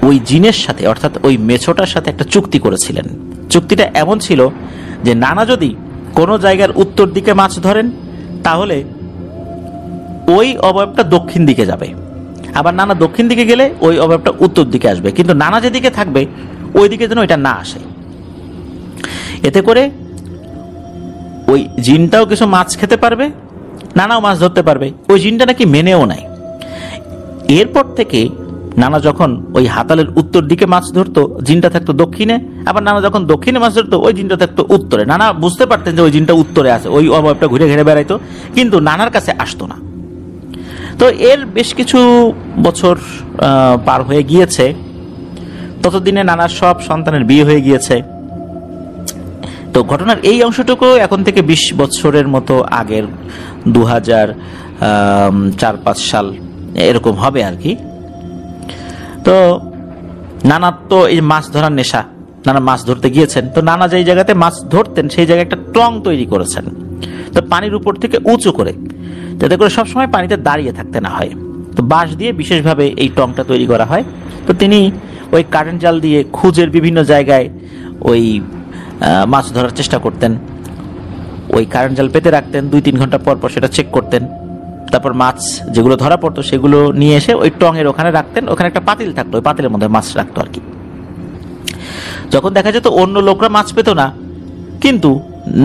ওই জিনের সাথে অর্থাৎ ওই মেছোটার সাথে একটা চুক্তি করেছিলেন। চুক্তিটা এমন ছিল যে নানা যদি কোনো জায়গার উত্তর দিকে মাছ ধরেন তাহলে ওই অবয়বটা দক্ষিণ দিকে যাবে, আবার নানা দক্ষিণ দিকে গেলে ওই অবয়বটা উত্তর দিকে আসবে, কিন্তু নানা যেদিকে থাকবে ওই দিকে যেন এটা না আসে। এতে করে ওই জিনটাও কিছু মাছ খেতে পারবে, নানাও মাছ ধরতে পারবে। ওই জিনটা নাকি মেনেও নেয়। এরপর থেকে নানা যখন ওই হাতালের উত্তর দিকে মাছ ধরতো জিনটা থাকতো দক্ষিণে, আবার নানা যখন দক্ষিণে মাছ ধরতো ওই জিনটা থাকতো উত্তরে। নানা বুঝতে পারতেন যে ওই জিনটা উত্তরে আছে, ওই অবয়বটা ঘুরে ঘিরে বেড়াইতো, কিন্তু নানার কাছে আসতো না। তো এর বেশ কিছু বছর পার হয়ে গিয়েছে। ততদিনে নানার সব সন্তানের বিয়ে হয়ে গিয়েছে। তো ঘটনার এই অংশটুকু এখন থেকে 20 বছরের মতো আগের, 2004-5 সাল এরকম হবে আর কি। তো নানার তো এই মাছ ধরার নেশা, নানা মাছ ধরতে গিয়েছেন। তো নানা যেই জায়গাতে মাছ ধরতেন সেই জায়গায় একটা টং তৈরি করেছেন, তো পানির উপর থেকে উঁচু করে, যাতে করে সবসময় পানিতে দাঁড়িয়ে থাকতে না হয়। তো বাঁশ দিয়ে বিশেষভাবে এই টংটা তৈরি করা হয়। তো তিনি ওই কারেন্ট জাল দিয়ে খুঁজের বিভিন্ন জায়গায় ওই মাছ ধরার চেষ্টা করতেন। ওই কারেন্ট জাল পেতে রাখতেন, 2-3 ঘন্টা পর পর সেটা চেক করতেন। তারপর মাছ যেগুলো ধরা পড়তো সেগুলো নিয়ে এসে ওই টঙের ওখানে রাখতেন। ওখানে একটা পাতিল থাকতো, ওই পাতিলের মধ্যে মাছ রাখতো আর কি। যখন দেখা যেত অন্য লোকরা মাছ পেত না, কিন্তু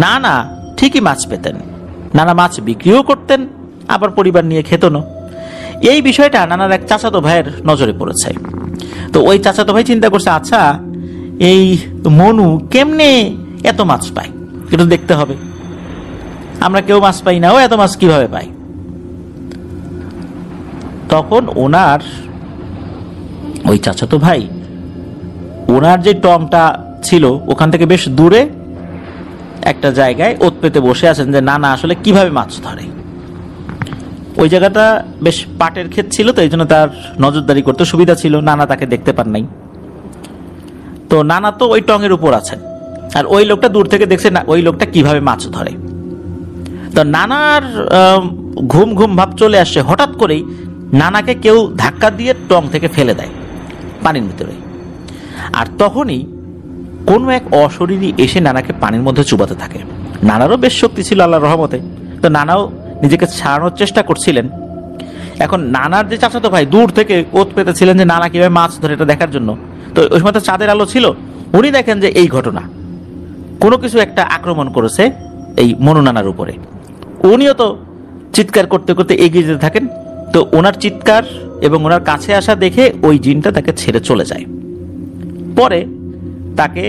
নানা ঠিকই মাছ পেতেন। নানা মাছ বিক্রিও করতেন, আবার পরিবার নিয়ে খেত না। এই বিষয়টা নানার এক চাচাতো ভাইয়ের নজরে পড়েছে। তো ওই চাচাতো ভাই চিন্তা করছে, আচ্ছা এই মনু কেমনে এত মাছ পায়, এটা দেখতে হবে। আমরা কেউ মাছ পাই না, ও এত মাছ কিভাবে পায়? তখন ওনার ওই চাচাতো ভাই ওনার যে টংটা ছিল ওখান থেকে বেশ দূরে একটা জায়গায় ওত পেতে বসে আছেন যে নানা আসলে কিভাবে মাছ ধরে। ওই জায়গাটা বেশ পাটের ক্ষেত ছিল, তো এই জন্য তার নজরদারি করতে সুবিধা ছিল, নানা তাকে দেখতে পান নাই। তো নানা তো ওই টঙের উপর আছেন, আর ওই লোকটা দূর থেকে দেখছে না ওই লোকটা কিভাবে মাছ ধরে। তো নানার ঘুম ঘুম ভাব চলে আসছে। হঠাৎ করেই নানাকে কেউ ধাক্কা দিয়ে টং থেকে ফেলে দেয় পানির ভিতরে। আর তখনই কোনো এক অশরীরী এসে নানাকে পানির মধ্যে চুবাতে থাকে। নানারও বেশ শক্তি ছিল আল্লাহর রহমতে, তো নানাও নিজেকে ছাড়ানোর চেষ্টা করছিলেন। এখন নানার যে চাচাতো ভাই দূর থেকে ওত পেতেছিলেন যে নানা কিভাবে মাছ ধরে এটা দেখার জন্য। তো ওই সময় তো চাঁদের আলো ছিল, উনি দেখেন যে এই ঘটনা, কোনো কিছু একটা আক্রমণ করেছে এই মনু নানার উপরে। উনিও তো চিৎকার করতে করতে এগিয়ে যেতে থাকেন। তো ওনার চিৎকার এবং ওনার কাছে আসা দেখে ওই জিনটা তাকে ছেড়ে চলে যায়। পরে তাকে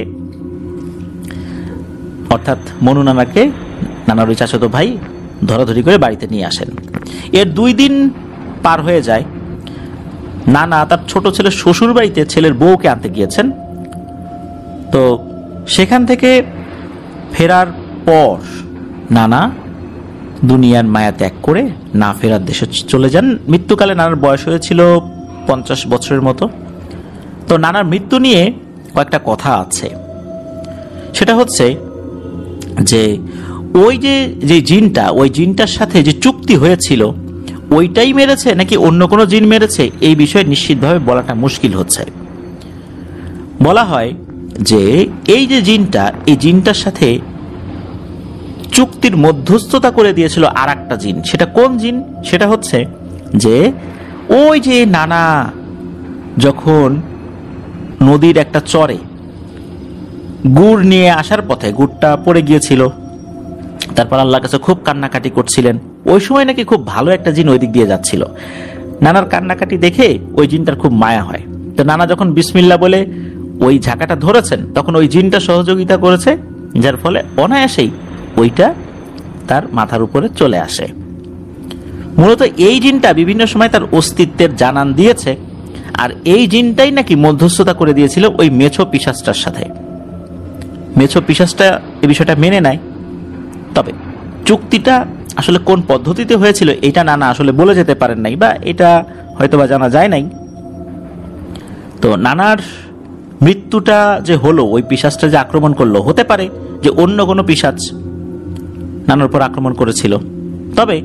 অর্থাৎ মনু নানাকে নানার ওই চাচাতো ভাই ধরাধরি করে বাড়িতে নিয়ে আসেন। এর 2 দিন পার হয়ে যায়। নানা তার ছোট ছেলের শ্বশুর বাড়িতে ছেলের বউকে আনতে গিয়েছেন। তো সেখান থেকে ফেরার পর নানা দুনিয়ার মায়া ত্যাগ করে না ফেরার দেশে চলে যান। মৃত্যুকালে নানার বয়স হয়েছিল 50 বছরের মতো। তো নানার মৃত্যু নিয়ে কয়েকটা কথা আছে। সেটা হচ্ছে যে ওই যে জিনটা, ওই জিনটার সাথে যে চুক্তি হয়েছিল ওইটাই মেরেছে নাকি অন্য কোনো জিন মেরেছে, এই বিষয়ে নিশ্চিতভাবে বলাটা মুশকিল হচ্ছে। বলা হয় যে এই যে জিনটা, এই জিনটার সাথে চুক্তির মধ্যস্থতা করে দিয়েছিল আর একটা জিন। সেটা কোন জিন? সেটা হচ্ছে যে ওই যে নানা যখন নদীর একটা চরে গুড় নিয়ে আসার পথে গুড়টা পড়ে গিয়েছিল, তারপর আল্লাহর কাছে খুব কান্নাকাটি করছিলেন। ওই সময় নাকি খুব ভালো একটা জিন ওই দিক দিয়ে যাচ্ছিল। নানার কান্নাকাটি দেখে ওই জিনটার খুব মায়া হয়। তো নানা যখন বিসমিল্লাহ বলে ওই ঝাঁকাটা ধরেছেন তখন ওই জিনটা সহযোগিতা করেছে, যার ফলে অনায়াসেই ওইটা তার মাথার উপরে চলে আসে। মূলত এই জিনটা বিভিন্ন সময় তার অস্তিত্বের জানান দিয়েছে, আর এই জিনটাই নাকি মধ্যস্থতা করে দিয়েছিল ওই মেছো পিশাচটার সাথে। মেছো পিশাচটা এই বিষয়টা মেনে নেয়, তবে চুক্তিটা আসলে কোন পদ্ধতিতে হয়েছিল এটা নানা আসলে বলে যেতে পারেন নাই, বা এটা হয়তোবা জানা যায় নাই। তো নানার মৃত্যুটা যে হলো, ওই পিশাচটা যে আক্রমণ করলো, হতে পারে যে অন্য কোনো পিশাচ নানার উপর আক্রমণ করেছিল। তবে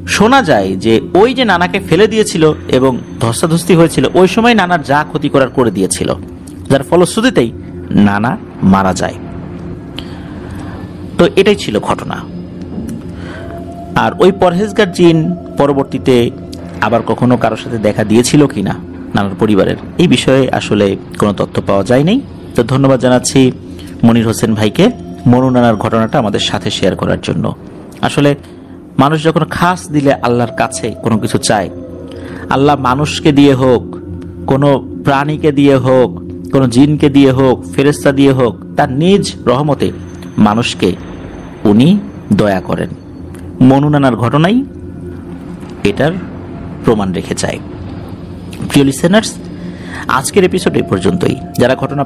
শোনা যায় যে ওই যে নানাকে ফেলে দিয়েছিল এবং ধস্তাধস্তি হয়েছিল, ওই সময় নানার যা ক্ষতি করার করে দিয়েছিল, যার ফলশ্রুতিতেই নানা মারা যায়। তো এটাই ছিল ঘটনা। আর ওই পরহেজগার জিন পরবর্তীতে আবার কখনো কারোর সাথে দেখা দিয়েছিল কিনা নানার পরিবারের, এই বিষয়ে আসলে কোনো তথ্য পাওয়া যায়নি। তো ধন্যবাদ জানাচ্ছি মনির হোসেন ভাইকে মনু নানার ঘটনাটা আমাদের সাথে শেয়ার করার জন্য। আসলে মানুষ যখন খাস দিলে আল্লাহর কাছে কোনো কিছু চায়, আল্লাহ মানুষকে দিয়ে হোক, কোনো প্রাণীকে দিয়ে হোক, কোনো জিনকে দিয়ে হোক, ফেরেশতা দিয়ে হোক, তার নিজ রহমতে মানুষকে উনি দয়া করেন। মনু নানার ঘটনাই এটার প্রমাণ রেখে যায়। প্রিয় লিসেনার্স, আজকের এপিসোড এ পর্যন্তই। যারা ঘটনা